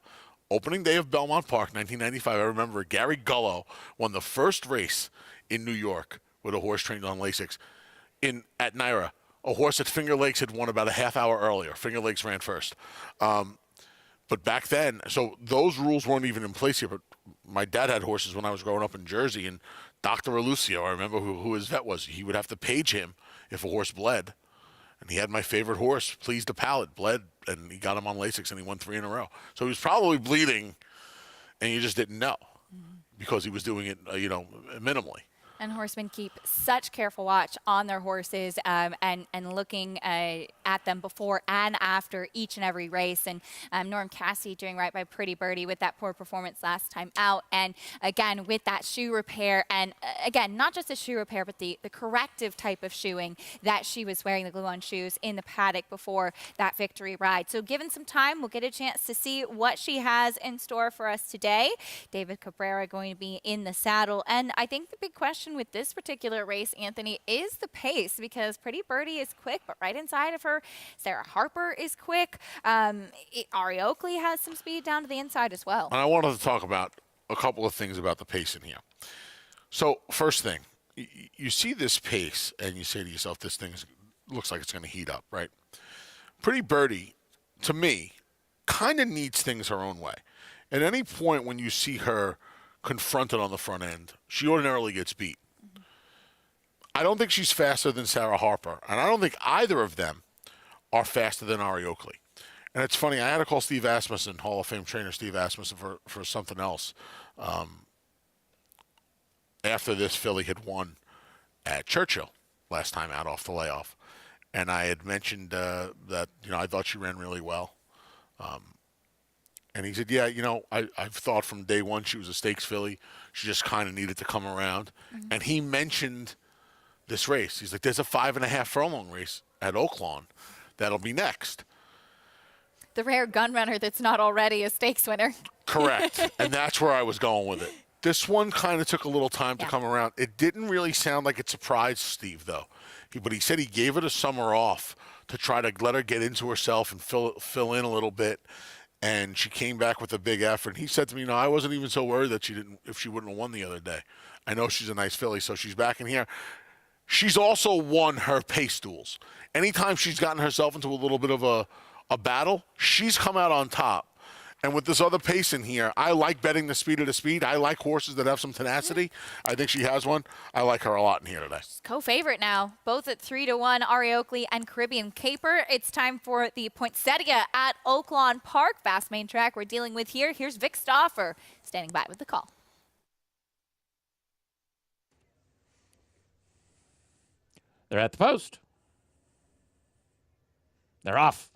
Opening day of Belmont Park, 1995. I remember Gary Gullo won the first race in New York with a horse trained on Lasix at NYRA. A horse at Finger Lakes had won about a half hour earlier. Finger Lakes ran first. But back then, so those rules weren't even in place here. But my dad had horses when I was growing up in Jersey, and Dr. Alucio, I remember who his vet was. He would have to page him if a horse bled. And he had my favorite horse, Pleased to Palate, bled, and he got him on Lasix, and he won 3 in a row. So he was probably bleeding, and you just didn't know because he was doing it, minimally. And horsemen keep such careful watch on their horses and looking at them before and after each and every race. And Norm Cassie doing right by Pretty Birdie with that poor performance last time out. And again, with that shoe repair, and again, not just the shoe repair, but the corrective type of shoeing that she was wearing, the glue-on shoes in the paddock before that victory ride. So given some time, we'll get a chance to see what she has in store for us today. David Cabrera going to be in the saddle. And I think the big question with this particular race, Anthony, is the pace, because Pretty Birdie is quick, but right inside of her, Sarah Harper is quick. Ari Oakley has some speed down to the inside as well. And I wanted to talk about a couple of things about the pace in here. So first thing, you see this pace and you say to yourself, this thing looks like it's going to heat up, right? Pretty Birdie, to me, kind of needs things her own way. At any point when you see her confronted on the front end, she ordinarily gets beat. I don't think she's faster than Sarah Harper, and I don't think either of them are faster than Ari Oakley. And it's funny, I had to call Steve Asmussen, Hall of Fame trainer Steve Asmussen, for something else. After this filly had won at Churchill last time out off the layoff, and I had mentioned that I thought she ran really well. And he said, yeah, I've thought from day one she was a stakes filly. She just kind of needed to come around. And he mentioned this race. He's like, there's a 5.5 furlong race at Oaklawn that'll be next. The rare gun runner that's not already a stakes winner. Correct. And that's where I was going with it. This one kind of took a little time to come around. It didn't really sound like it surprised Steve, though. But he said he gave it a summer off to try to let her get into herself and fill in a little bit. And she came back with a big effort. And he said to me, I wasn't even so worried that if she wouldn't have won the other day. I know she's a nice filly, so she's back in here. She's also won her pace duels. Anytime she's gotten herself into a little bit of a battle, she's come out on top. And with this other pace in here, I like betting the speed of the speed. I like horses that have some tenacity. I think she has one. I like her a lot in here today. Co-favorite now, both at 3-1, Ari Oakley and Caribbean Caper. It's time for the Poinsettia at Oaklawn Park. Fast main track we're dealing with here. Here's Vic Stauffer standing by with the call. They're at the post. They're off.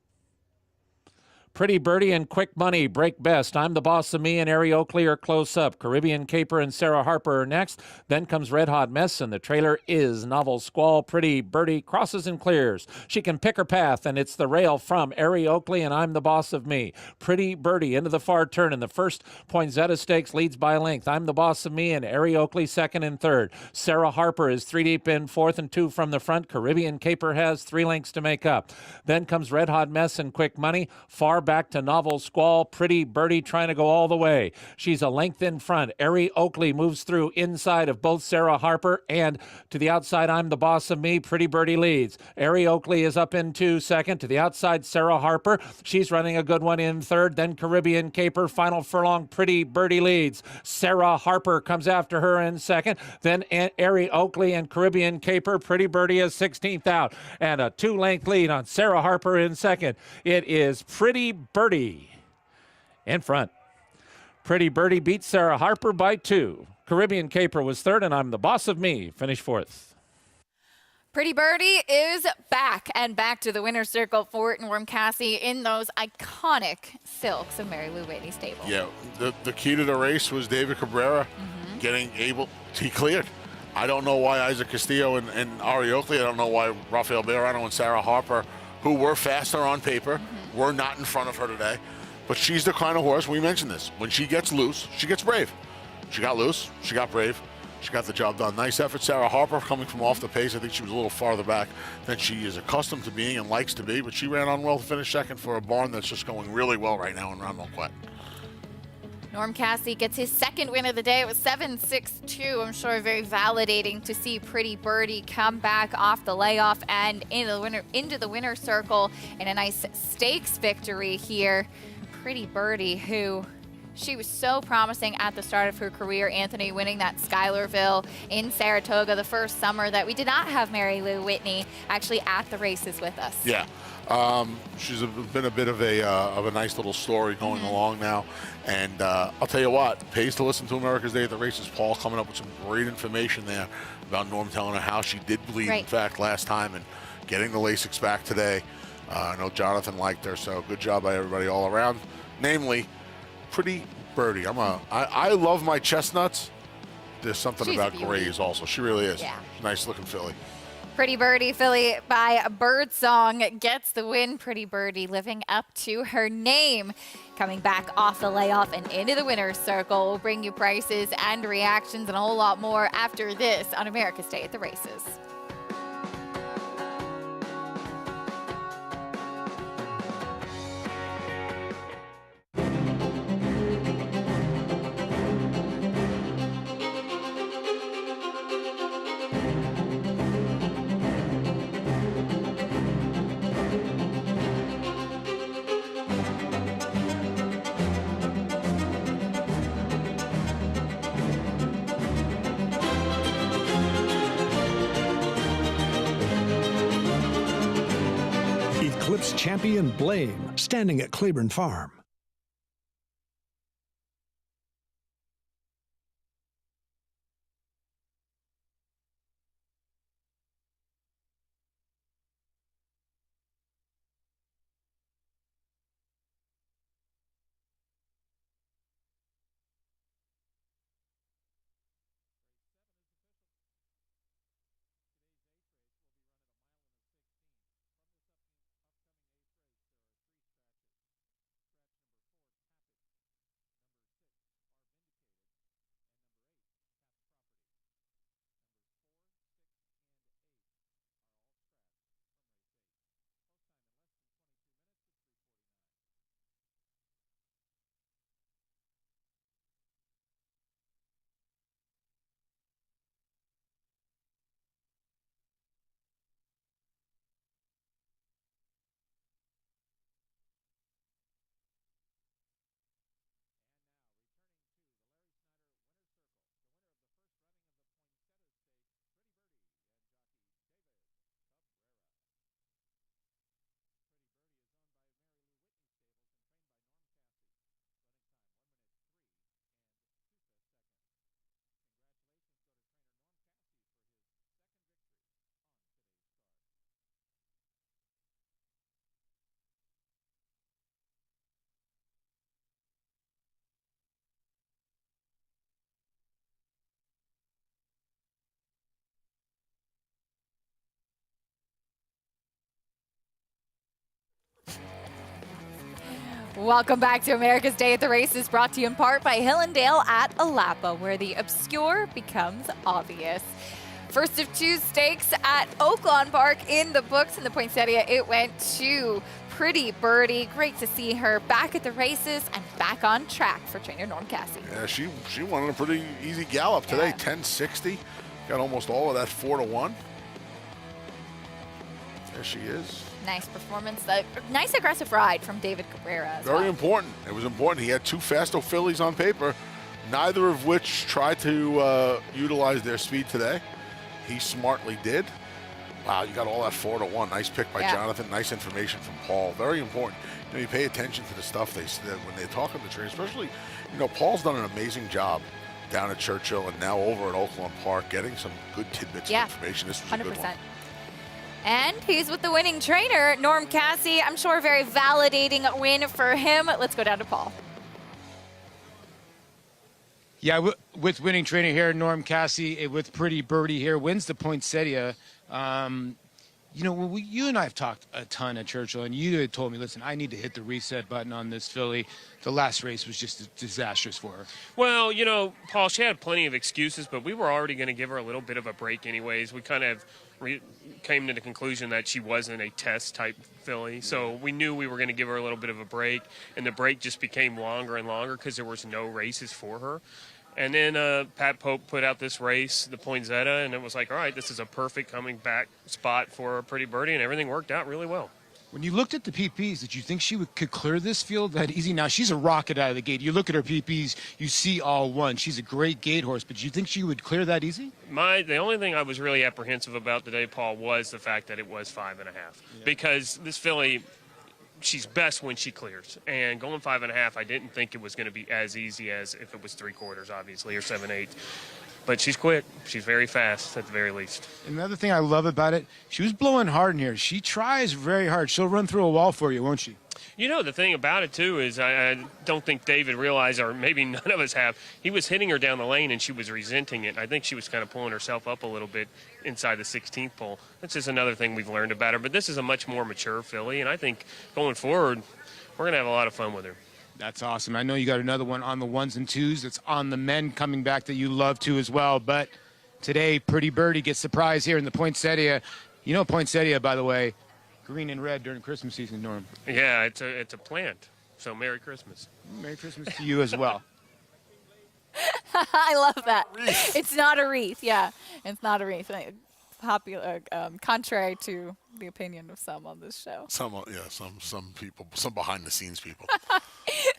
Pretty Birdie and Quick Money break best. I'm the Boss of Me and Ari Oakley are close up. Caribbean Caper and Sarah Harper are next. Then comes Red Hot Mess, and the trailer is Novel Squall. Pretty Birdie crosses and clears. She can pick her path, and it's the rail from Ari Oakley and I'm the Boss of Me. Pretty Birdie into the far turn in the first Poinsettia Stakes leads by a length. I'm the Boss of Me and Ari Oakley second and third. Sarah Harper is 3 deep in fourth and 2 from the front. Caribbean Caper has 3 lengths to make up. Then comes Red Hot Mess and Quick Money. Far back to Novel Squall. Pretty Birdie trying to go all the way. She's a length in front. Ari Oakley moves through inside of both Sarah Harper and to the outside. I'm the Boss of Me. Pretty Birdie leads. Ari Oakley is up into second. To the outside, Sarah Harper. She's running a good one in third. Then Caribbean Caper. Final furlong. Pretty Birdie leads. Sarah Harper comes after her in second. Then Ari Oakley and Caribbean Caper. Pretty Birdie is 16th out. And a 2-length lead on Sarah Harper in second. It is Pretty Birdie in front. Pretty Birdie beats Sarah Harper by 2. Caribbean Caper was third, and I'm the Boss of Me finished fourth. Pretty Birdie is back and back to the winner's circle for Norm Cassie in those iconic silks of Mary Lou Whitney stable. Yeah, the key to the race was David Cabrera he cleared. I don't know why Isaac Castillo and Ari Oakley, I don't know why Rafael Bejarano and Sarah Harper, who were faster on paper, were not in front of her today. But she's the kind of horse, we mentioned this, when she gets loose, she gets brave. She got loose, she got brave, she got the job done. Nice effort, Sarah Harper, coming from off the pace. I think she was a little farther back than she is accustomed to being and likes to be, but she ran on well to finish second for a barn that's just going really well right now in Round Marquette. Norm Cassie gets his second win of the day. It was 7-6-2. I'm sure very validating to see Pretty Birdie come back off the layoff and into the winner's circle in a nice stakes victory here. Pretty Birdie, who she was so promising at the start of her career, Anthony, winning that Schuylerville in Saratoga the first summer that we did not have Mary Lou Whitney actually at the races with us. Yeah. She's been a bit of a nice little story going along now. And I'll tell you what, pays to listen to America's Day at the Races. Paul coming up with some great information there about Norm telling her how she did bleed, in fact, last time, and getting the Lasix back today. I know Jonathan liked her, so good job by everybody all around. Namely, Pretty Birdie. I love my chestnuts. There's something about grays also. She really is. Yeah. Nice looking filly. Pretty Birdie filly by Birdsong gets the win. Pretty Birdie living up to her name. Coming back off the layoff and into the winner's circle. We'll bring you prices and reactions and a whole lot more after this on America's Day at the Races. Eclipse champion Blame, standing at Claiborne Farm. Welcome back to America's Day at the Races, brought to you in part by Hillendale at Alapa, where the obscure becomes obvious. First of two stakes at Oaklawn Park in the books in the Poinsettia. It went to Pretty Birdie. Great to see her back at the races and back on track for trainer Norm Cassie. Yeah, she won a pretty easy gallop today, 10:60. Got almost all of that 4-1. There she is. Nice performance. Nice aggressive ride from David Cabrera as Very well. important. It was important. He had two Fasto fillies on paper, neither of which tried to utilize their speed today. He smartly did. Wow, you got all that 4-1. Nice pick by Jonathan. Nice information from Paul. Very important. You know, you pay attention to the stuff they said when they talk on the train, especially, you know, Paul's done an amazing job down at Churchill and now over at Oaklawn Park, getting some good tidbits of information. This was 100%. A good one. And he's with the winning trainer, Norm Cassie. I'm sure a very validating win for him. Let's go down to Paul. Yeah, with winning trainer here, Norm Cassie, with Pretty Birdie here, wins the Poinsettia. You know, you and I have talked a ton at Churchill, and you had told me, listen, I need to hit the reset button on this filly. The last race was just disastrous for her. Well, you know, Paul, she had plenty of excuses, but we were already going to give her a little bit of a break anyways. We kind of came to the conclusion that she wasn't a test-type filly, so we knew we were going to give her a little bit of a break, and the break just became longer and longer because there was no races for her. And then Pat Pope put out this race, the Poinsettia, and it was like, all right, this is a perfect coming back spot for Pretty Birdie, and everything worked out really well. When you looked at the PPs, did you think she could clear this field that easy? Now, she's a rocket out of the gate. You look at her PPs, you see all one. She's a great gate horse, but do you think she would clear that easy? The only thing I was really apprehensive about today, Paul, was the fact that it was 5.5. Because this filly, she's best when she clears. And going 5.5, I didn't think it was going to be as easy as if it was 3/4, obviously, or 7/8. But she's quick. She's very fast, at the very least. Another thing I love about it, she was blowing hard in here. She tries very hard. She'll run through a wall for you, won't she? You know, the thing about it, too, is I don't think David realized, or maybe none of us have, he was hitting her down the lane and she was resenting it. I think she was kind of pulling herself up a little bit inside the 16th pole. That's just another thing we've learned about her. But this is a much more mature filly, and I think going forward, we're going to have a lot of fun with her. That's awesome. I know you got another one on the 1s and 2s. That's on the men coming back that you love to as well. But today, Pretty Birdie gets the prize here in the Poinsettia. You know Poinsettia, by the way, green and red during Christmas season, Norm. Yeah, it's a plant. So Merry Christmas. Merry Christmas to you as well. I love that. It's not a wreath. Yeah, it's not a wreath. Popular, contrary to the opinion of some on this show. Some people, some behind the scenes people.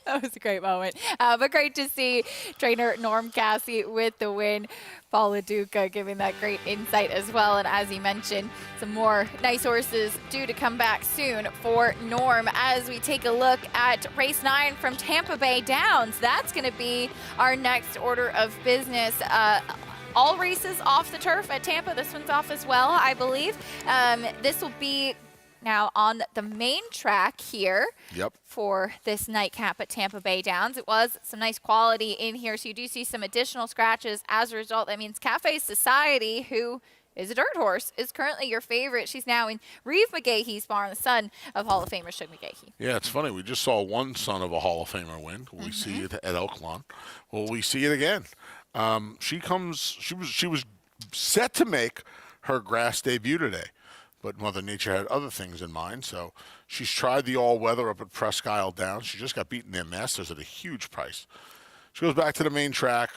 That was a great moment. But great to see trainer Norm Cassie with the win. Paul LaDuca giving that great insight as well. And as he mentioned, some more nice horses due to come back soon for Norm. As we take a look at race 9 from Tampa Bay Downs, that's going to be our next order of business. All races off the turf at Tampa. This one's off as well, I believe. This will be now on the main track here for this nightcap at Tampa Bay Downs. It was some nice quality in here, so you do see some additional scratches. As a result, that means Cafe Society, who is a dirt horse, is currently your favorite. She's now in Reeve McGahey's barn, the son of Hall of Famer Shug McGahey. Yeah, it's funny. We just saw one son of a Hall of Famer win. We see it at Oaklawn. Well, we see it again. She was set to make her grass debut today, but Mother Nature had other things in mind. So she's tried the all-weather up at Presque Isle Downs. She just got beaten there Masters at a huge price. She goes back to the main track.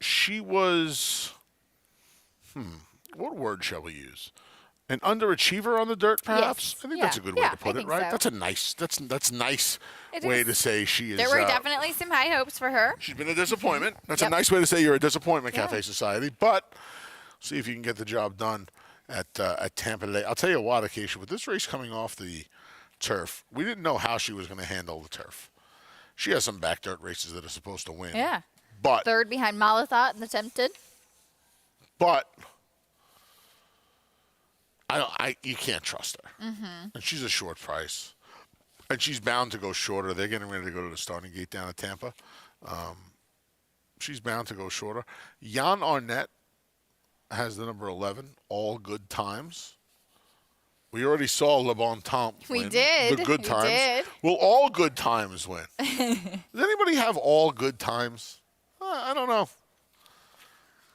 She was, what word shall we use? An underachiever on the dirt, perhaps. Yes. I think that's a good way to put it, right? So. That's a nice. That's nice way to say she is. There were definitely some high hopes for her. She's been a disappointment. That's a nice way to say you're a disappointment, Cafe Society. But see if you can get the job done at Tampa today. I'll tell you what, Acacia, with this race coming off the turf, we didn't know how she was going to handle the turf. She has some back dirt races that are supposed to win. Yeah. But third behind Malathaat and the Tempted. But you can't trust her. And she's a short price. And she's bound to go shorter. They're getting ready to go to the starting gate down at Tampa. She's bound to go shorter. Jan Arnett has the number 11, all good times. We already saw Le Bon Temps We win. did. The good We times. did. Will all good times win? Does anybody have all good times? I don't know.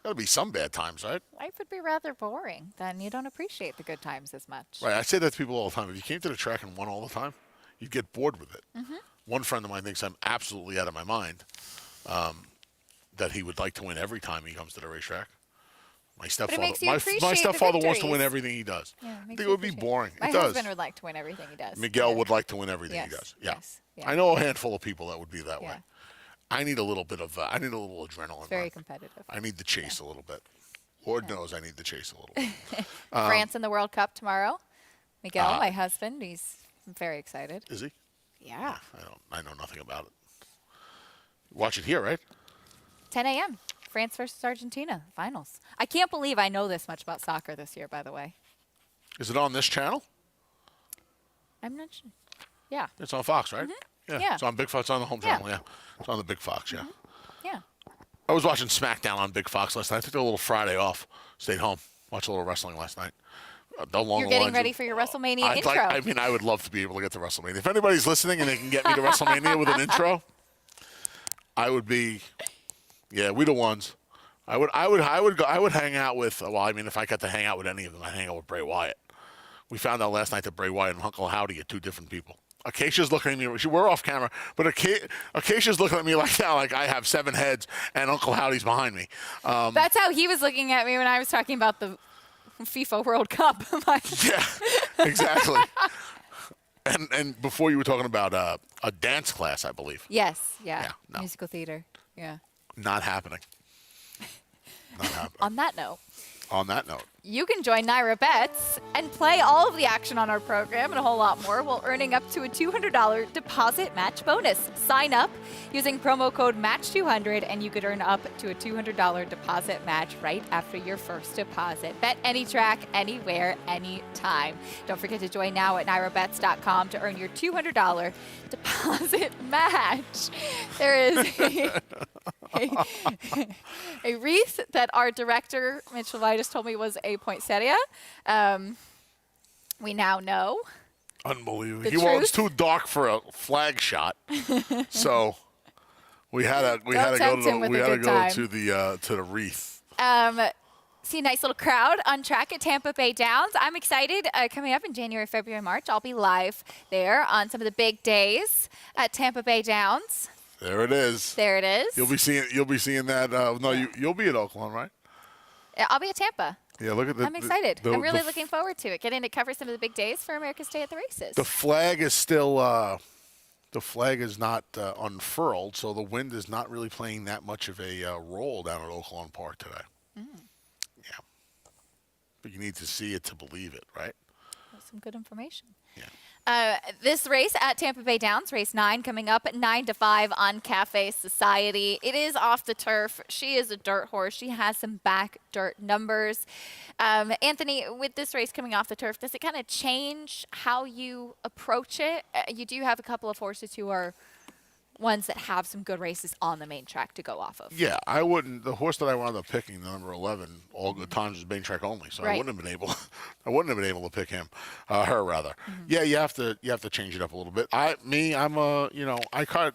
Got to be some bad times, right? Life would be rather boring. Then you don't appreciate the good times as much. Right. I say that to people all the time. If you came to the track and won all the time, you'd get bored with it. Mm-hmm. One friend of mine thinks I'm absolutely out of my mind, that he would like to win every time he comes to the racetrack. My stepfather, makes you my appreciate stepfather the wants to win victories. everything he does. Yeah, I think it would be boring. My it does. husband would like to win everything he does. Miguel would like to win everything Yes, he does. Yeah. yes, yeah. I know a handful of people that would be that way. Yeah. I need a little bit of. I need a little adrenaline. It's very run. competitive. I need the chase a little bit. Lord knows I need the chase a little bit. France in the World Cup tomorrow. Miguel, uh, my husband, he's very excited. Is he? Yeah. I know nothing about it. Watch it here, right? 10 a.m. France versus Argentina, finals. I can't believe I know this much about soccer this year, by the way. Is it on this channel? I'm not sure. Yeah. It's on Fox, right? Yeah. It's on Big Fox. It's on the home channel. Yeah. It's on the Big Fox. Yeah. Yeah. I was watching SmackDown on Big Fox last night. I took a little Friday off. Stayed home. Watched a little wrestling last night. You're getting ready for your WrestleMania intro. I would love to be able to get to WrestleMania. If anybody's listening and they can get me to WrestleMania with an intro, I would be. Yeah, we the ones. I would hang out with. Well, I mean, if I got to hang out with any of them, I'd hang out with Bray Wyatt. We found out last night that Bray Wyatt and Uncle Howdy are two different people. Acacia's looking at me. We're off camera, but Acacia's looking at me like that, like I have 7 heads and Uncle Howdy's behind me. That's how he was looking at me when I was talking about the FIFA World Cup. Yeah, exactly. And before you were talking about a dance class, I believe. Yes. Yeah. Yeah, no. Musical theater. Yeah. Not happening. Not happening. On that note, You can join Naira Bets and play all of the action on our program and a whole lot more while earning up to a $200 deposit match bonus. Sign up using promo code MATCH200 and you could earn up to a $200 deposit match right after your first deposit. Bet any track, anywhere, anytime. Don't forget to join now at NairaBets.com to earn your $200 deposit match. There is a wreath that our director, Mitchell Vitus, told me was a poinsettia. We now know. Unbelievable. Well, it's too dark for a flag shot, so we had to go to the wreath. See a nice little crowd on track at Tampa Bay Downs. I'm excited. Coming up in January, February, March, I'll be live there on some of the big days at Tampa Bay Downs. There it is. There it is. You'll be seeing that. You'll be at Oakland, right? I'll be at Tampa. Yeah, look at I'm excited. I'm really looking forward to it. Getting to cover some of the big days for America's Day at the Races. The flag is still. The flag is not unfurled, so the wind is not really playing that much of a role down at Oaklawn Park today. Yeah, but you need to see it to believe it, right? That's some good information. Yeah. This race at Tampa Bay Downs, race 9, coming up at 9 to 5 on Cafe Society. It is off the turf. She is a dirt horse. She has some back dirt numbers. Anthony, with this race coming off the turf, does it kind of change how you approach it? You do have a couple of horses who are ones that have some good races on the main track to go off of. Yeah, I wouldn't. The horse that I wound up picking, the number 11, all good times was main track only, so I wouldn't have been able. I wouldn't have been able to pick him, her rather. Yeah, you have to change it up a little bit. I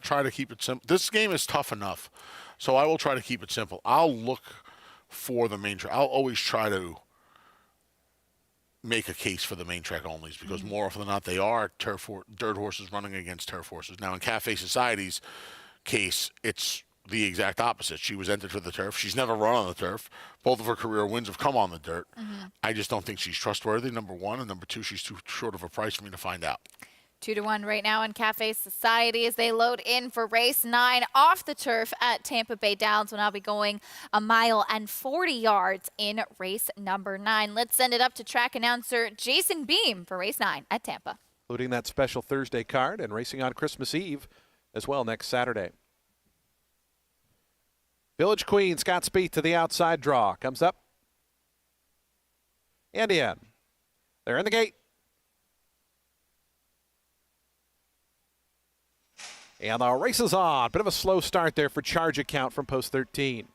try to keep it simple. This game is tough enough, so I will try to keep it simple. I'll look for the main track. I'll always try to make a case for the main track onlys because more often than not they are dirt horses running against turf horses. Now in Cafe Society's case, it's the exact opposite. She was entered for the turf. She's never run on the turf. Both of her career wins have come on the dirt. I just don't think she's trustworthy, number one, and number two, she's too short of a price for me to find out. 2 to 1 right now in Cafe Society as they load in for race 9 off the turf at Tampa Bay Downs. We'll now be going 1 mile and 40 yards in race number 9. Let's send it up to track announcer Jason Beam for race 9 at Tampa. Including that special Thursday card and racing on Christmas Eve as well next Saturday. Village Queen, Scott Spieth to the outside draw. Comes up. And in. They're in the gate. And the race is on. Bit of a slow start there for Charge Account from post 13.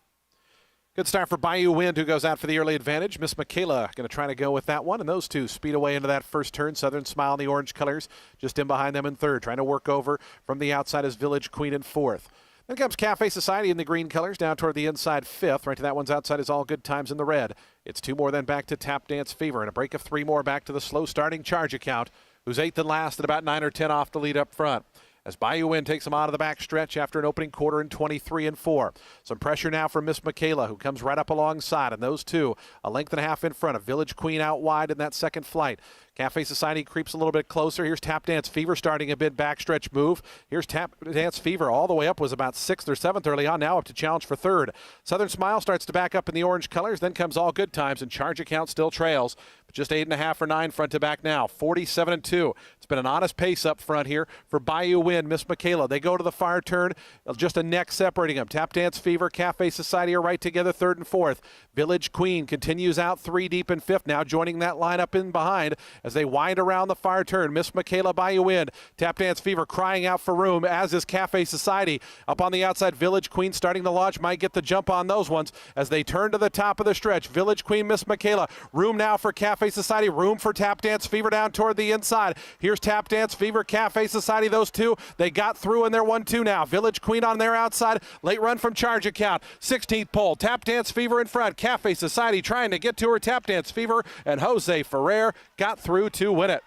Good start for Bayou Wind, who goes out for the early advantage. Miss Michaela going to try to go with that one, and those two speed away into that first turn. Southern Smile in the orange colors, just in behind them in third. Trying to work over from the outside is Village Queen in fourth. Then comes Cafe Society in the green colors, down toward the inside fifth. Right to that one's outside is All Good Times in the red. It's two more then back to Tap Dance Fever, and a break of three more back to the slow starting Charge Account, who's eighth and last at about 9 or 10 off the lead up front. As Bayou Wind takes them out of the back stretch after an opening quarter in 23 and 4. Some pressure now from Miss Michaela, who comes right up alongside, and those two a length and a half in front of Village Queen out wide in that second flight. Cafe Society creeps a little bit closer. Here's Tap Dance Fever starting a bit backstretch move. Here's Tap Dance Fever all the way up, was about 6th or 7th early on, now up to challenge for third. Southern Smile starts to back up in the orange colors, then comes All Good Times, and Charge Account still trails. But just 8.5 or 9 front to back now, 47 and 2. It's been an honest pace up front here for Bayou Wind. Miss Michaela, they go to the far turn, just a neck separating them. Tap Dance Fever, Cafe Society are right together, third and fourth. Village Queen continues out 3 deep in fifth, now joining that lineup in behind as they wind around the far turn. Miss Michaela, Bayou Wind, Tap Dance Fever crying out for room, as is Cafe Society. Up on the outside, Village Queen starting to launch, might get the jump on those ones as they turn to the top of the stretch. Village Queen, Miss Michaela, room now for Cafe Society, room for Tap Dance Fever down toward the inside. Here's Tap Dance Fever, Cafe Society, those two, they got through and they're 1-2 now. Village Queen on their outside, late run from Charge Account, 16th pole, Tap Dance Fever in front, Cafe Society trying to get to her. Tap Dance Fever and Jose Ferrer got through to win it.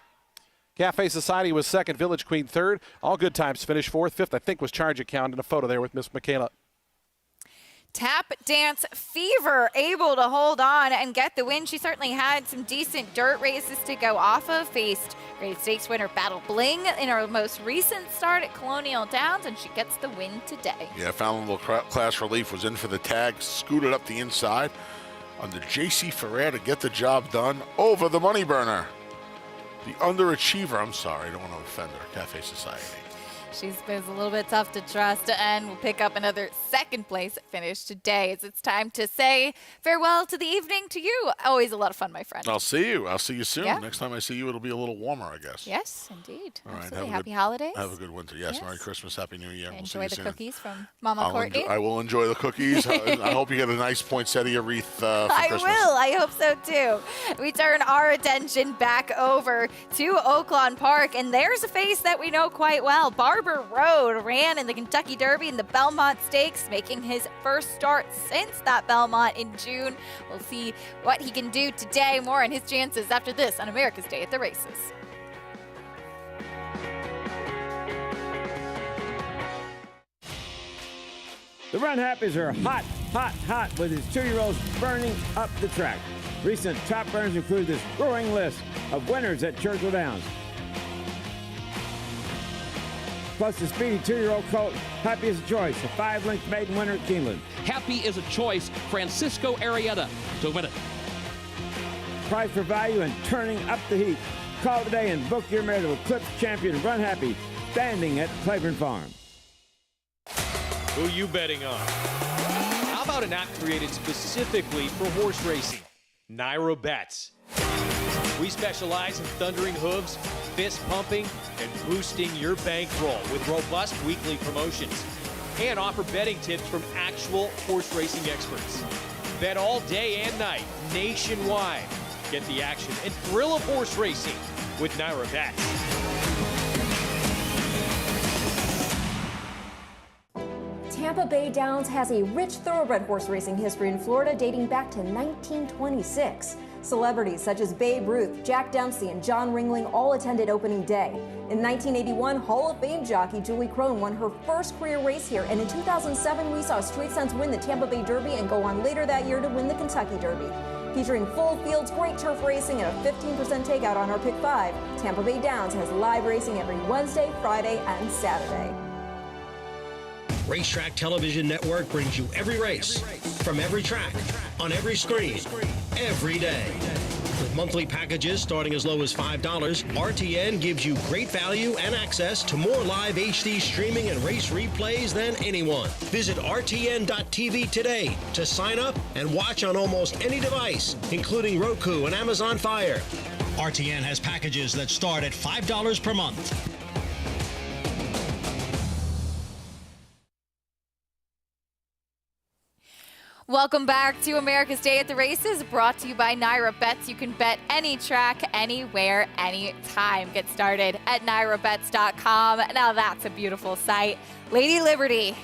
Cafe Society was second, Village Queen third. All Good Times finished fourth. Fifth, I think, was Charge Account in a photo there with Miss Michaela. Tap Dance Fever able to hold on and get the win. She certainly had some decent dirt races to go off of. Faced Great Stakes winner Battle Bling in her most recent start at Colonial Downs, and she gets the win today. Yeah, Fallonville Class Relief was in for the tag, scooted up the inside under J.C. Ferrer to get the job done over the Money Burner. The underachiever, I'm sorry, I don't want to offend her, Cafe Society. She's been a little bit tough to trust, and will pick up another second place finish today as it's time to say farewell to the evening to you. Always a lot of fun, my friend. I'll see you. I'll see you soon. Yeah. Next time I see you, it'll be a little warmer, I guess. Yes, indeed. All right. Absolutely. Happy holidays. Have a good winter. Yes, Merry Christmas, Happy New Year. Enjoy we'll the see you soon. cookies from Mama Courtney. I will enjoy the cookies. I hope you get a nice poinsettia wreath for Christmas. I will. I hope so, too. We turn our attention back over to Oaklawn Park, and there's a face that we know quite well. Barber Road ran in the Kentucky Derby and the Belmont Stakes, making his first start since that Belmont in June. We'll see what he can do today. More on his chances after this on America's Day at the Races. The Run Happies are hot, hot, hot with his 2-year-olds burning up the track. Recent top runners include this growing list of winners at Churchill Downs. Plus the speedy 2-year-old colt, Happy is a Choice, a 5-length maiden winner at Keeneland. Happy is a Choice, Francisco Arrieta to win it. Price for value and turning up the heat. Call today and book your mare to Eclipse Champion Run Happy, standing at Claiborne Farm. Who you betting on? How about an app created specifically for horse racing? Naira Bets. We specialize in thundering hooves, fist pumping, and boosting your bankroll with robust weekly promotions. And offer betting tips from actual horse racing experts. Bet all day and night, nationwide. Get the action and thrill of horse racing with Naira Bets. Tampa Bay Downs has a rich thoroughbred horse racing history in Florida dating back to 1926. Celebrities such as Babe Ruth, Jack Dempsey, and John Ringling all attended opening day. In 1981, Hall of Fame jockey Julie Crone won her first career race here, and in 2007 we saw Street Sense win the Tampa Bay Derby and go on later that year to win the Kentucky Derby. Featuring full fields, great turf racing, and a 15% takeout on our Pick 5, Tampa Bay Downs has live racing every Wednesday, Friday, and Saturday. Racetrack Television Network brings you every race, from every track, on every screen, every day. With monthly packages starting as low as $5, RTN gives you great value and access to more live HD streaming and race replays than anyone. Visit RTN.tv today to sign up and watch on almost any device, including Roku and Amazon Fire. RTN has packages that start at $5 per month. Welcome back to America's Day at the Races, brought to you by Naira Bets. You can bet any track, anywhere, anytime. Get started at NairaBets.com. Now that's a beautiful sight. Lady Liberty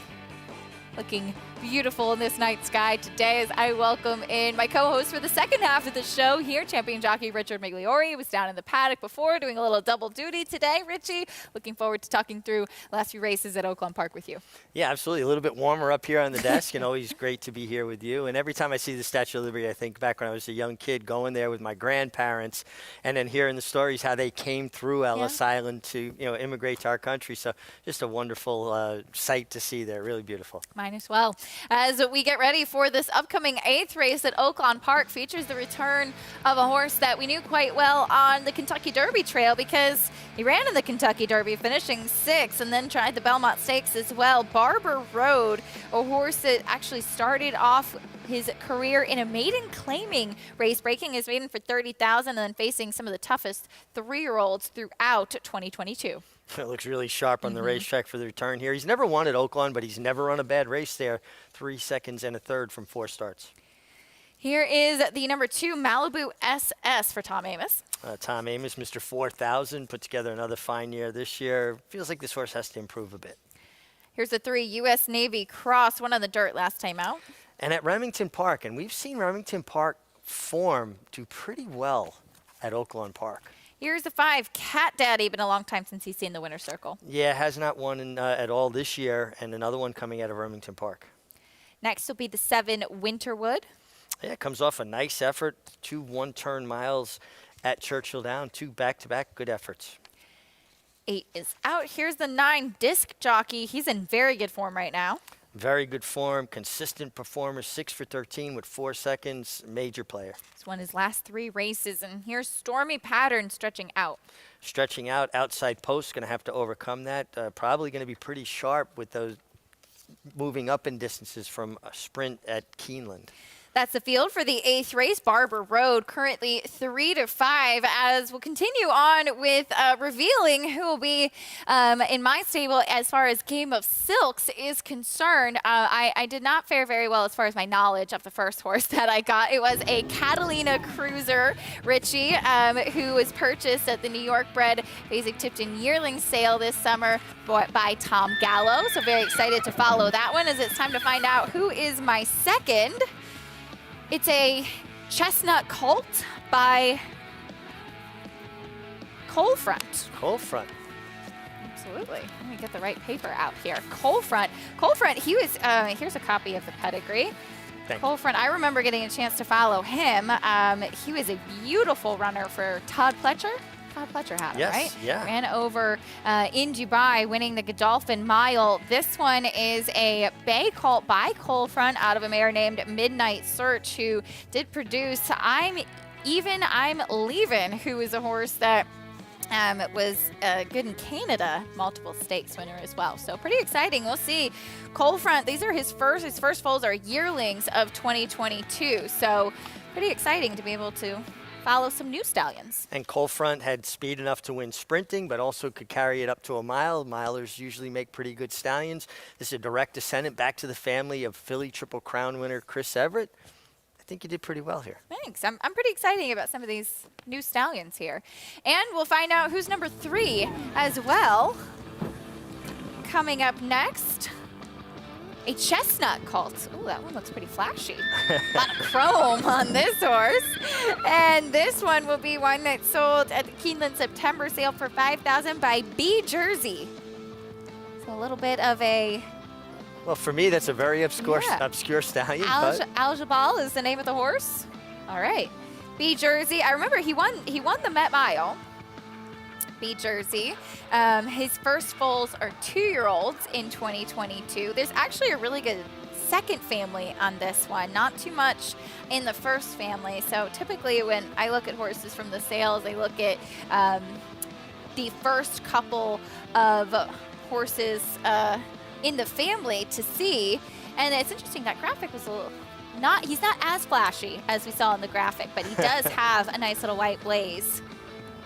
looking beautiful in this night sky today as I welcome in my co-host for the second half of the show here, champion jockey Richard Migliori. He was down in the paddock before doing a little double duty today. Richie, looking forward to talking through the last few races at Oaklawn Park with you. Yeah, absolutely. A little bit warmer up here on the desk, and always great to be here with you. And every time I see the Statue of Liberty, I think back when I was a young kid going there with my grandparents, and then hearing the stories how they came through Ellis Island to immigrate to our country. So just a wonderful sight to see there. Really beautiful. Mine as well. As we get ready for this upcoming 8th race at Oaklawn Park, features the return of a horse that we knew quite well on the Kentucky Derby trail because he ran in the Kentucky Derby, finishing 6th, and then tried the Belmont Stakes as well. Barber Road, a horse that actually started off his career in a maiden claiming race, breaking his maiden for $30,000 and then facing some of the toughest 3-year-olds throughout 2022. It looks really sharp on the racetrack for the return here. He's never won at Oaklawn, but he's never run a bad race there. 3 seconds and a third from 4 starts. Here is the number 2 Malibu SS for Tom Amoss. Tom Amoss, Mr. 4000, put together another fine year this year. Feels like this horse has to improve a bit. Here's the 3 U.S. Navy Cross, one on the dirt last time out. And at Remington Park, and we've seen Remington Park form do pretty well at Oaklawn Park. Here's the 5 Cat Daddy, been a long time since he's seen the winner's circle. Yeah, has not won at all this year, and another one coming out of Remington Park. Next will be the 7 Winterwood. Yeah, comes off a nice effort, 2 one-turn miles at Churchill Down, 2 back-to-back good efforts. 8 is out. Here's the 9 Disc Jockey. He's in very good form right now. Very good form, consistent performer, 6 for 13 with 4 seconds, major player. He's won his last 3 races, and here's Stormy Pattern stretching out. Stretching out, outside post, going to have to overcome that. Probably going to be pretty sharp with those moving up in distances from a sprint at Keeneland. That's the field for the 8th race, Barber Road, currently 3-5, as we'll continue on with revealing who will be in my stable as far as Game of Silks is concerned. I did not fare very well as far as my knowledge of the first horse that I got. It was a Catalina Cruiser, Richie, who was purchased at the New York bred Fasig-Tipton yearling sale this summer by Tom Gallo. So very excited to follow that one as it's time to find out who is my second. It's a Chestnut Colt by Coalfront. Coalfront. Absolutely. Let me get the right paper out here. Coalfront. Coalfront, he was, here's a copy of the pedigree. Coalfront, I remember getting a chance to follow him. He was a beautiful runner for Todd Pletcher. Todd Pletcher had him, right? Yeah. Ran over in Dubai, winning the Godolphin Mile. This one is a bay colt by Coalfront out of a mare named Midnight Search, who did produce I'm Leavin', who is a horse that was good in Canada, multiple stakes winner as well. So pretty exciting. We'll see. Coalfront, these are his first foals are yearlings of 2022. So pretty exciting to be able to follow some new stallions. And Coalfront had speed enough to win sprinting, but also could carry it up to a mile. Milers usually make pretty good stallions. This is a direct descendant back to the family of Philly Triple Crown winner Chris Everett. I think you did pretty well here. Thanks. I'm pretty excited about some of these new stallions here. And we'll find out who's number 3 as well. Coming up next, a Chestnut Colt. Ooh, that one looks pretty flashy. A lot of chrome on this horse. And this one will be one that sold at the Keeneland September sale for $5,000 by B Jersey. So a little bit of a... Well, for me, that's a very obscure stallion. Aljabal is the name of the horse. All right. B Jersey. I remember he won the Met Mile. B Jersey. His first foals are 2-year-olds in 2022. There's actually a really good second family on this one. Not too much in the first family. So typically when I look at horses from the sales, I look at the first couple of horses in the family to see. And it's interesting, that graphic was a little he's not as flashy as we saw in the graphic, but he does have a nice little white blaze.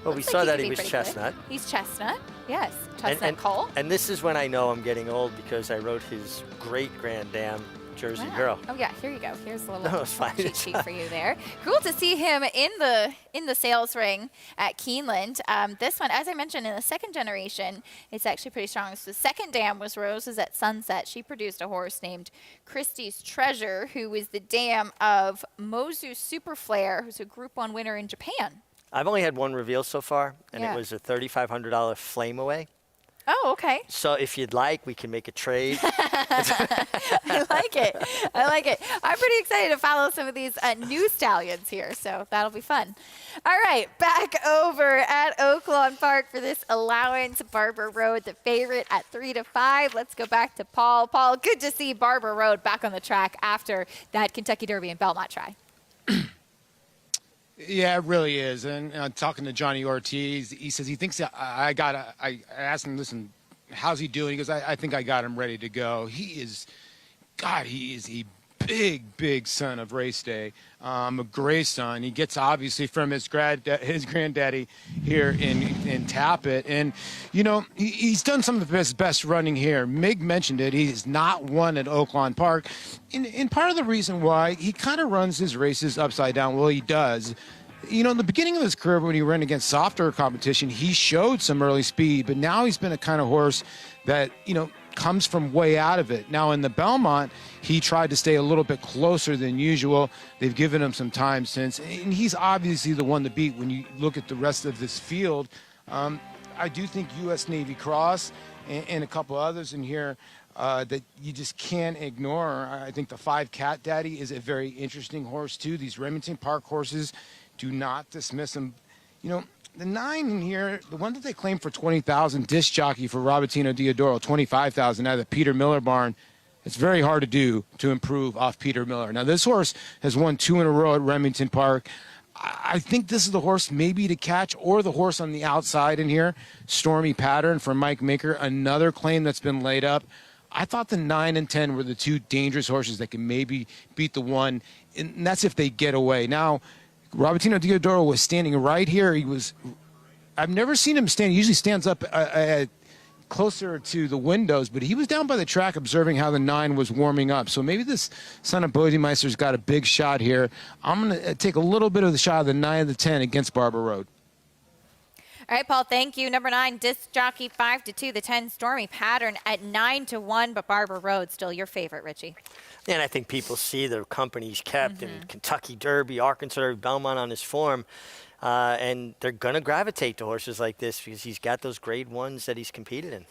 Well, we saw that he was Chestnut. He's Chestnut, yes. Chestnut Colt. And this is when I know I'm getting old, because I wrote his great-granddam, Jersey Wow. girl. Oh yeah, here you go. Here's a little No, it's fine. cheat sheet for you there. Cool to see him in the sales ring at Keeneland. This one, as I mentioned, in the second generation, it's actually pretty strong. So the second dam was Roses at Sunset. She produced a horse named Christie's Treasure, who was the dam of Mozu Superflare, who's a Group 1 winner in Japan. I've only had one reveal so far, and Yeah. it was a $3,500 flame away. Oh, okay. So if you'd like, we can make a trade. I like it. I like it. I'm pretty excited to follow some of these new stallions here, so that'll be fun. All right, back over at Oaklawn Park for this allowance. Barber Road, the favorite at 3-5. Let's go back to Paul. Paul, good to see Barber Road back on the track after that Kentucky Derby and Belmont try. Yeah, it really is. And talking to Johnny Ortiz, he says he thinks that I asked him, listen, how's he doing? He goes, I think I got him ready to go. He is a big son of race day. A gray son. He gets obviously from his granddaddy here in Tapit. And, you know, he's done some of the best running here. Mig mentioned it. He's not won at Oaklawn Park. And part of the reason why he kind of runs his races upside down, well, he does. You know, in the beginning of his career, when he ran against softer competition, he showed some early speed, but now he's been a kind of horse that, you know, comes from way out of it. Now in the Belmont, he tried to stay a little bit closer than usual. They've given him some time since, and he's obviously the one to beat when you look at the rest of this field. I do think U.S. Navy Cross and a couple others in here that you just can't ignore. I think the 5 Cat Daddy is a very interesting horse too. These Remington Park horses, do not dismiss them. You know, the 9 in here, the one that they claimed for $20,000, disc jockey for Robertino Diodoro, $25,000 out of the Peter Miller barn. It's very hard to do to improve off Peter Miller. Now, this horse has won 2 in a row at Remington Park. I think this is the horse maybe to catch, or the horse on the outside in here, Stormy Pattern from Mike Maker, another claim that's been laid up. I thought the 9 and 10 were the 2 dangerous horses that can maybe beat the 1, and that's if they get away. Now, Robertino Diodoro was standing right here. I've never seen him stand. He usually stands up closer to the windows, but he was down by the track observing how the 9 was warming up. So maybe this son of Bodemeister's got a big shot here. I'm going to take a little bit of the shot of the 9 and the 10 against Barber Road. All right, Paul, thank you. Number 9, Disc Jockey, 5-2. The 10, Stormy Pattern at 9-1, but Barber Road still your favorite, Richie. And I think people see the companies kept in Kentucky Derby, Arkansas Derby, Belmont on his form, and they're going to gravitate to horses like this because he's got those grade 1s that he's competed in.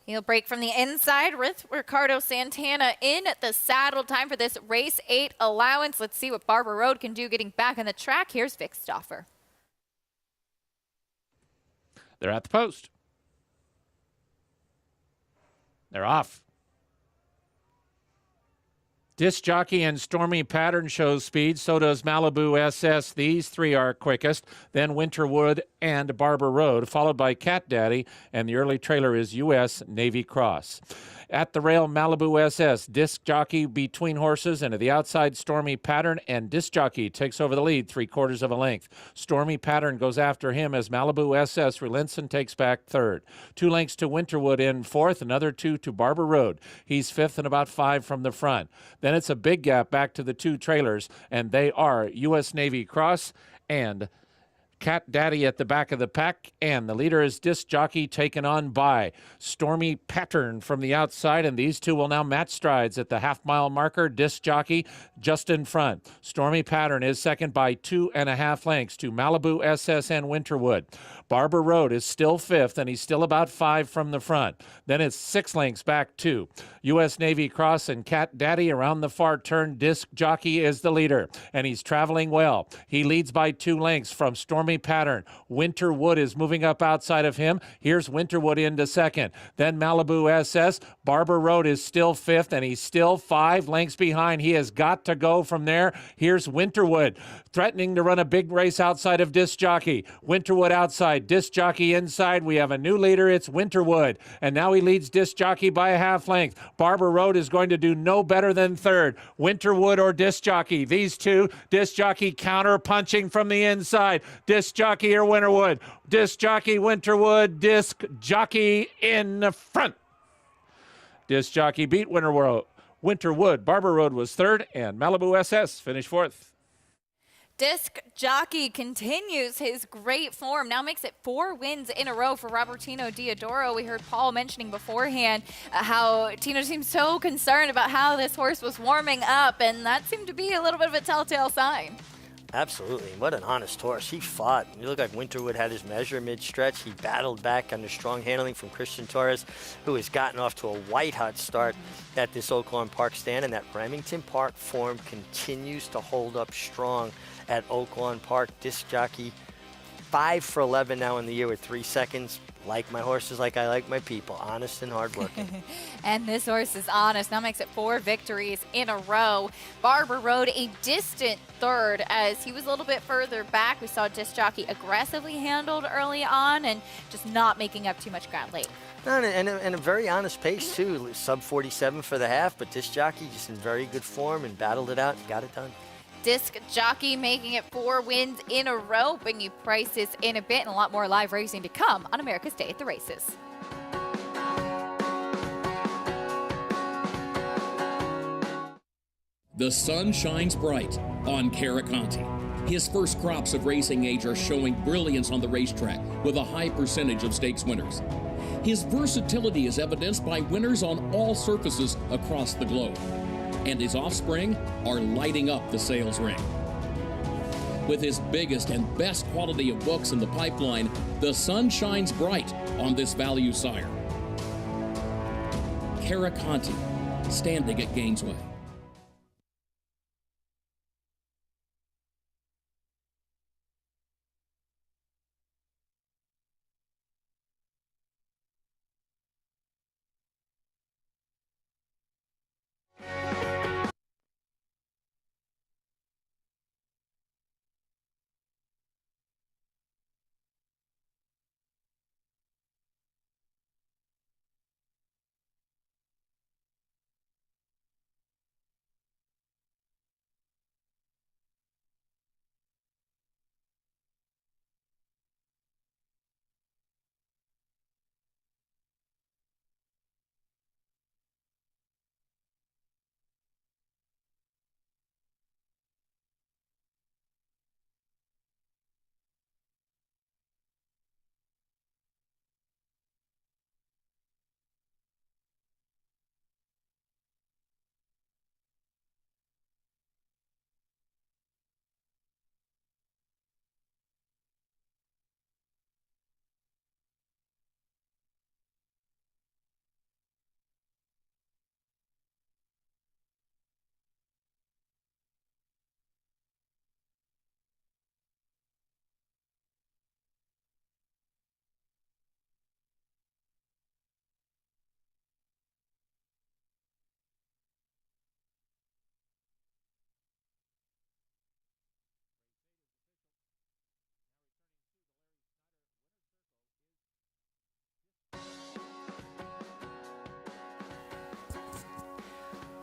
He'll break from the inside with Ricardo Santana in the saddle. Time for this race 8 allowance. Let's see what Barber Road can do getting back on the track. Here's Vic Stauffer. They're at the post. They're off. Disc Jockey and Stormy Pattern shows speed. So does Malibu SS. These 3 are quickest. Then Winterwood and Barber Road, followed by Cat Daddy, and the early trailer is U.S. Navy Cross. At the rail, Malibu SS, Disc Jockey between horses, and to the outside, Stormy Pattern, and Disc Jockey takes over the lead 3/4 of a length. Stormy Pattern goes after him as Malibu SS relents and takes back 3rd. 2 lengths to Winterwood in 4th, another 2 to Barber Road. He's 5th and about 5 from the front. Then it's a big gap back to the 2 trailers, and they are U.S. Navy Cross and Cat Daddy at the back of the pack, and the leader is Disc Jockey, taken on by Stormy Pattern from the outside, and these 2 will now match strides at the half-mile marker. Disc Jockey just in front. Stormy Pattern is second by 2.5 lengths to Malibu SS and Winterwood. Barber Road is still 5th, and he's still about 5 from the front. Then it's 6 lengths back to U.S. Navy Cross and Cat Daddy around the far turn. Disc Jockey is the leader, and he's traveling well. He leads by 2 lengths from Stormy Pattern. Winterwood is moving up outside of him. Here's Winterwood into second. Then Malibu SS. Barber Road is still 5th, and he's still 5 lengths behind. He has got to go from there. Here's Winterwood threatening to run a big race outside of Disc Jockey. Winterwood outside, Disc Jockey inside. We have a new leader. It's Winterwood, and now he leads Disc Jockey by a half length. Barber Road is going to do no better than 3rd. Winterwood or Disc Jockey. These 2, Disc Jockey counter punching from the inside. Disc Jockey or Winterwood. Disc Jockey, Winterwood. Disc Jockey in the front. Disc Jockey beat Winterwood. Barber Road was third, and Malibu SS finished fourth. Disc Jockey continues his great form. Now makes it 4 wins in a row for Robertino Diodoro. We heard Paul mentioning beforehand how Tino seemed so concerned about how this horse was warming up, and that seemed to be a little bit of a telltale sign. Absolutely. What an honest horse. He fought. You look like Winterwood had his measure mid-stretch. He battled back under strong handling from Christian Torres, who has gotten off to a white-hot start at this Oaklawn Park stand, and that Remington Park form continues to hold up strong at Oaklawn Park. Disc Jockey 5 for 11 now in the year with 3 seconds. Like my horses, like I like my people, honest and hardworking. And this horse is honest. Now makes it 4 victories in a row. Barber Road a distant third as he was a little bit further back. We saw Disc Jockey aggressively handled early on and just not making up too much ground late. And a very honest pace, too. Sub 47 for the half, but Disc Jockey just in very good form and battled it out and got it done. Disc Jockey making it 4 wins in a row. Bring you prices in a bit and a lot more live racing to come on America's Day at the Races. The sun shines bright on Caraconte. His first crops of racing age are showing brilliance on the racetrack with a high percentage of stakes winners. His versatility is evidenced by winners on all surfaces across the globe. And his offspring are lighting up the sales ring. With his biggest and best quality of books in the pipeline, the sun shines bright on this value sire. Caraconte, standing at Gainesway.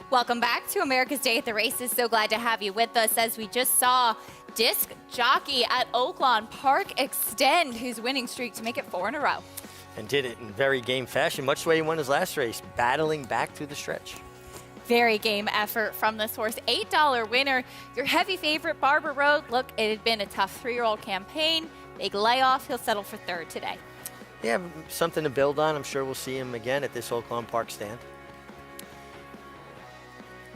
Welcome back to America's Day at the Races. So glad to have you with us as we just saw Disc Jockey at Oaklawn Park extend his winning streak to make it 4 in a row. And did it in very game fashion, much the way he won his last race, battling back through the stretch. Very game effort from this horse. $8 winner. Your heavy favorite, Barber Road. Look, it had been a tough 3-year-old campaign. Big layoff. He'll settle for 3rd today. Yeah, something to build on. I'm sure we'll see him again at this Oaklawn Park stand.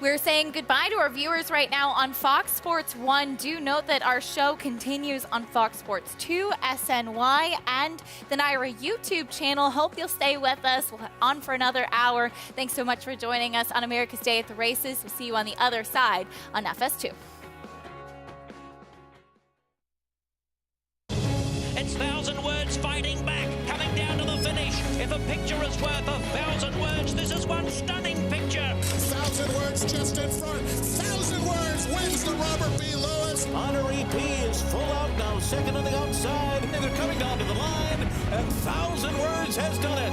We're saying goodbye to our viewers right now on Fox Sports 1. Do note that our show continues on Fox Sports 2, SNY, and the NYRA YouTube channel. Hope you'll stay with us. We'll on for another hour. Thanks so much for joining us on America's Day at the Races. We'll see you on the other side on FS2. It's 1,000 words fighting back, coming down to the finish. If a picture is worth 1,000 words, this is one stunning picture. 1,000 words just in front. 1,000 words wins the Robert B. Lewis. Honoree P is full out now, second on the outside. And they're coming down to the line, and 1,000 words has done it.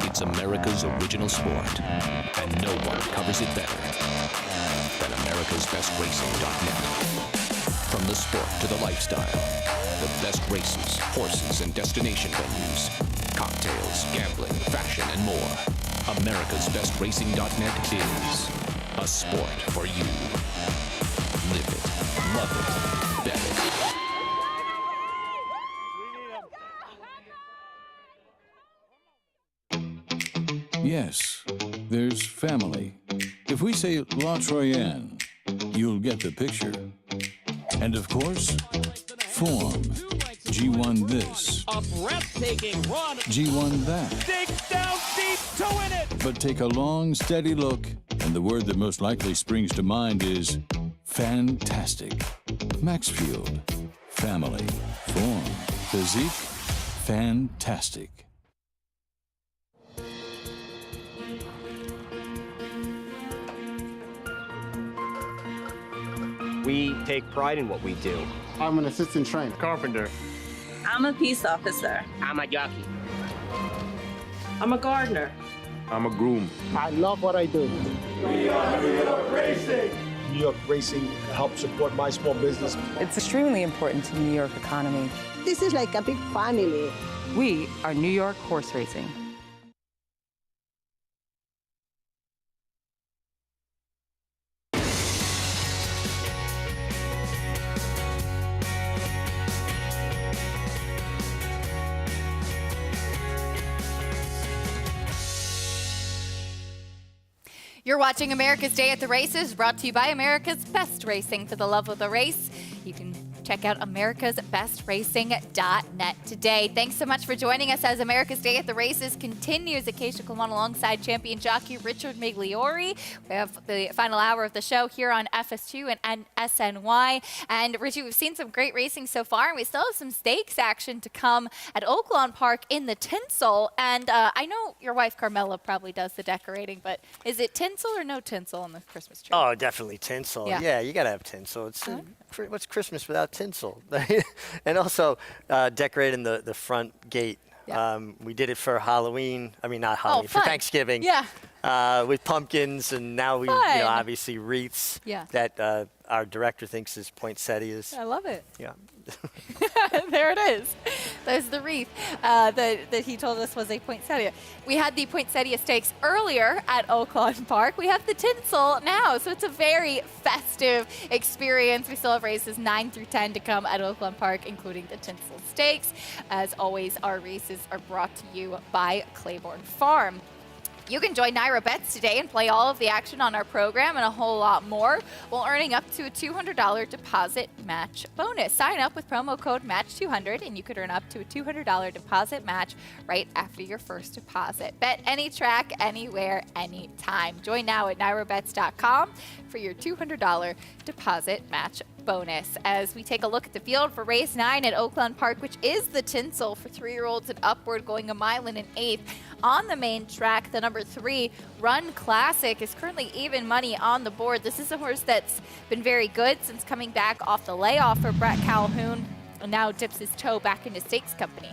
It's America's original sport, and no one covers it better than America'sBestRacing.net. From the sport to the lifestyle, the best races, horses, and destination venues, cocktails, gambling, fashion, and more. America'sBestRacing.net is a sport for you. Live it, love it, bet it. Yes, there's family. If we say La Troyenne, you'll get the picture. And of course, form. G1 this. A breathtaking run. G1 that. Dig down deep to win it. But take a long, steady look, and the word that most likely springs to mind is fantastic. Maxfield. Family. Form. Physique. Fantastic. We take pride in what we do. I'm an assistant trainer. Carpenter. I'm a peace officer. I'm a jockey. I'm a gardener. I'm a groom. I love what I do. We are New York Racing. New York Racing helps support my small business. It's extremely important to the New York economy. This is like a big family. We are New York Horse Racing. You're watching America's Day at the Races, brought to you by America's Best Racing. For the love of the race, you can check out americasbestracing.net today. Thanks so much for joining us as America's Day at the Races continues. Acacia Coleman alongside champion jockey Richard Migliori. We have the final hour of the show here on FS2 and SNY. And Richie, we've seen some great racing so far, and we still have some stakes action to come at Oaklawn Park in the tinsel. And I know your wife Carmela probably does the decorating, but is it tinsel or no tinsel on the Christmas tree? Oh, definitely tinsel. Yeah, you got to have tinsel. It's what's Christmas without tinsel? And also decorating the front gate. Yeah. We did it for Halloween. I mean, not Halloween, for Thanksgiving. Yeah. With pumpkins, and now we, obviously wreaths that our director thinks is poinsettias. I love it. Yeah. There it is. There's the wreath that he told us was a poinsettia. We had the poinsettia stakes earlier at Oaklawn Park. We have the tinsel now, so it's a very festive experience. We still have races 9 through 10 to come at Oaklawn Park, including the tinsel stakes. As always, our races are brought to you by Claiborne Farm. You can join Naira Bets today and play all of the action on our program and a whole lot more while earning up to a $200 deposit match bonus. Sign up with promo code MATCH200 and you could earn up to a $200 deposit match right after your first deposit. Bet any track, anywhere, anytime. Join now at NairaBets.com for your $200 deposit match bonus. As we take a look at the field for race 9 at Oaklawn Park, which is the tinsel for 3-year-olds and upward, going 1 mile and an eighth. On the main track, the number 3 Run Classic is currently even money on the board. This is a horse that's been very good since coming back off the layoff for Brett Calhoun, and now dips his toe back into stakes company.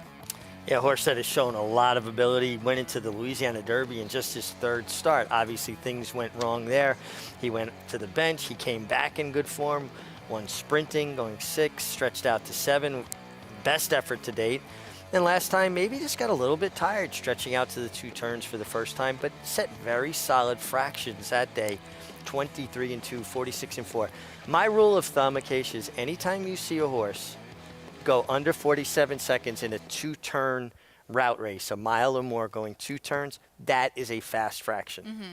Yeah, a horse that has shown a lot of ability. Went into the Louisiana Derby in just his 3rd start. Obviously, things went wrong there. He went to the bench. He came back in good form. Won sprinting, going 6, stretched out to 7. Best effort to date. And last time, maybe just got a little bit tired, stretching out to the 2 turns for the first time, but set very solid fractions that day. 23-2, 46-4. My rule of thumb, Acacia, is anytime you see a horse go under 47 seconds in a 2-turn route race, a mile or more going 2 turns, that is a fast fraction. Mm-hmm.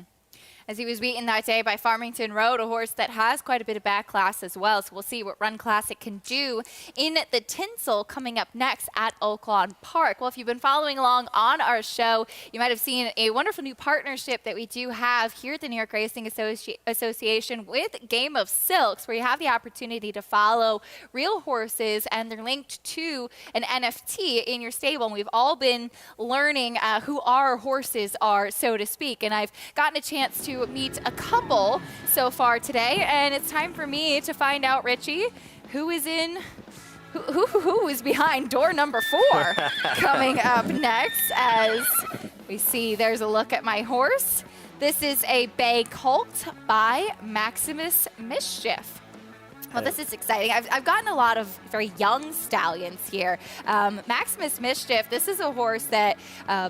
As he was beaten that day by Farmington Road, a horse that has quite a bit of back class as well. So we'll see what Run Classic can do in the tinsel coming up next at Oaklawn Park. Well, if you've been following along on our show, you might have seen a wonderful new partnership that we do have here at the New York Racing Association with Game of Silks, where you have the opportunity to follow real horses and they're linked to an NFT in your stable. And we've all been learning who our horses are, so to speak. And I've gotten a chance to meet a couple so far today, and it's time for me to find out, Richie, who is behind door number 4 coming up next. As we see, there's a look at my horse. This is a Bay Colt by Maximus Mischief. Well, this is exciting. I've gotten a lot of very young stallions here. Maximus Mischief, this is a horse that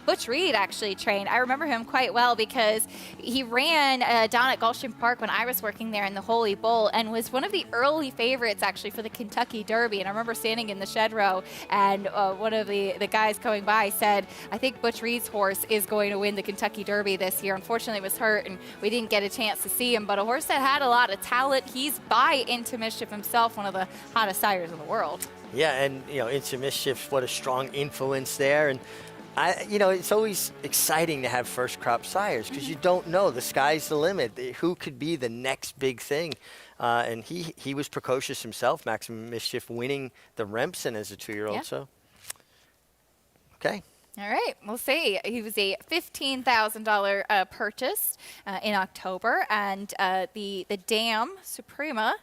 Butch Reed actually trained. I remember him quite well because he ran down at Gulfstream Park when I was working there in the Holy Bull and was one of the early favorites actually for the Kentucky Derby. And I remember standing in the shed row and one of the guys going by said, I think Butch Reed's horse is going to win the Kentucky Derby this year. Unfortunately, he was hurt and we didn't get a chance to see him, but a horse that had a lot of talent. He's by Into Mischief himself, one of the hottest sires in the world. Yeah, and Into Mischief, what a strong influence there. And it's always exciting to have first crop sires because you don't know. The sky's the limit. Who could be the next big thing? And he was precocious himself, Maximus Mischief, winning the Remsen as a 2-year-old. Yeah. So, okay. All right, we'll see. He was a $15,000 purchase in October, and the Dam Suprema,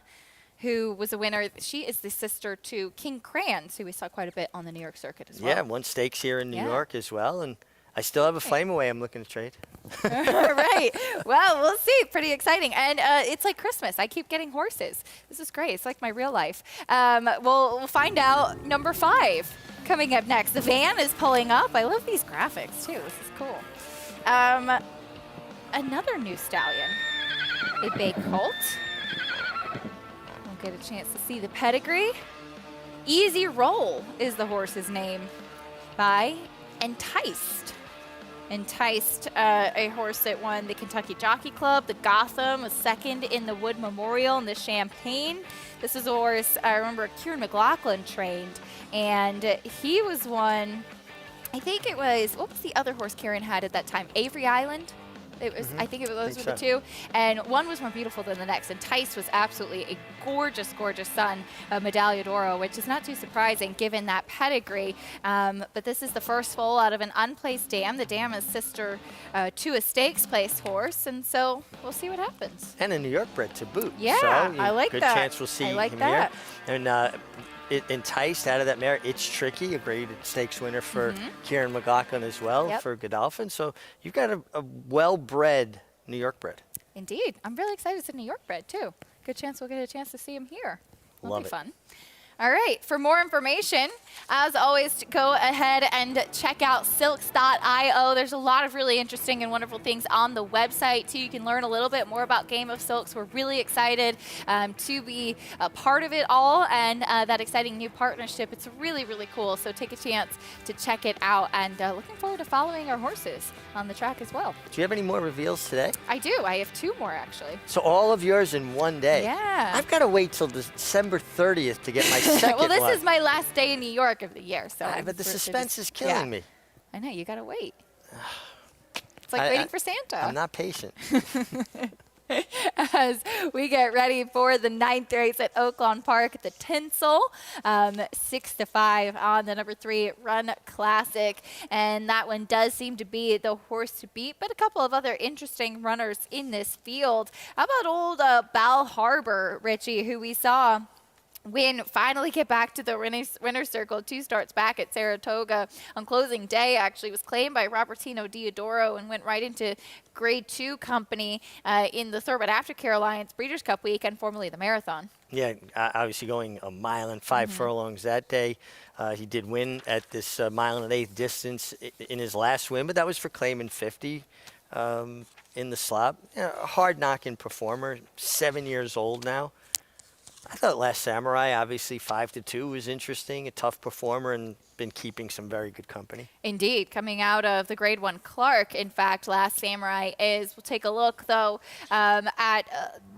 who was a winner, she is the sister to King Kranz, who we saw quite a bit on the New York circuit as well. Yeah, won stakes here in New York as well, and I still have a Flame Away I'm looking to trade. All right. Well, we'll see. Pretty exciting. And it's like Christmas. I keep getting horses. This is great. It's like my real life. We'll find out number 5 coming up next. The van is pulling up. I love these graphics, too. This is cool. Another new stallion, a bay colt. We'll get a chance to see the pedigree. Easy Roll is the horse's name by Enticed. Enticed, a horse that won the Kentucky Jockey Club, the Gotham, a second in the Wood Memorial, and the Champagne. This is a horse I remember Kieran McLaughlin trained, and he was one, I think it was, what was the other horse Kieran had at that time? Avery Island? It was, I think those were the two. And one was more beautiful than the next. And Tice was absolutely a gorgeous, gorgeous son of Medaglia d'Oro, which is not too surprising given that pedigree. But this is the first foal out of an unplaced dam. The dam is sister to a stakes place horse. And so we'll see what happens. And a New York bred to boot. Yeah, so, I like good that. Good chance we'll see him here. And Enticed out of that mare. It's Tricky, a graded stakes winner for Kieran McLaughlin as well for Godolphin. So you've got a well-bred New York bred. Indeed. I'm really excited it's a New York bred, too. Good chance we'll get a chance to see him here. That'll be fun. All right, for more information, as always, go ahead and check out silks.io. There's a lot of really interesting and wonderful things on the website, too. You can learn a little bit more about Game of Silks. We're really excited to be a part of it all and that exciting new partnership. It's really, really cool, so take a chance to check it out. And looking forward to following our horses on the track as well. Do you have any more reveals today? I do. I have 2 more, actually. So all of yours in one day? Yeah. I've got to wait till December 30th to get my second well, this one. is my last day in New York of the year, so. But the suspense is killing me. I know, you gotta wait. It's like waiting for Santa. I'm not patient. As we get ready for the 9th race at Oaklawn Park at the Tinsel, 6-5 on the number 3 Run Classic, and that one does seem to be the horse to beat, but a couple of other interesting runners in this field. How about old Bal Harbor, Richie, who we saw finally get back to the winner's circle. 2 starts back at Saratoga on closing day, actually was claimed by Robertino Diodoro and went right into Grade 2 company in the Thoroughbred Aftercare Alliance Breeders' Cup weekend, formerly the Marathon. Yeah, obviously going a mile and 5 furlongs that day. He did win at this mile and 1/8 distance in his last win, but that was for claiming 50 in the slop. A hard-knocking performer, 7 years old now. I thought Last Samurai, obviously 5-2, was interesting. A tough performer and been keeping some very good company. Indeed, coming out of the Grade 1 Clark, in fact, Last Samurai is. We'll take a look, though, at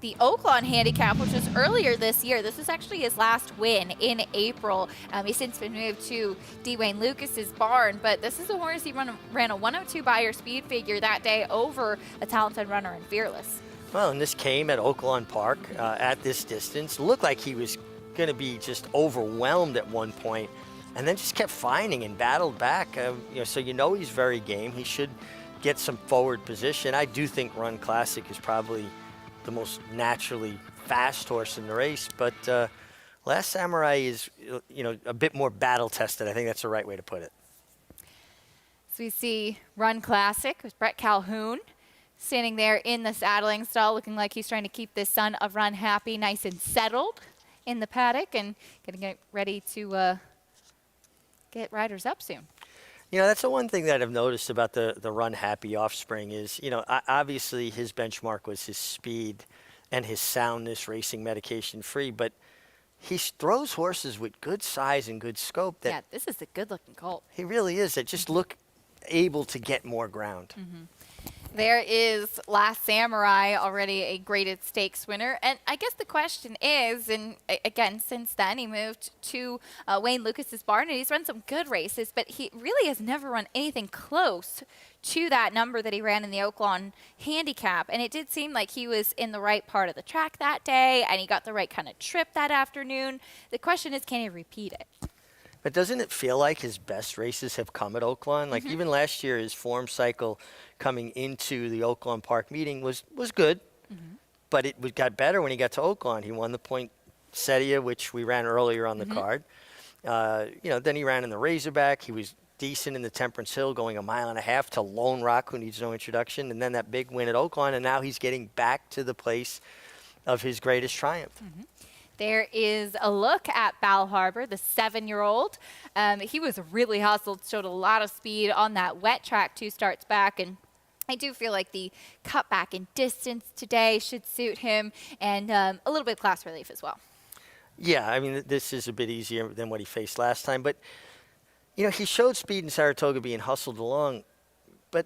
the Oaklawn Handicap, which was earlier this year. This is actually his last win in April. He's since been moved to Dwayne Lucas's barn, but this is a horse he ran a 102 Beyer speed figure that day over a talented runner in Fearless. Well, and this came at Oaklawn Park at this distance. Looked like he was going to be just overwhelmed at one point, and then just kept finding and battled back. So he's very game. He should get some forward position. I do think Run Classic is probably the most naturally fast horse in the race, but Last Samurai is a bit more battle tested. I think that's the right way to put it. So we see Run Classic with Brett Calhoun standing there in the saddling stall, looking like he's trying to keep this son of Run Happy nice and settled in the paddock and getting ready to get riders up soon. You know, that's the one thing that I've noticed about the Run Happy Offspring is, you know, obviously his benchmark was his speed and his soundness, racing medication free, but he throws horses with good size and good scope. That yeah, this is a good-looking colt. He really is. That just look able to get more ground. There is Last Samurai, already a graded stakes winner. And I guess the question is, and again, since then he moved to Wayne Lucas's barn, and he's run some good races, but he really has never run anything close to that number that he ran in the Oaklawn handicap. And it did seem like he was in the right part of the track that day, and he got the right kind of trip that afternoon. The question is, can he repeat it? But doesn't it feel like his best races have come at Oaklawn? Like even last year, his form cycle coming into the Oaklawn Park meeting was good, but it got better when he got to Oaklawn. He won the Poinsettia, which we ran earlier on the card. You know, then he ran in the Razorback. He was decent in the Temperance Hill, going 1.5 miles to Lone Rock, who needs no introduction, and then that big win at Oaklawn, and now he's getting back to the place of his greatest triumph. There is a look at Bal Harbour, the 7-year-old. He was really hustled, showed a lot of speed on that wet track 2 starts back, and I do feel like the cutback in distance today should suit him, and a little bit of class relief as well. Yeah, I mean, this is a bit easier than what he faced last time, but, you know, he showed speed in Saratoga being hustled along, but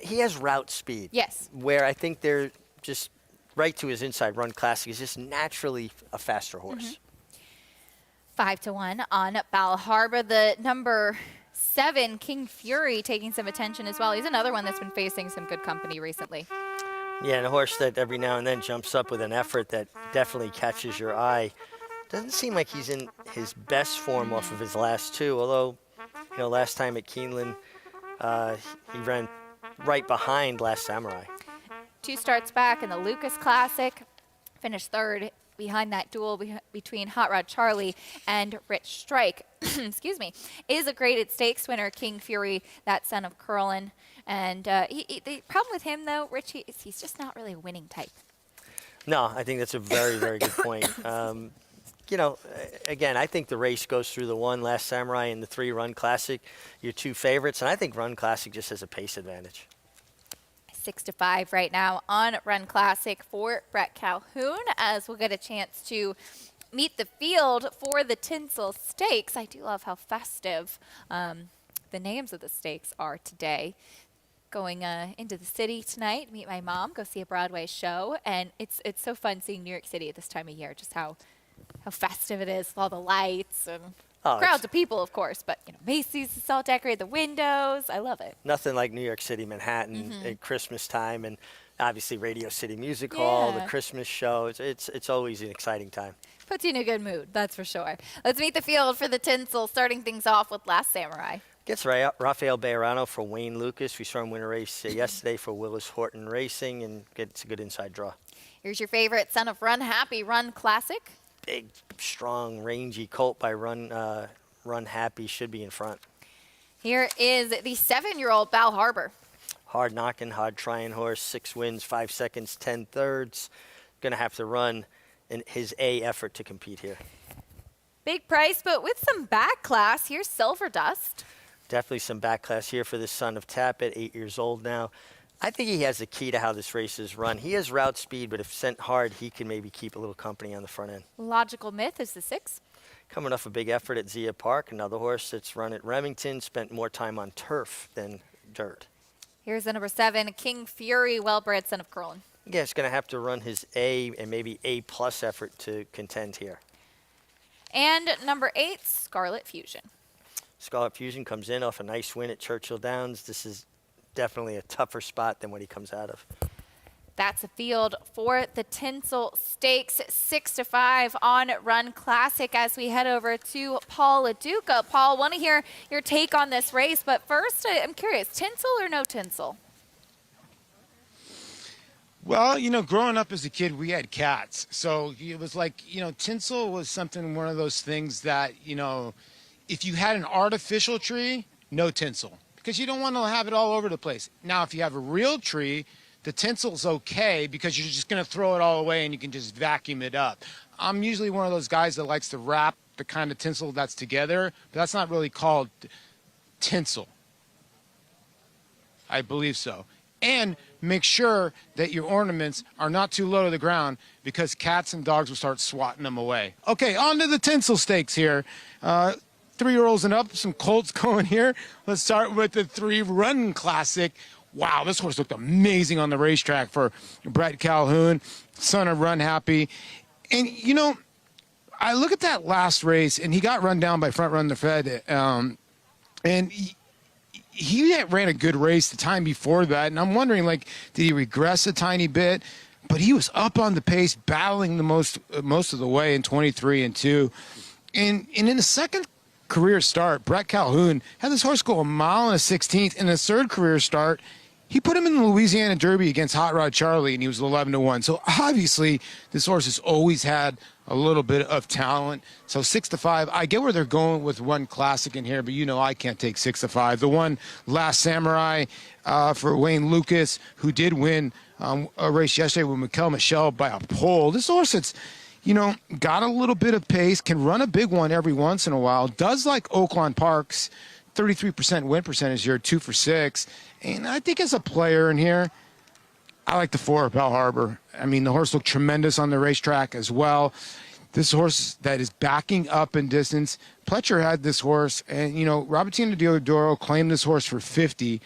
he has route speed. Yes. Where I think they're just right to his inside. Run Classic is just naturally a faster horse. 5-1 on Bal Harbour. The number 7, King Fury, taking some attention as well. He's another one that's been facing some good company recently. Yeah, and a horse that every now and then jumps up with an effort that definitely catches your eye. Doesn't seem like he's in his best form off of his last 2, although, you know, last time at Keeneland, he ran right behind Last Samurai. 2 starts back in the Lucas Classic, finished 3rd behind that duel between Hot Rod Charlie and Rich Strike. Excuse me. Is a graded stakes winner, King Fury, that son of Curlin. And the problem with him, though, Rich, he's just not really a winning type. No, I think that's a very, very good point. You know, again, I think the race goes through the 1 Last Samurai and the 3 Run Classic, your 2 favorites, and I think Run Classic just has a pace advantage. 6-5 right now on Run Classic for Brett Calhoun, as we'll get a chance to meet the field for the Tinsel Stakes. I do love how festive the names of the stakes are today. Going into the city tonight, meet my mom, go see a Broadway show, and it's so fun seeing New York City at this time of year, just how festive it is with all the lights and crowds of people, of course, but you know, Macy's is all decorated, the windows. I love it. Nothing like New York City, Manhattan at Christmas time, and obviously Radio City Music Hall, the Christmas show. It's always an exciting time. Puts you in a good mood, that's for sure. Let's meet the field for the Tinsel, starting things off with Last Samurai. Gets Rafael Bejarano for Wayne Lucas. We saw him win a race yesterday for Willis Horton Racing, and gets a good inside draw. Here's your favorite son of Run Happy, Run Classic. Big, strong, rangy colt by Run Happy, should be in front. Here is the 7-year-old Bal Harbour. Hard knocking, hard trying horse, 6 wins, 5 seconds, 10 thirds. Going to have to run in his A effort to compete here. Big price, but with some back class. Here's Silver Dust. Definitely some back class here for the son of Tappet, 8 years old now. I think he has the key to how this race is run. He has route speed, but if sent hard, he can maybe keep a little company on the front end. Logical Myth is the 6. Coming off a big effort at Zia Park, another horse that's run at Remington, spent more time on turf than dirt. Here's the number 7, King Fury, well-bred son of Curlin. Yeah, he's going to have to run his A and maybe A+ effort to contend here. And number 8, Scarlet Fusion. Scarlet Fusion comes in off a nice win at Churchill Downs. This is definitely a tougher spot than what he comes out of. That's a field for the Tinsel Stakes, 6-5 on Run Classic, as we head over to Paul LaDuca. Paul, want to hear your take on this race, but first I'm curious, tinsel or no tinsel? Well, you know, growing up as a kid, we had cats. So it was like, you know, tinsel was one of those things that, you know, if you had an artificial tree, no tinsel, because you don't want to have it all over the place. Now, if you have a real tree, the tinsel's okay because you're just going to throw it all away and you can just vacuum it up. I'm usually one of those guys that likes to wrap the kind of tinsel that's together, but that's not really called tinsel. I believe so. And make sure that your ornaments are not too low to the ground because cats and dogs will start swatting them away. Okay, on to the tinsel stakes here. 3-year-olds and up, some colts going here. Let's start with the 3-Run Classic. Wow, this horse looked amazing on the racetrack for Brett Calhoun, son of Run Happy. And, you know, I look at that last race, and he got run down by Front Run the Fed. And he ran a good race the time before that. And I'm wondering, like, did he regress a tiny bit? But he was up on the pace, battling the most of the way in 23 and 2. And in the second career start, Brett Calhoun had this horse go a mile and a 16th. In his third career start, he put him in the Louisiana Derby against Hot Rod Charlie, and he was 11-1. So obviously, this horse has always had a little bit of talent. So 6-5. I get where they're going with Run Classic in here, but you know I can't take 6-5. The one Last Samurai for Wayne Lucas, who did win a race yesterday with Mikel Michel by a pole. This horse that's, you know, got a little bit of pace, can run a big one every once in a while, does like Oaklawn Parks, 33% win percentage here, 2 for 6. And I think as a player in here, I like the 4, Belle Harbor. I mean, the horse looked tremendous on the racetrack as well. This horse that is backing up in distance. Pletcher had this horse, and, you know, Robertino Diodoro claimed this horse for 50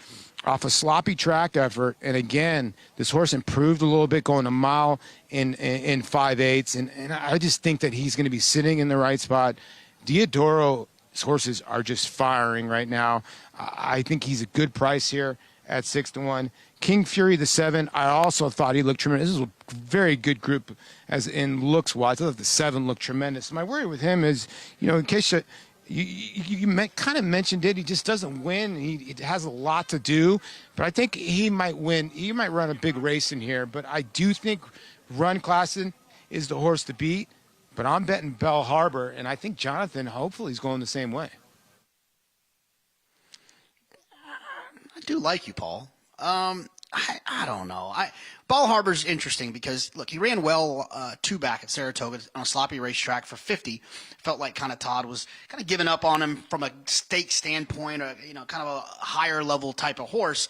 off a sloppy track effort. And again, this horse improved a little bit, going a mile in 5/8. And I just think that he's going to be sitting in the right spot. Diodoro's horses are just firing right now. I think he's a good price here at 6-1. King Fury the 7, I also thought he looked tremendous. This is a very good group as in looks-wise. I thought the 7 looked tremendous. My worry with him is, you know, in case you kind of mentioned it, he just doesn't win. He has a lot to do, but I think he might win. He might run a big race in here, but I do think Run Classic is the horse to beat. But I'm betting Belle Harbor, and I think Jonathan hopefully is going the same way. I do like you, Paul. I don't know. Belle Harbor's interesting because, look, he ran well 2 back at Saratoga on a sloppy racetrack for 50. Felt like kind of Todd was kind of giving up on him from a stake standpoint, or, you know, kind of a higher level type of horse.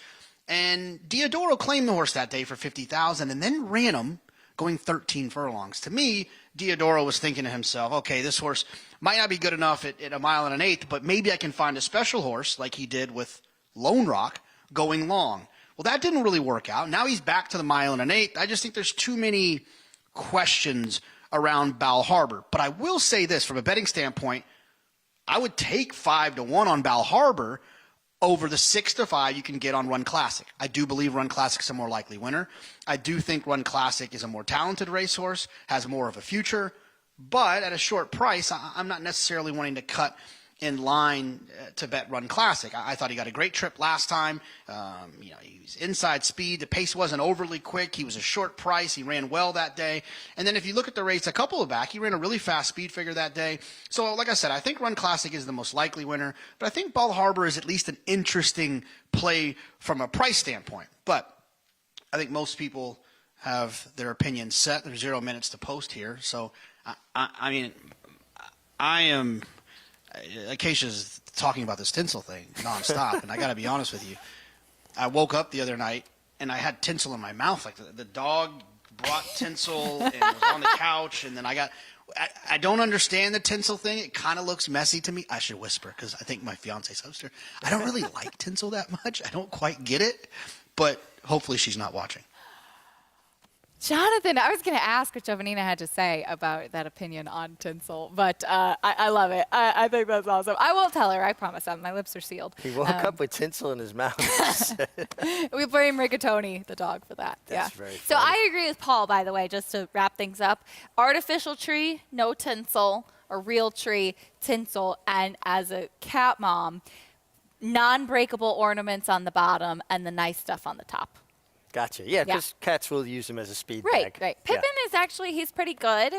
And Diodoro claimed the horse that day for $50,000 and then ran him going 13 furlongs. To me, Diodoro was thinking to himself, okay, this horse might not be good enough at 1 1/8, but maybe I can find a special horse like he did with Lone Rock going long. Well, that didn't really work out. Now he's back to the 1 1/8. I just think there's too many questions around Belle Harbor. But I will say this, from a betting standpoint, I would take 5-1 on Belle Harbor over the 6-5 you can get on Run Classic. I do believe Run Classic's a more likely winner. I do think Run Classic is a more talented racehorse, has more of a future, but at a short price, I'm not necessarily wanting to cut in line to bet Run Classic. I thought he got a great trip last time. You know, he was inside speed. The pace wasn't overly quick. He was a short price. He ran well that day. And then if you look at the race a couple of back, he ran a really fast speed figure that day. So like I said, I think Run Classic is the most likely winner, but I think Belle Harbor is at least an interesting play from a price standpoint. But I think most people have their opinions set. There's 0 minutes to post here. So, I mean, I am... Acacia's talking about this tinsel thing nonstop, and I got to be honest with you. I woke up the other night, and I had tinsel in my mouth. Like the dog brought tinsel and was on the couch, and then I don't understand the tinsel thing. It kind of looks messy to me. I should whisper because I think my fiance's host her. I don't really like tinsel that much. I don't quite get it, but hopefully she's not watching. Jonathan, I was going to ask what Giovannina had to say about that opinion on tinsel, but I love it. I think that's awesome. I won't tell her, I promise. My lips are sealed. He woke up with tinsel in his mouth. We blame Rigatoni, the dog, for that. That's yeah. very funny. So I agree with Paul, by the way, just to wrap things up. Artificial tree, no tinsel, or real tree, tinsel, and as a cat mom, non-breakable ornaments on the bottom and the nice stuff on the top. Gotcha. Yeah, because cats will use them as a speed bag. Right. Pippin is actually, he's pretty good,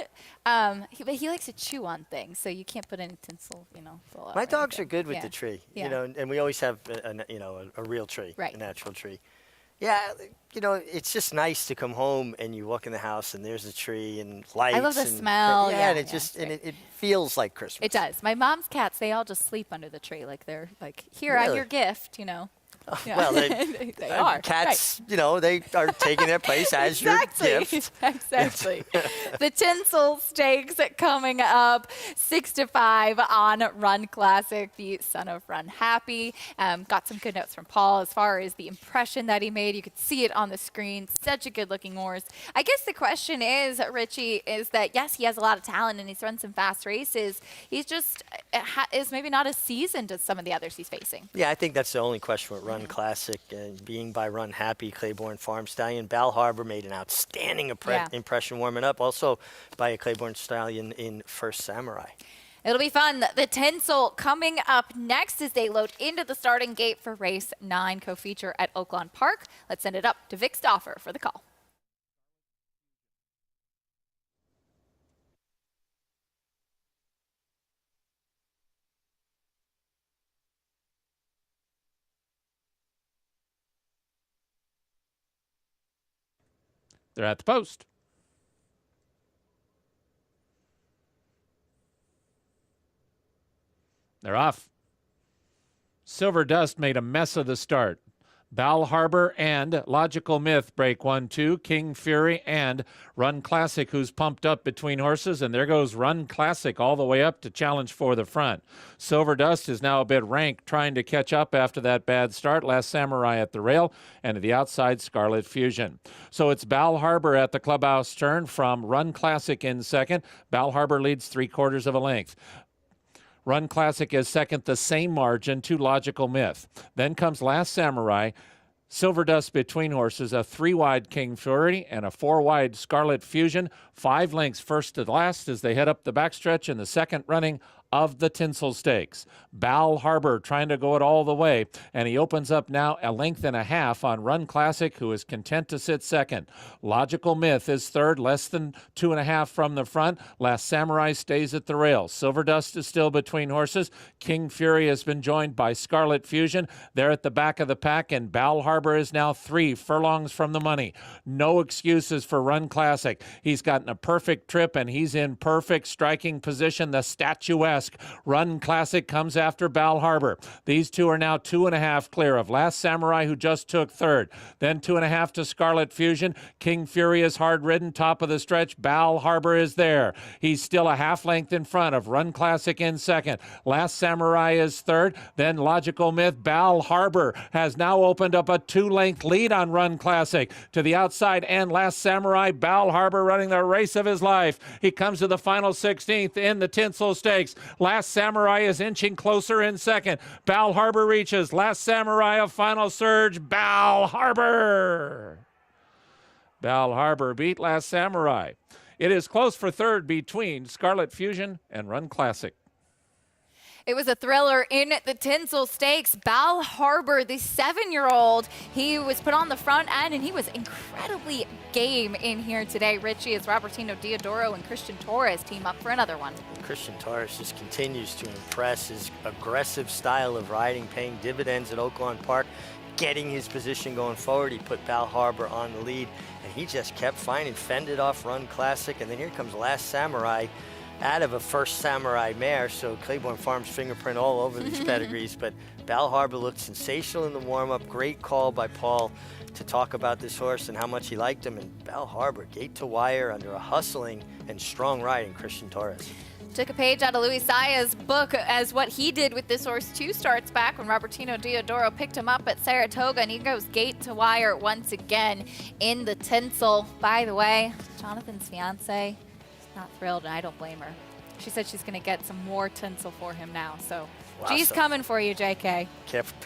but he likes to chew on things, so you can't put any tinsel, you know. My dogs are good with the tree, you know, and we always have, a real tree, a natural tree. Yeah, you know, it's just nice to come home and you walk in the house and there's a tree and lights. I love the and, smell. Yeah, and it feels like Christmas. It does. My mom's cats, they all just sleep under the tree. Like they're like, here, I'm Really? your gift, you know. Yeah. Well, they are. Cats, you know, they are taking their place as your gift. Exactly. The Tinsel Stakes coming up 6-5 on Run Classic, the son of Run Happy. Got some good notes from Paul as far as the impression that he made. You could see it on the screen. Such a good looking horse. I guess the question is, Richie, is that yes, he has a lot of talent and he's run some fast races. He's just is maybe not as seasoned as some of the others he's facing. Yeah, I think that's the only question with Run Classic, being by Run Happy, Claiborne Farm Stallion. Bal Harbour made an outstanding impression warming up, also by a Claiborne Stallion in First Samurai. It'll be fun. The Tinsel coming up next as they load into the starting gate for race 9, co-feature at Oaklawn Park. Let's send it up to Vic Stauffer for the call. They're at the post. They're off. Silver Dust made a mess of the start. Bal Harbour and Logical Myth break 1-2. King Fury and Run Classic, who's pumped up between horses. And there goes Run Classic all the way up to challenge for the front. Silver Dust is now a bit rank, trying to catch up after that bad start. Last Samurai at the rail, and to the outside, Scarlet Fusion. So it's Bal Harbour at the clubhouse turn from Run Classic in second. Bal Harbour leads 3/4 of a length. Run Classic is second, the same margin to Logical Myth. Then comes Last Samurai, Silver Dust between horses, a 3-wide King Fury and a 4-wide Scarlet Fusion. 5 lengths first to last as they head up the backstretch in the second running of the Tinsel Stakes. Bal Harbour trying to go it all the way, and he opens up now 1.5 lengths on Run Classic, who is content to sit second. Logical Myth is third, less than 2.5 from the front. Last Samurai stays at the rail. Silver Dust is still between horses. King Fury has been joined by Scarlet Fusion. They're at the back of the pack, and Bal Harbour is now 3 furlongs from the money. No excuses for Run Classic. He's gotten a perfect trip, and he's in perfect striking position, the statuesque. Run Classic comes after Bal Harbour. These two are now 2.5 clear of Last Samurai, who just took third. Then 2.5 to Scarlet Fusion. King Fury is hard-ridden, top of the stretch. Bal Harbour is there. He's still a 1/2 length in front of Run Classic in second. Last Samurai is third. Then Logical Myth. Bal Harbour has now opened up a 2-length lead on Run Classic. To the outside and Last Samurai. Bal Harbour running the race of his life. He comes to the final 16th in the Tinsel Stakes. Last Samurai is inching closer in second. Bal Harbour reaches. Last Samurai, a final surge. Bal Harbour. Bal Harbour beat Last Samurai. It is close for third between Scarlet Fusion and Run Classic. It was a thriller in the Tinsel Stakes. Bal Harbour, the 7-year-old, he was put on the front end, and he was incredibly game in here today. Richie, as Robertino Diodoro and Christian Torres team up for another one. Christian Torres just continues to impress. His aggressive style of riding, paying dividends at Oaklawn Park, getting his position going forward. He put Bal Harbour on the lead, and he just kept finding, fended off Run Classic, and then here comes Last Samurai out of a First Samurai mare, so Claiborne Farm's fingerprint all over these pedigrees, but Bal Harbour looked sensational in the warm-up. Great call by Paul to talk about this horse and how much he liked him, and Bal Harbour, gate to wire under a hustling and strong riding Christian Torres. Took a page out of Luis Saya's book as what he did with this horse 2 starts back when Robertino Diodoro picked him up at Saratoga, and he goes gate to wire once again in the Tinsel. By the way, Jonathan's fiance, not thrilled, and I don't blame her. She said she's going to get some more tinsel for him now, so Wow, she's coming for you, JK.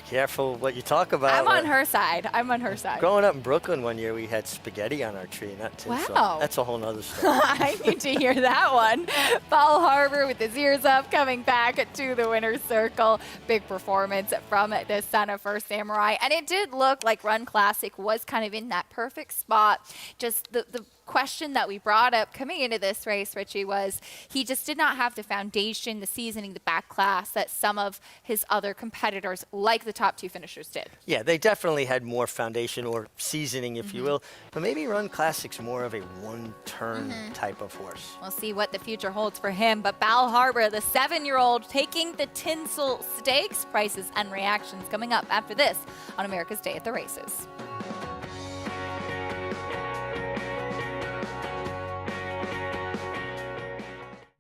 Careful what you talk about. I'm on her side. I'm on her side. Growing up in Brooklyn one year, we had spaghetti on our tree, not tinsel. Wow. That's a whole nother story. I need to hear that one. Bal Harbour with his ears up, coming back to the winner's circle. Big performance from the son of First Samurai. And it did look like Run Classic was kind of in that perfect spot. Just the question that we brought up coming into this race, Richie, was he just did not have the foundation, the seasoning, the back class that some of his other competitors, like the top 2 finishers, did. Yeah, they definitely had more foundation or seasoning, if you will. But maybe Run Classic's more of a one-turn type of horse. We'll see what the future holds for him. But Bal Harbour, the 7-year-old, taking the Tinsel Stakes. Prices and reactions coming up after this on America's Day at the Races.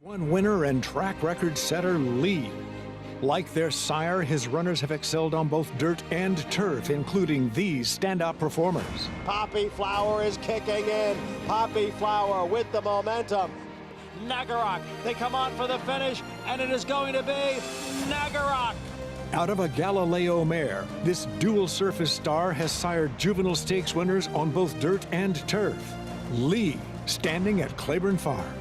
One winner and track record setter Lee. Like their sire, his runners have excelled on both dirt and turf, including these standout performers. Poppy Flower is kicking in. Poppy Flower with the momentum. Nagarok, they come on for the finish, and it is going to be Nagarok. Out of a Galileo mare, this dual surface star has sired juvenile stakes winners on both dirt and turf. Lee, standing at Claiborne Farm.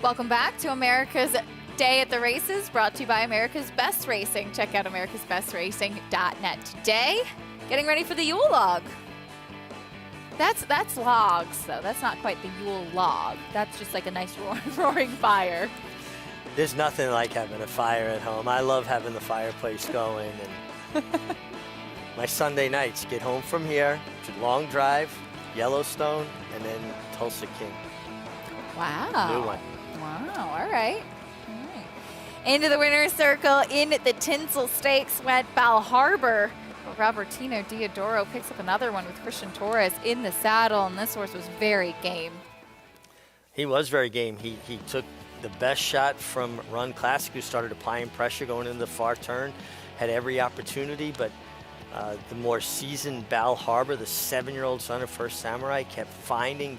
Welcome back to America's Day at the Races, brought to you by America's Best Racing. Check out americasbestracing.net today. Getting ready for the Yule log. That's logs, though. That's not quite the Yule log. That's just like a nice roaring fire. There's nothing like having a fire at home. I love having the fireplace going. And my Sunday nights, get home from here, long drive, Yellowstone, and then Tulsa King. Wow. New one. Wow, all right. Into the winner's circle in the Tinsel Stakes went Bal Harbour. Robertino Diodoro picks up another one with Christian Torres in the saddle, and this horse was very game. He was very game. He took the best shot from Run Classic, who started applying pressure going into the far turn, had every opportunity, but the more seasoned Bal Harbour, the 7-year-old son of First Samurai, kept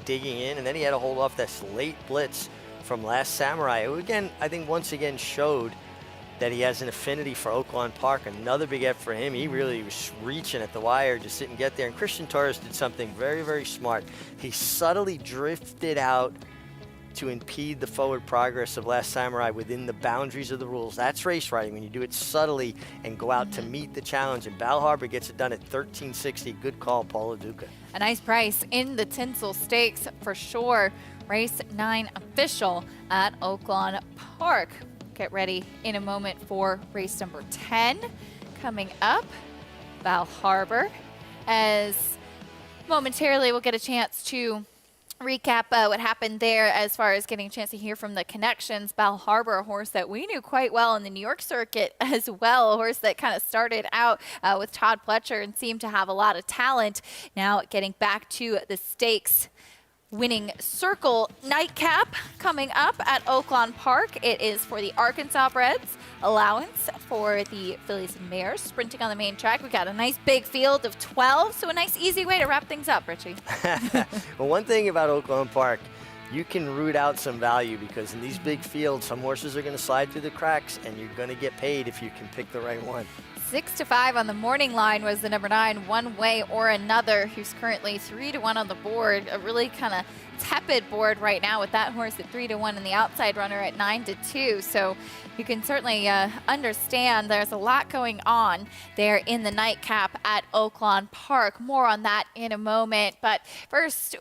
digging in, and then he had to hold off this late blitz from Last Samurai, who again, I think once again showed that he has an affinity for Oaklawn Park. Another big effort for him. He really was reaching at the wire, just didn't get there. And Christian Torres did something very, very smart. He subtly drifted out to impede the forward progress of Last Samurai within the boundaries of the rules. That's race riding, when you do it subtly and go out to meet the challenge. And Bal Harbour gets it done at 13.60. Good call, Paula Duca. A nice price in the Tinsel Stakes for sure. Race 9 official at Oaklawn Park. Get ready in a moment for race number 10 coming up. Bal Harbour, as momentarily we'll get a chance to recap what happened there as far as getting a chance to hear from the connections. Bal Harbour, a horse that we knew quite well in the New York circuit as well, a horse that kind of started out with Todd Pletcher and seemed to have a lot of talent. Now getting back to the stakes winning circle nightcap coming up at Oaklawn Park. It is for the Arkansas Reds. Allowance for the Phillies and Mares sprinting on the main track. We got a nice big field of 12, so a nice easy way to wrap things up, Richie. Well, one thing about Oaklawn Park, you can root out some value because in these big fields, some horses are going to slide through the cracks, and you're going to get paid if you can pick the right one. 6-5 on the morning line was the number 9, One Way or Another, who's currently 3-1 on the board. A really kind of tepid board right now with that horse at 3-1 and the outside runner at 9-2. So you can certainly understand there's a lot going on there in the nightcap at Oaklawn Park. More on that in a moment. But first,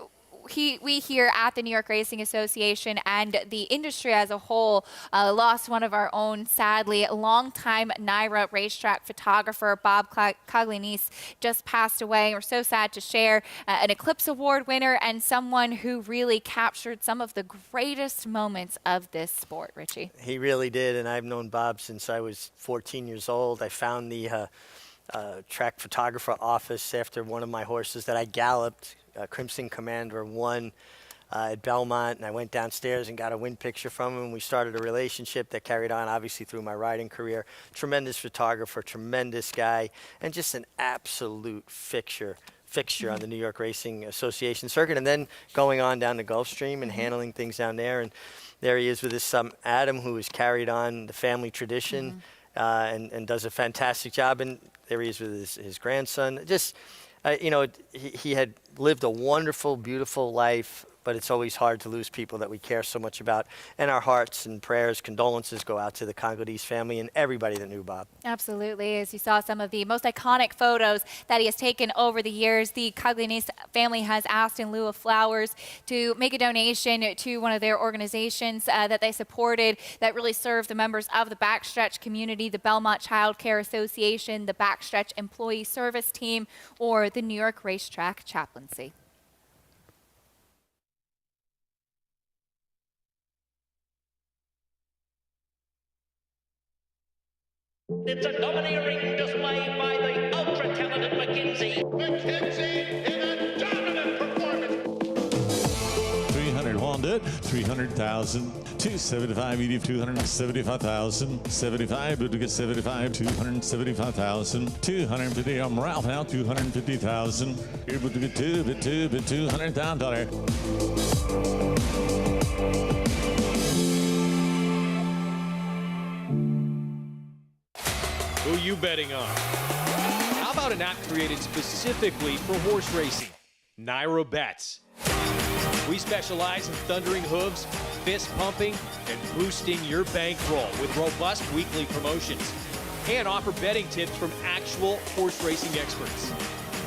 we here at the New York Racing Association and the industry as a whole lost one of our own, sadly. A longtime NYRA racetrack photographer, Bob Coglianese, just passed away. We're so sad to share an Eclipse Award winner and someone who really captured some of the greatest moments of this sport, Richie. He really did, and I've known Bob since I was 14 years old. I found the track photographer office after one of my horses that I galloped. Crimson Commander won at Belmont, and I went downstairs and got a win picture from him. We started a relationship that carried on, obviously, through my riding career. Tremendous photographer, tremendous guy, and just an absolute fixture on the New York Racing Association circuit. And then going on down to Gulfstream and handling things down there. And there he is with his son, Adam, who has carried on the family tradition and does a fantastic job. And there he is with his grandson. Just... you know, he had lived a wonderful, beautiful life, but it's always hard to lose people that we care so much about. And our hearts and prayers, condolences go out to the Coglianese family and everybody that knew Bob. Absolutely. As you saw some of the most iconic photos that he has taken over the years, the Coglianese family has asked in lieu of flowers to make a donation to one of their organizations that they supported that really serve the members of the backstretch community, the Belmont Child Care Association, the Backstretch Employee Service Team, or the New York Racetrack Chaplaincy. It's a domineering display by the ultra-talented McKenzie. McKenzie in a dominant performance. 300 Honda, 300,000. 275, EDF 275,000. 75, but to get 75, 275,000. 250, I'm Ralph now, 250,000. Here, but to get $200,000. Who you betting on? How about an app created specifically for horse racing? NYRA Bets. We specialize in thundering hooves, fist pumping, and boosting your bankroll with robust weekly promotions. And offer betting tips from actual horse racing experts.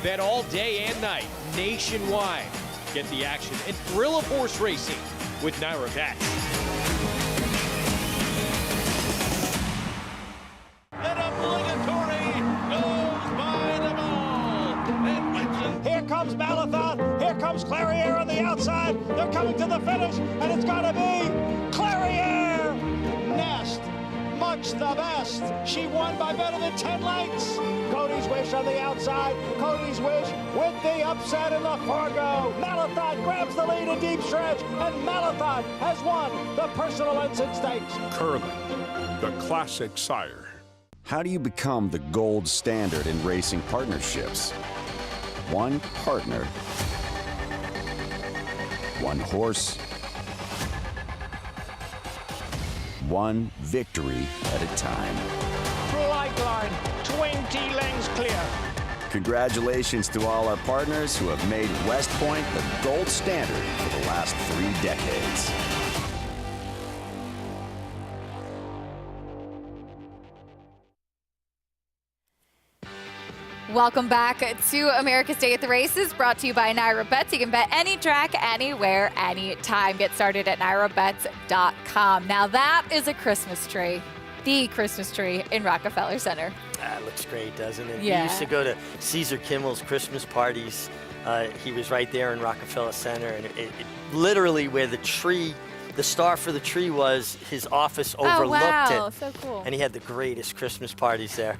Bet all day and night, nationwide. Get the action and thrill of horse racing with NYRA Bets. Here comes Malathaat. Here comes Clairiere on the outside. They're coming to the finish, and it's going to be Clairiere. Nest, much the best. She won by better than 10 lengths. Cody's Wish on the outside. Cody's Wish with the upset in the Fargo. Malathaat grabs the lead in deep stretch, and Malathaat has won the Personal Ensign Stakes. Curling, the classic sire. How do you become the gold standard in racing partnerships? One partner, one horse, one victory at a time. Flight line, 20 lengths clear. Congratulations to all our partners who have made West Point the gold standard for the last 3 decades. Welcome back to America's Day at the Races, brought to you by NYRA Bets. You can bet any track, anywhere, anytime. Get started at NYRABets.com. Now that is a Christmas tree, the Christmas tree in Rockefeller Center. It looks great, doesn't it? Yeah. We used to go to Caesar Kimmel's Christmas parties. He was right there in Rockefeller Center, and it literally where the tree, the star for the tree was, his office overlooked it. Oh, wow, so cool. And he had the greatest Christmas parties there.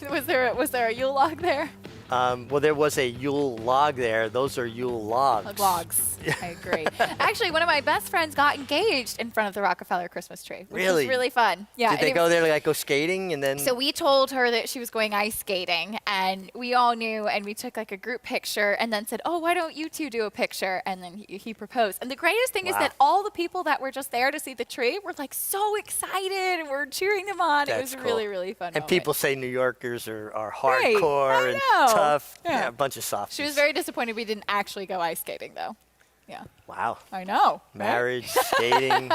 Was there a Yule log there? Well, there was a Yule log there. Those are Yule logs. Logs. I agree. Actually, one of my best friends got engaged in front of the Rockefeller Christmas tree, which Really? was really fun. Yeah. Did they go there to like go skating and then? So we told her that she was going ice skating, and we all knew, and we took like a group picture, and then said, "Oh, why don't you two do a picture?" And then he proposed. And the greatest thing is Wow. that all the people that were just there to see the tree were like so excited, and we're cheering them on. It was That's a cool. really, really fun. And moment. people say New Yorkers are Right. hardcore I and know. tough. Yeah. A bunch of softies. She was very disappointed we didn't actually go ice skating, though. Yeah. Wow. I know. right? Marriage, skating.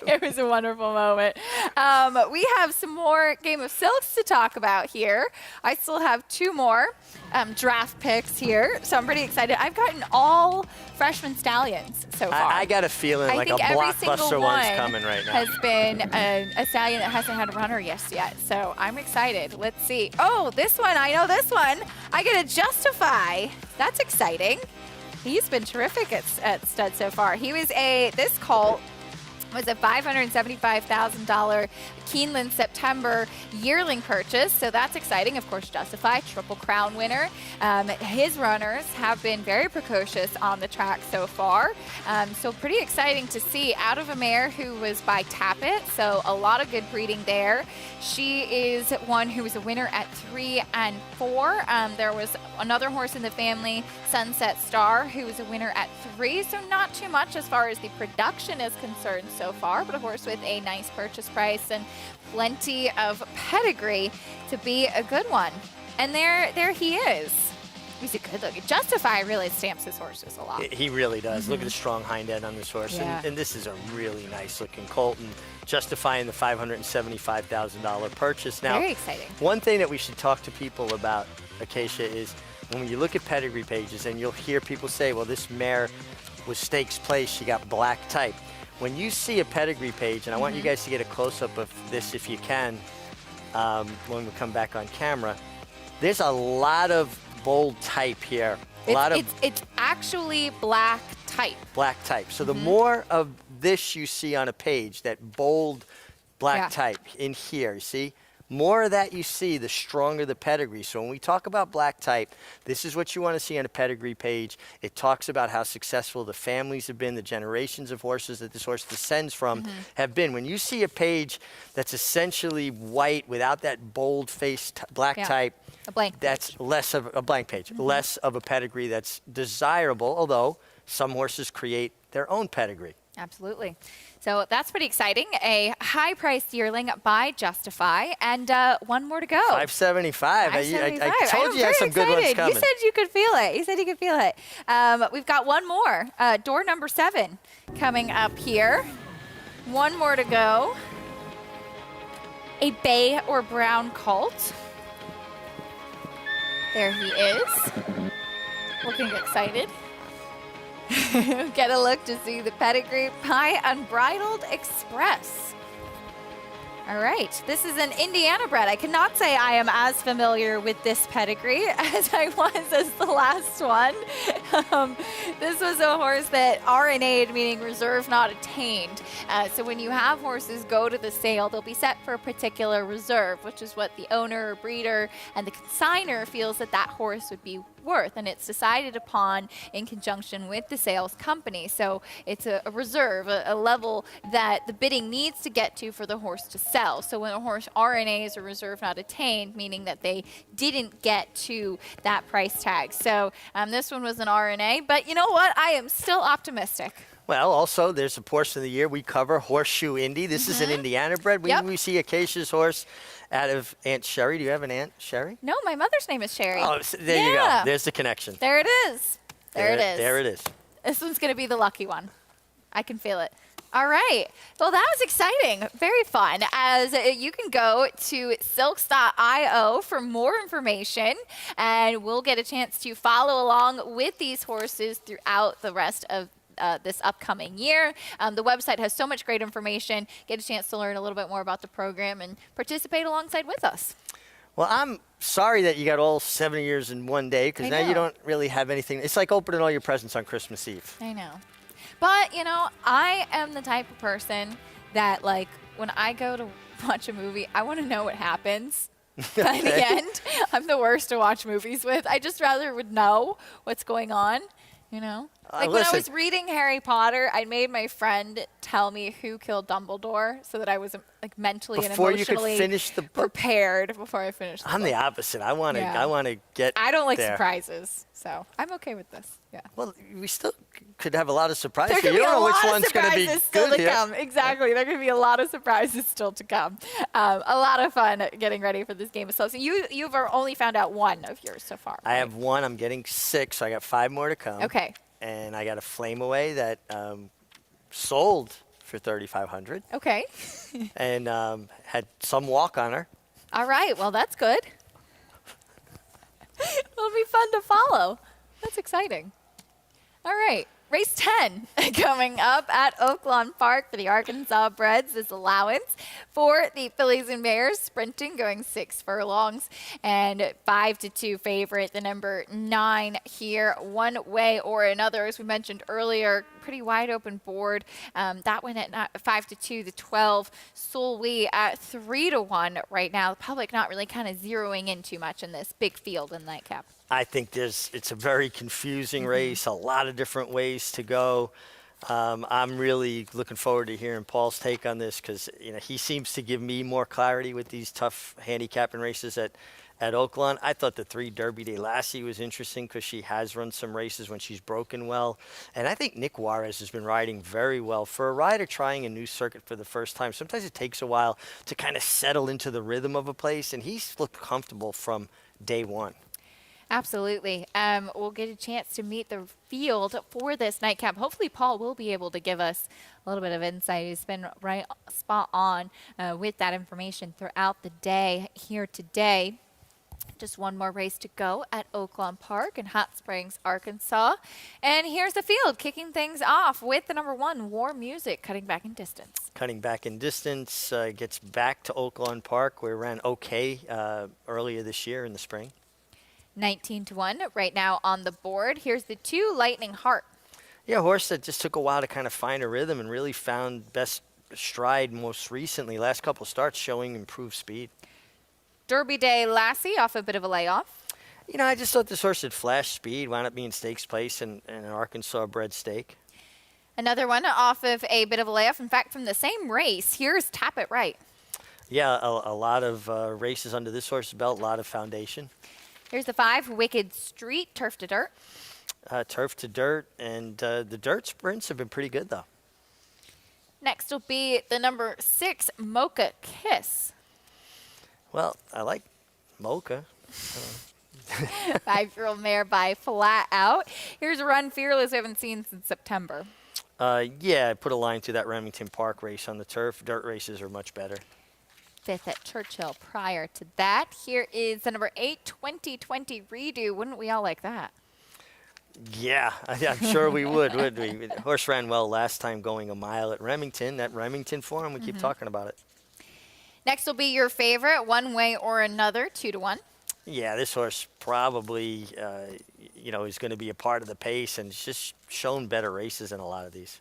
It was a wonderful moment. We have some more Game of Silks to talk about here. I still have 2 more draft picks here, so I'm pretty excited. I've gotten all freshman stallions so far. I got a feeling like a think every single blockbuster one's one coming right now. has been a stallion that hasn't had a runner yet, so I'm excited. Let's see. Oh, this one, I know this one. I get a Justify. That's exciting. He's been terrific at stud so far. This colt was a $575,000 Keeneland September yearling purchase, so that's exciting. Of course, Justify, Triple Crown winner. His runners have been very precocious on the track so far, so pretty exciting to see. Out of a mare who was by Tappet, so a lot of good breeding there. She is one who was a winner at 3 and 4. There was another horse in the family, Sunset Star, who was a winner at 3, so not too much as far as the production is concerned so far, but a horse with a nice purchase price and plenty of pedigree to be a good one. And there he is. He's a good looking. Justify really stamps his horses a lot. He really does. Look at the strong hind end on this horse. Yeah. And this is a really nice looking colt, and justifying the $575,000 purchase. Now, Very exciting. One thing that we should talk to people about, Acacia, is when you look at pedigree pages and you'll hear people say, well, this mare was stakes place, she got black type. When you see a pedigree page, and I want you guys to get a close-up of this if you can, when we come back on camera, there's a lot of bold type here. It's actually black type. Black type. So the more of this you see on a page, that bold black type in here, you see? More of that you see, the stronger the pedigree. So when we talk about black type, this is what you want to see on a pedigree page. It talks about how successful the families have been, the generations of horses that this horse descends from have been. When you see a page that's essentially white without that bold face black type, a blank that's less of a blank page, less of a pedigree that's desirable, although some horses create their own pedigree. Absolutely. So that's pretty exciting. A high-priced yearling by Justify, and one more to go. 575. I told you you had some good ones coming. You said you could feel it. You said you could feel it. We've got one more. Door number 7 coming up here. One more to go. A bay or brown colt. There he is. Looking excited. Get a look to see the pedigree by Unbridled Express. All right, this is an Indiana bred. I cannot say I am as familiar with this pedigree as I was as the last one. This was a horse that RNA'd, meaning reserve not attained. So when you have horses go to the sale, they'll be set for a particular reserve, which is what the owner or breeder and the consignor feels that that horse would be worth, and it's decided upon in conjunction with the sales company. So it's a reserve, a level that the bidding needs to get to for the horse to sell. So when a horse RNAs a reserve not attained, meaning that they didn't get to that price tag. So this one was an RNA, but you know what? I am still optimistic. Well, also, there's a portion of the year we cover Horseshoe Indy. This is an Indiana bred. We see Acacia's horse out of Aunt Sherry. Do you have an Aunt Sherry? No, my mother's name is Sherry. Oh, there you go. There's the connection. There it is. There it is. There it is. This one's going to be the lucky one. I can feel it. All right. Well, that was exciting. Very fun. As you can go to silks.io for more information, and we'll get a chance to follow along with these horses throughout the rest of this upcoming year. The website has so much great information. Get a chance to learn a little bit more about the program and participate alongside with us. Well, I'm sorry that you got all 7 years in one day, because now you don't really have anything. It's like opening all your presents on Christmas Eve. I know. But, you know, I am the type of person that, like, when I go to watch a movie, I want to know what happens by the end. I'm the worst to watch movies with. I just rather would know what's going on, you know? Like when I was reading Harry Potter, I made my friend tell me who killed Dumbledore so that I was like mentally and emotionally before you could finish the book? Prepared before I finished the book. I'm the opposite. I want to get I don't like there. surprises, so I'm okay with this. Yeah. Well, we still could have a lot of surprises. There could You be don't a know which lot of one's going to be surprises still good to here. come. Exactly. There could be a lot of surprises still to come. A lot of fun getting ready for this game of slow. So you've only found out one of yours so far. I have one. I'm getting 6, so I got 5 more to come. Okay. And I got a Flame Away that sold for $3,500. Okay. And had some walk on her. All right. Well, that's good. It'll be fun to follow. That's exciting. All right. Race 10 coming up at Oaklawn Park for the Arkansas Breds. This allowance for the Phillies and Bears sprinting, going 6 furlongs and 5-2 favorite. The number 9 here, one way or another, as we mentioned earlier. Pretty wide open board. That went at 5-2. The 12 Solway at 3-1 right now. The public not really kind of zeroing in too much in this big field in Nightcap. I think it's a very confusing race, a lot of different ways to go. I'm really looking forward to hearing Paul's take on this because he seems to give me more clarity with these tough handicapping races at Oaklawn. I thought the 3 Derby Day Lassie was interesting because she has run some races when she's broken well. And I think Nick Juarez has been riding very well. For a rider trying a new circuit for the first time, sometimes it takes a while to kind of settle into the rhythm of a place, and he's looked comfortable from day one. Absolutely. We'll get a chance to meet the field for this Nightcap. Hopefully Paul will be able to give us a little bit of insight. He's been right spot on with that information throughout the day here today. Just one more race to go at Oaklawn Park in Hot Springs, Arkansas. And here's the field kicking things off with the number 1, War Music, cutting back in distance. Cutting back in distance, gets back to Oaklawn Park, where it ran okay earlier this year in the spring. 19-1 right now on the board. Here's the 2, Lightning Heart. Yeah, a horse that just took a while to kind of find a rhythm and really found best stride most recently. Last couple of starts showing improved speed. Derby Day Lassie off a bit of a layoff. I just thought this horse had flash speed, wound up being stakes place in an Arkansas bred stake. Another one off of a bit of a layoff. In fact, from the same race, here's Tap It Right. Yeah, a lot of races under this horse's belt, a lot of foundation. Here's the 5, Wicked Street, Turf to Dirt. Turf to Dirt, and the dirt sprints have been pretty good, though. Next will be the number 6, Mocha Kiss. Well, I like Mocha. 5-year-old mare by Flat Out. Here's a Run Fearless we haven't seen since September. Yeah, I put a line through that Remington Park race on the turf. Dirt races are much better. 5th at Churchill prior to that. Here is the number 8, 2020 Redo. Wouldn't we all like that? Yeah, I'm sure we would we? The horse ran well last time going a mile at Remington. That Remington form, we keep talking about it. Next will be your favorite, One Way or Another, 2-1. Yeah, this horse probably, is going to be a part of the pace and it's just shown better races in a lot of these.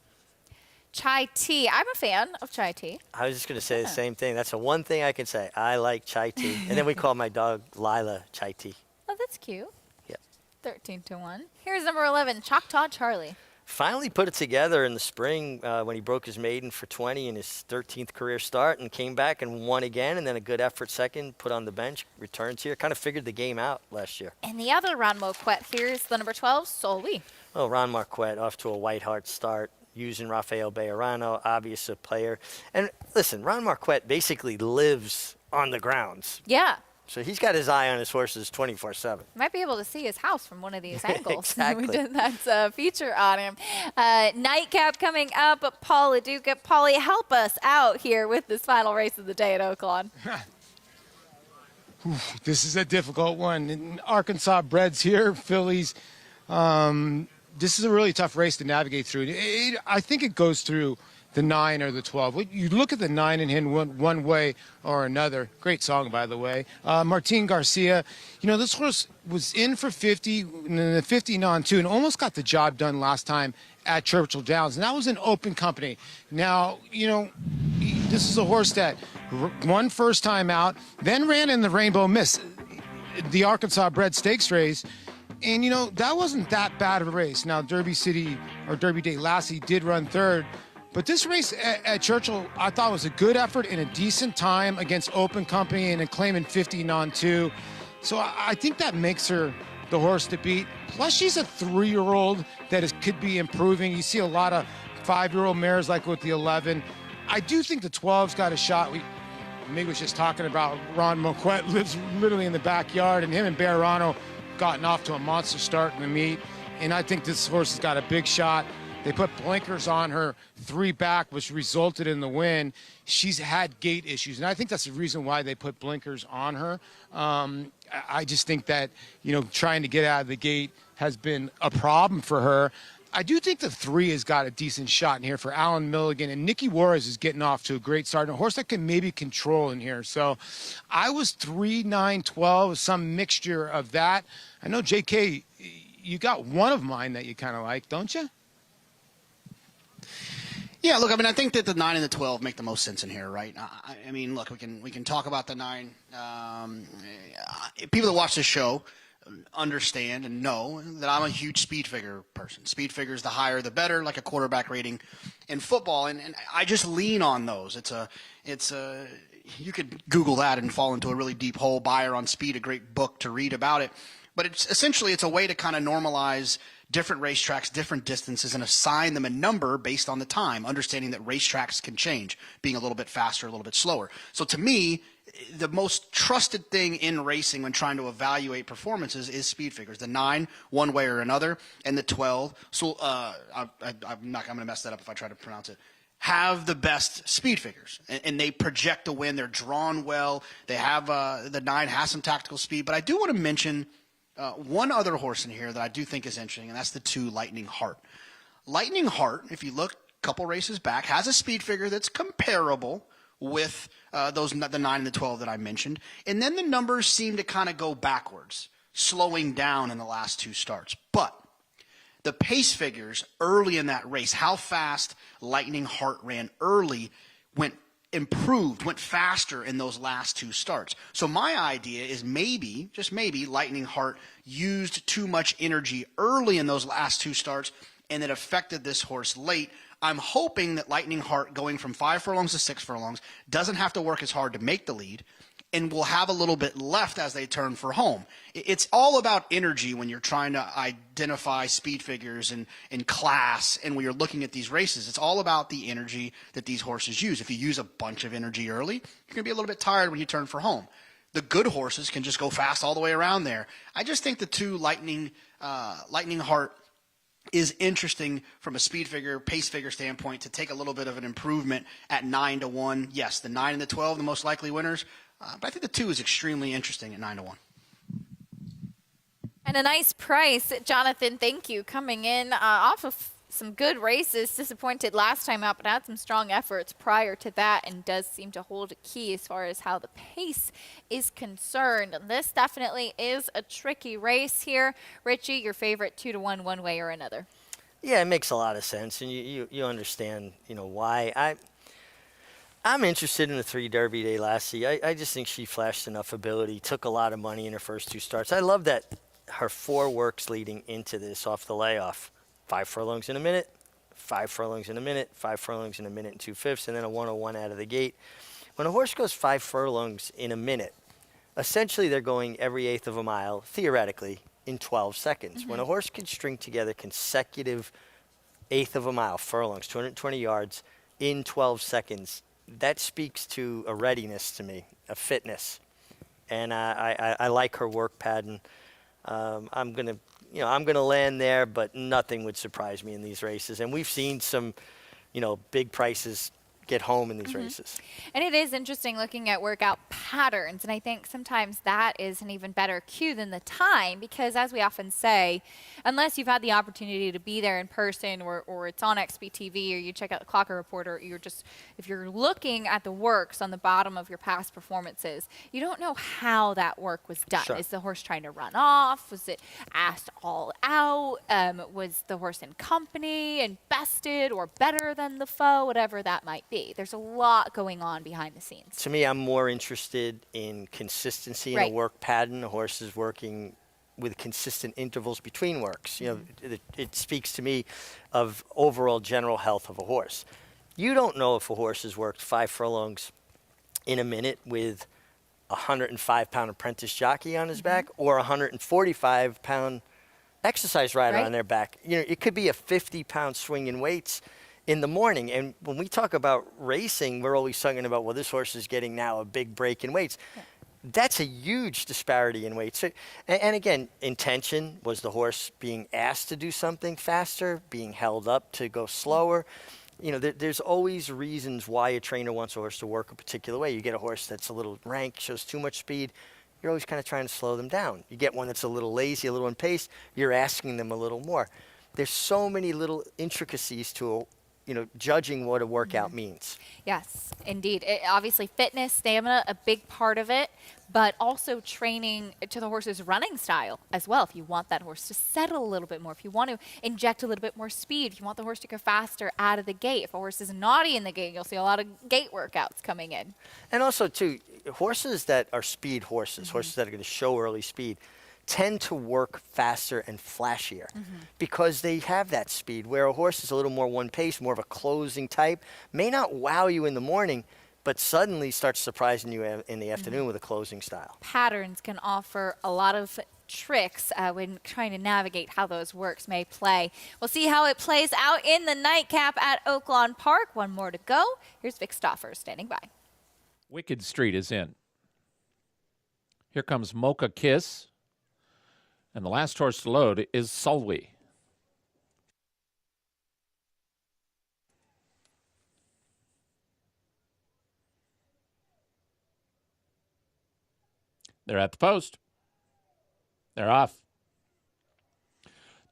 Chai Tea. I'm a fan of Chai Tea. I was just going to say the same thing. That's the one thing I can say. I like Chai Tea. And then we call my dog Lila Chai Tea. Oh, that's cute. Yep. 13-1. Here's number 11, Choctaw Charlie. Finally put it together in the spring when he broke his maiden for 20 in his 13th career start and came back and won again. And then a good effort second, put on the bench, returns here. Kind of figured the game out last year. And the other Ron Marquette, here's the number 12, Solway. Oh, Ron Marquette off to a white hart start. Using Rafael Bejarano, obvious a player. And listen, Ron Marquette basically lives on the grounds. Yeah. So he's got his eye on his horses 24/7. Might be able to see his house from one of these angles. Exactly. We did that feature on him. Nightcap coming up. Paul LaDuca. Paulie, help us out here with this final race of the day at Oaklawn. This is a difficult one. Arkansas breds here, Phillies. This is a really tough race to navigate through. I think it goes through the 9 or the 12. You look at the 9 and him one way or another. Great song, by the way. Martin Garcia, this horse was in for 50 and then the 50 non-2 and almost got the job done last time at Churchill Downs. And that was an open company. Now, this is a horse that won first time out, then ran in the Rainbow Mist, the Arkansas bred stakes race. And, you know, that wasn't that bad of a race. Now, Derby City or Derby Day Lassie did run third. But this race at Churchill, I thought was a good effort in a decent time against Open Company and a claiming 50 on 2. So I think that makes her the horse to beat. Plus, she's a 3-year-old that could be improving. You see a lot of 5-year-old mares like with the 11. I do think the 12's got a shot. Mig was just talking about Ron Moquette lives literally in the backyard, and him and Bearano gotten off to a monster start in the meet. And I think this horse has got a big shot. They put blinkers on her 3 back, which resulted in the win. She's had gait issues, and I think that's the reason why they put blinkers on her. I just think that, you know, trying to get out of the gate has been a problem for her. I do think the 3 has got a decent shot in here for Alan Milligan, and Nicky Juarez is getting off to a great start, and a horse that can maybe control in here. So I was 3, 9, 12, some mixture of that. I know, JK, you got one of mine that you kind of like, don't you? Yeah, look, I mean, I think that the 9 and the 12 make the most sense in here, right? I mean, look, we can talk about the 9. People that watch this show understand and know that I'm a huge speed figure person. Speed figures, the higher the better, like a quarterback rating in football, and I just lean on those. It's a you could Google that and fall into a really deep hole. Buyer on Speed, a great book to read about it. But it's a way to kind of normalize different racetracks, different distances, and assign them a number based on the time, understanding that racetracks can change, being a little bit faster, a little bit slower. So to me, the most trusted thing in racing when trying to evaluate performances is speed figures. The 9, one way or another, and the 12. So I'm going to mess that up if I try to pronounce it. Have the best speed figures, and they project to win. They're drawn well. They have the 9 has some tactical speed, but I do want to mention one other horse in here that I do think is interesting, and that's the 2 Lightning Heart. Lightning Heart, if you look a couple races back, has a speed figure that's comparable with the 9 and the 12 that I mentioned, and then the numbers seem to kind of go backwards, slowing down in the last 2 starts. But the pace figures early in that race, how fast Lightning Heart ran early, went faster in those last 2 starts. So my idea is maybe, just maybe, Lightning Heart used too much energy early in those last 2 starts, and it affected this horse late. I'm hoping that Lightning Heart, going from 5 furlongs to 6 furlongs, doesn't have to work as hard to make the lead, and will have a little bit left as they turn for home. It's all about energy when you're trying to identify speed figures and class, and when you're looking at these races. It's all about the energy that these horses use. If you use a bunch of energy early, you're going to be a little bit tired when you turn for home. The good horses can just go fast all the way around there. I just think the 2 Lightning Heart is interesting from a speed figure, pace figure standpoint to take a little bit of an improvement at 9 to 1. Yes, the 9 and the 12, the most likely winners. But I think the 2 is extremely interesting at 9 to 1. And a nice price. Jonathan, thank you. Coming in off of some good races, disappointed last time out, but had some strong efforts prior to that, and does seem to hold a key as far as how the pace is concerned. And this definitely is a tricky race here. Richie, your favorite 2 to 1, one way or another? Yeah, it makes a lot of sense, and you understand, why. I'm interested in the 3 Derby Day Lassie. I just think she flashed enough ability, took a lot of money in her first 2 starts. I love that her 4 works leading into this off the layoff. 5 furlongs in a minute, 5 furlongs in a minute, 5 furlongs in a minute and 2/5, and then a 101 out of the gate. When a horse goes 5 furlongs in a minute, essentially they're going every 1/8 of a mile, theoretically, in 12 seconds. When a horse can string together consecutive 1/8 of a mile, furlongs, 220 yards, in 12 seconds, that speaks to a readiness to me, a fitness. And I like her work pattern. I'm going to land there, but nothing would surprise me in these races. And we've seen some, big prices get home in these races. And it is interesting looking at workout patterns, and I think sometimes that is an even better cue than the time, because as we often say, unless you've had the opportunity to be there in person or it's on XBTV or you check out the Clocker Report, or if you're looking at the works on the bottom of your past performances, you don't know how that work was done. Sure. Is the horse trying to run off? Was it asked all out? Was the horse in company and bested or better than the foe? Whatever that might be. be. There's a lot going on behind the scenes. To me, I'm more interested in consistency in a work pattern. A horse is working with consistent intervals between works. You know, it speaks to me of overall general health of a horse. You don't know if a horse has worked 5 furlongs in a minute with a 105-pound apprentice jockey on his back or a 145-pound exercise rider on their back. You know, it could be a 50-pound swing in weights in the morning. And when we talk about racing, we're always talking about, well, this horse is getting now a big break in weights. Yeah. That's a huge disparity in weights. So, and again, intention was the horse being asked to do something faster, being held up to go slower. You know, there's always reasons why a trainer wants a horse to work a particular way. You get a horse that's a little rank, shows too much speed, you're always kind of trying to slow them down. You get one that's a little lazy, a little impatient, you're asking them a little more. There's so many little intricacies to judging what a workout means. Yes, indeed. Obviously, fitness, stamina, a big part of it, but also training to the horse's running style as well. If you want that horse to settle a little bit more, if you want to inject a little bit more speed, if you want the horse to go faster out of the gate. If a horse is naughty in the gate, you'll see a lot of gate workouts coming in. And also, too, horses that are speed horses, horses that are going to show early speed, tend to work faster and flashier because they have that speed, where a horse is a little more one pace, more of a closing type, may not wow you in the morning, but suddenly starts surprising you in the afternoon with a closing style. Patterns can offer a lot of tricks when trying to navigate how those works may play. We'll see how it plays out in the nightcap at Oaklawn Park. One more to go. Here's Vic Stauffer standing by. Wicked Street is in. Here comes Mocha Kiss. And the last horse to load is Sulwy. They're at the post. They're off.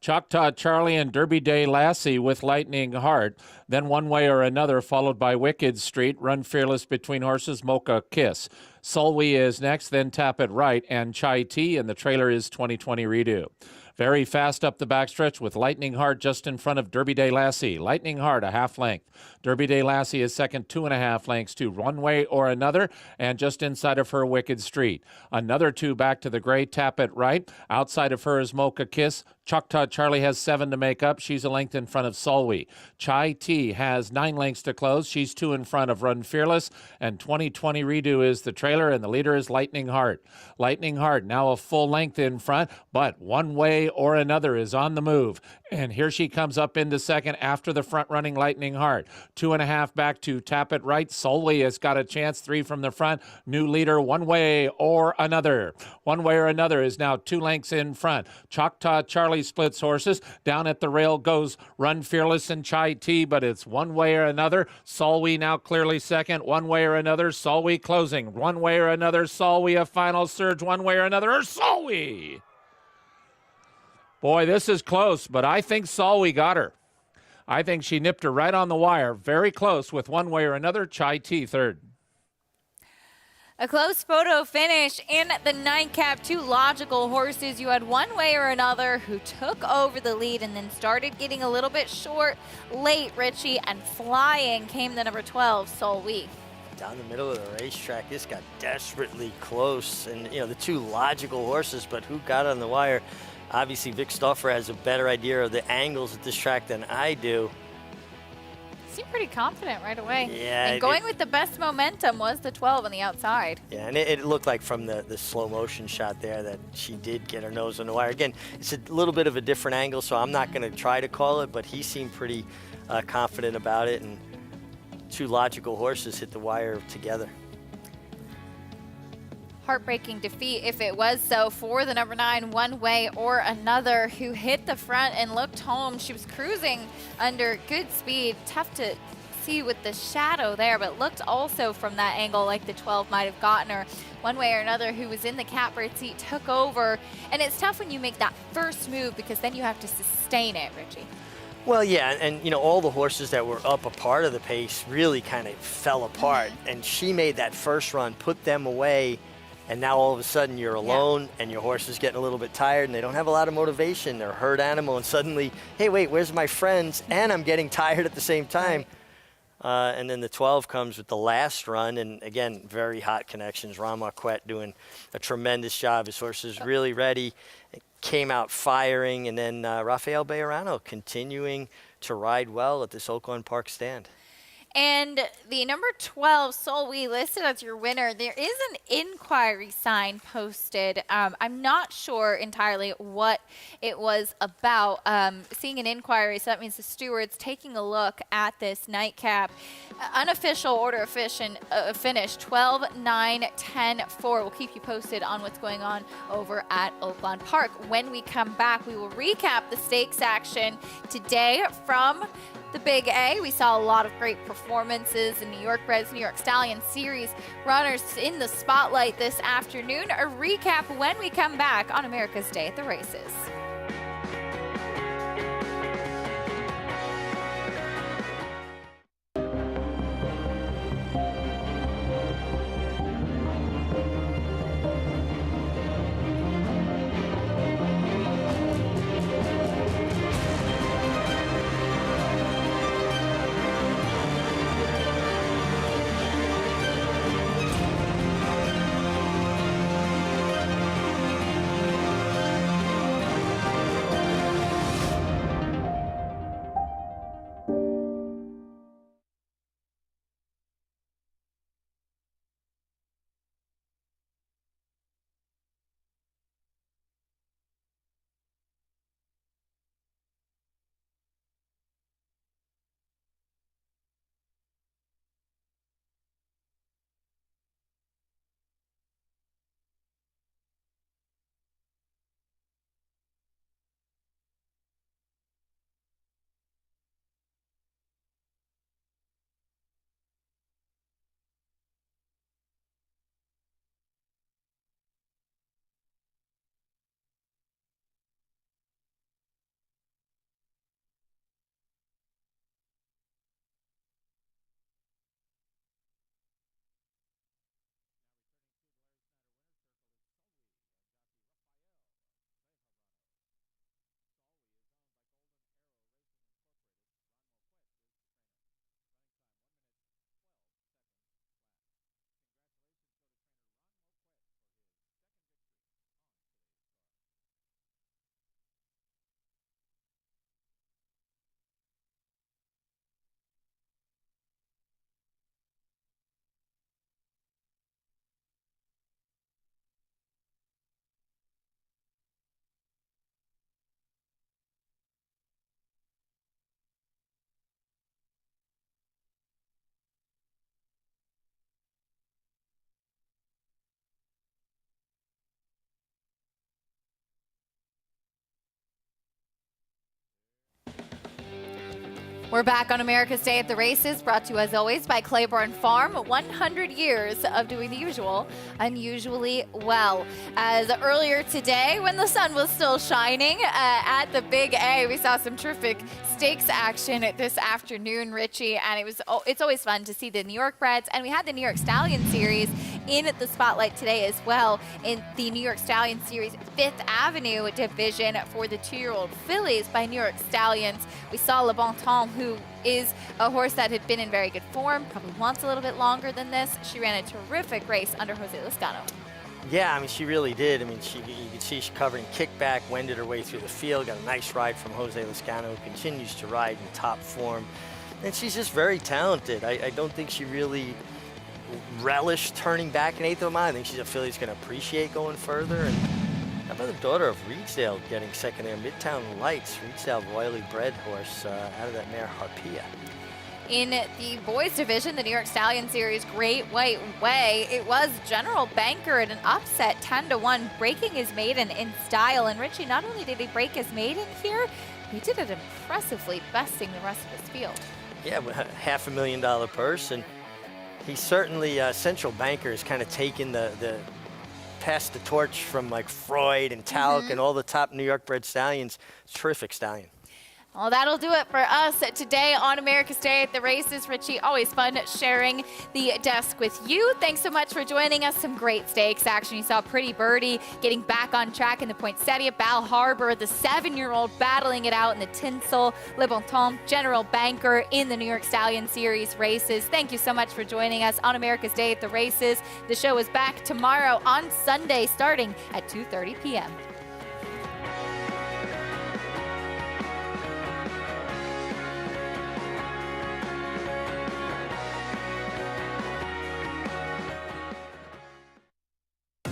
Choctaw Charlie and Derby Day Lassie with Lightning Heart. Then One Way or Another, followed by Wicked Street. Run Fearless between horses, Mocha Kiss. Sulwy is next, then Tap It Right, and Chai Tea, and the trailer is 2020 Redo. Very fast up the backstretch with Lightning Heart just in front of Derby Day Lassie. Lightning Heart a half length. Derby Day Lassie is second, 2.5 lengths to One Way or Another, and just inside of her Wicked Street. Another 2 back to the gray, Tap It Right. Outside of her is Mocha Kiss. Choctaw Charlie has 7 to make up. She's a length in front of Sulwy. Chai Tea has 9 lengths to close. She's 2 in front of Run Fearless. And 2020 Redo is the trailer, and the leader is Lightning Heart. Lightning Heart now a full length in front, but One Way or Another is on the move. And here she comes up into second after the front-running Lightning Heart. 2.5 back to Tap It Right. Sulwy has got a chance. 3 from the front. New leader, One Way or Another. One Way or Another is now 2 lengths in front. Choctaw Charlie splits horses. Down at the rail goes Run Fearless and Chai Tea, but it's One Way or Another. Sulwy now clearly second. One Way or Another. Sulwy closing. One Way or Another. Sulwy a final surge. One Way or Another. Sulwy! Boy, this is close, but I think Sulwy got her. I think she nipped her right on the wire. Very close with One Way or Another. Chai Tea third. A close photo finish in the nightcap. 2 logical horses. You had One Way or Another who took over the lead and then started getting a little bit short late, Richie, and flying came the number 12, Sulwy. Down the middle of the racetrack, this got desperately close. And, the 2 logical horses, but who got on the wire? Obviously, Vic Stauffer has a better idea of the angles at this track than I do. Seemed pretty confident right away. Yeah. And going with the best momentum was the 12 on the outside. Yeah, and it looked like from the slow motion shot there that she did get her nose on the wire. Again, it's a little bit of a different angle, so I'm not going to try to call it, but he seemed pretty confident about it, and 2 logical horses hit the wire together. Heartbreaking defeat, if it was so, for the number 9, One Way or Another, who hit the front and looked home. She was cruising under good speed. Tough to see with the shadow there, but looked also from that angle like the 12 might have gotten her. One Way or Another, who was in the catbird seat, took over. And it's tough when you make that first move because then you have to sustain it, Richie. Well, yeah, and all the horses that were up a part of the pace really kind of fell apart. And she made that first run, put them away, and now all of a sudden you're alone and your horse is getting a little bit tired and they don't have a lot of motivation. They're a herd animal, and suddenly, hey, wait, where's my friends? And I'm getting tired at the same time. And then the 12 comes with the last run, and again, very hot connections. Ron Marquette doing a tremendous job. His horse is really ready, came out firing, and then Rafael Bejarano continuing to ride well at this Oaklawn Park stand. And the number 12, Sol Wee, listed as your winner. There is an inquiry sign posted. I'm not sure entirely what it was about. Seeing an inquiry, so that means the steward's taking a look at this nightcap. Unofficial order of finish 12, 9, 10, 4. We'll keep you posted on what's going on over at Oaklawn Park. When we come back, we will recap the stakes action today from the Big A. We saw a lot of great performances in New York Breds, New York Stallion Series runners in the spotlight this afternoon. A recap when we come back on America's Day at the Races. We're back on America's Day at the Races, brought to you as always by Claiborne Farm. 100 years of doing the usual unusually well. As earlier today, when the sun was still shining at the Big A, we saw some terrific stakes action this afternoon, Richie, and it's always fun to see the New York Breds, and we had the New York Stallion Series in the spotlight today as well in the New York Stallion Series 5th Avenue division for the 2-year-old fillies by New York Stallions. We saw Le Bon Temps, who is a horse that had been in very good form, probably wants a little bit longer than this. She ran a terrific race under Jose Lezcano. Yeah, I mean, she really did. I mean, you can see she covering kickback, wended her way through the field, got a nice ride from Jose Lezcano, who continues to ride in top form. And she's just very talented. I don't think she really relished turning back in 8th of a mile. I think she's a filly who's going to appreciate going further. And how about the daughter of Reedsdale getting second there? Midtown Lights, Reedsdale royally bred horse out of that mare Harpia. In the boys division, the New York Stallion Series Great White Way, it was General Banker at an upset 10-1, breaking his maiden in style. And Richie, not only did he break his maiden here, he did it impressively, besting the rest of his field. Yeah, with a $500,000 purse, and he certainly, Central Banker has kind of taken passed the torch from like Freud and Talc and all the top New York bred stallions. Terrific stallion. Well, that'll do it for us today on America's Day at the Races. Richie, always fun sharing the desk with you. Thanks so much for joining us. Some great stakes action. You saw Pretty Birdie getting back on track in the Poinsettia, Bal Harbour, the 7-year-old battling it out in the Tinsel, Le Bon Temps, General Banker in the New York Stallion Series races. Thank you so much for joining us on America's Day at the Races. The show is back tomorrow on Sunday starting at 2:30 p.m.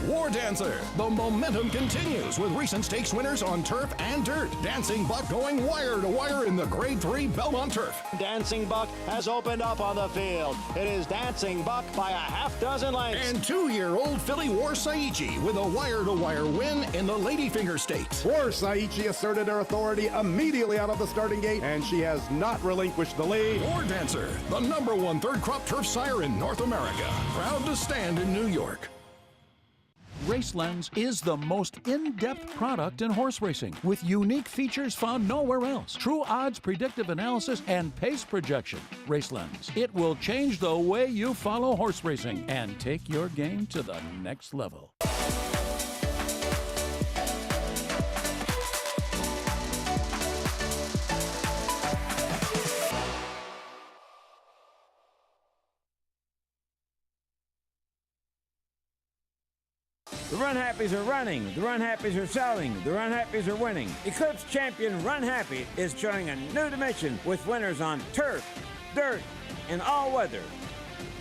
War Dancer. The momentum continues with recent stakes winners on turf and dirt. Dancing Buck going wire to wire in the Grade 3 Belmont Turf. Dancing Buck has opened up on the field. It is Dancing Buck by a half-dozen lengths. And 2-year-old filly War Saichi with a wire-to-wire win in the Ladyfinger Stakes. War Saichi asserted her authority immediately out of the starting gate, and she has not relinquished the lead. War Dancer, the #1 third-crop turf sire in North America. Proud to stand in New York. RaceLens is the most in-depth product in horse racing with unique features found nowhere else. True odds, predictive analysis, and pace projection. RaceLens. It will change the way you follow horse racing and take your game to the next level. The Run Happies are running, the Run Happies are selling, the Run Happies are winning. Eclipse champion Run Happy is showing a new dimension with winners on turf, dirt, and all weather.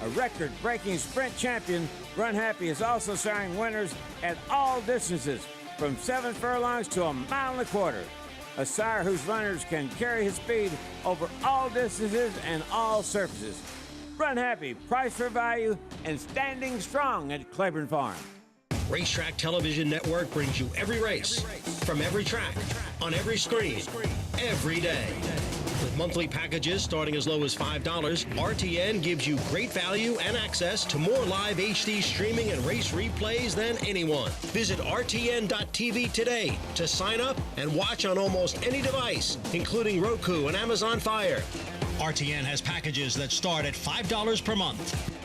A record-breaking sprint champion, Run Happy is also showing winners at all distances, from 7 furlongs to 1.25 miles. A sire whose runners can carry his speed over all distances and all surfaces. Run Happy, price for value, and standing strong at Claiborne Farm. Racetrack Television Network brings you every race, from every track, on every screen, every day. With monthly packages starting as low as $5, RTN gives you great value and access to more live HD streaming and race replays than anyone. Visit RTN.tv today to sign up and watch on almost any device, including Roku and Amazon Fire. RTN has packages that start at $5 per month.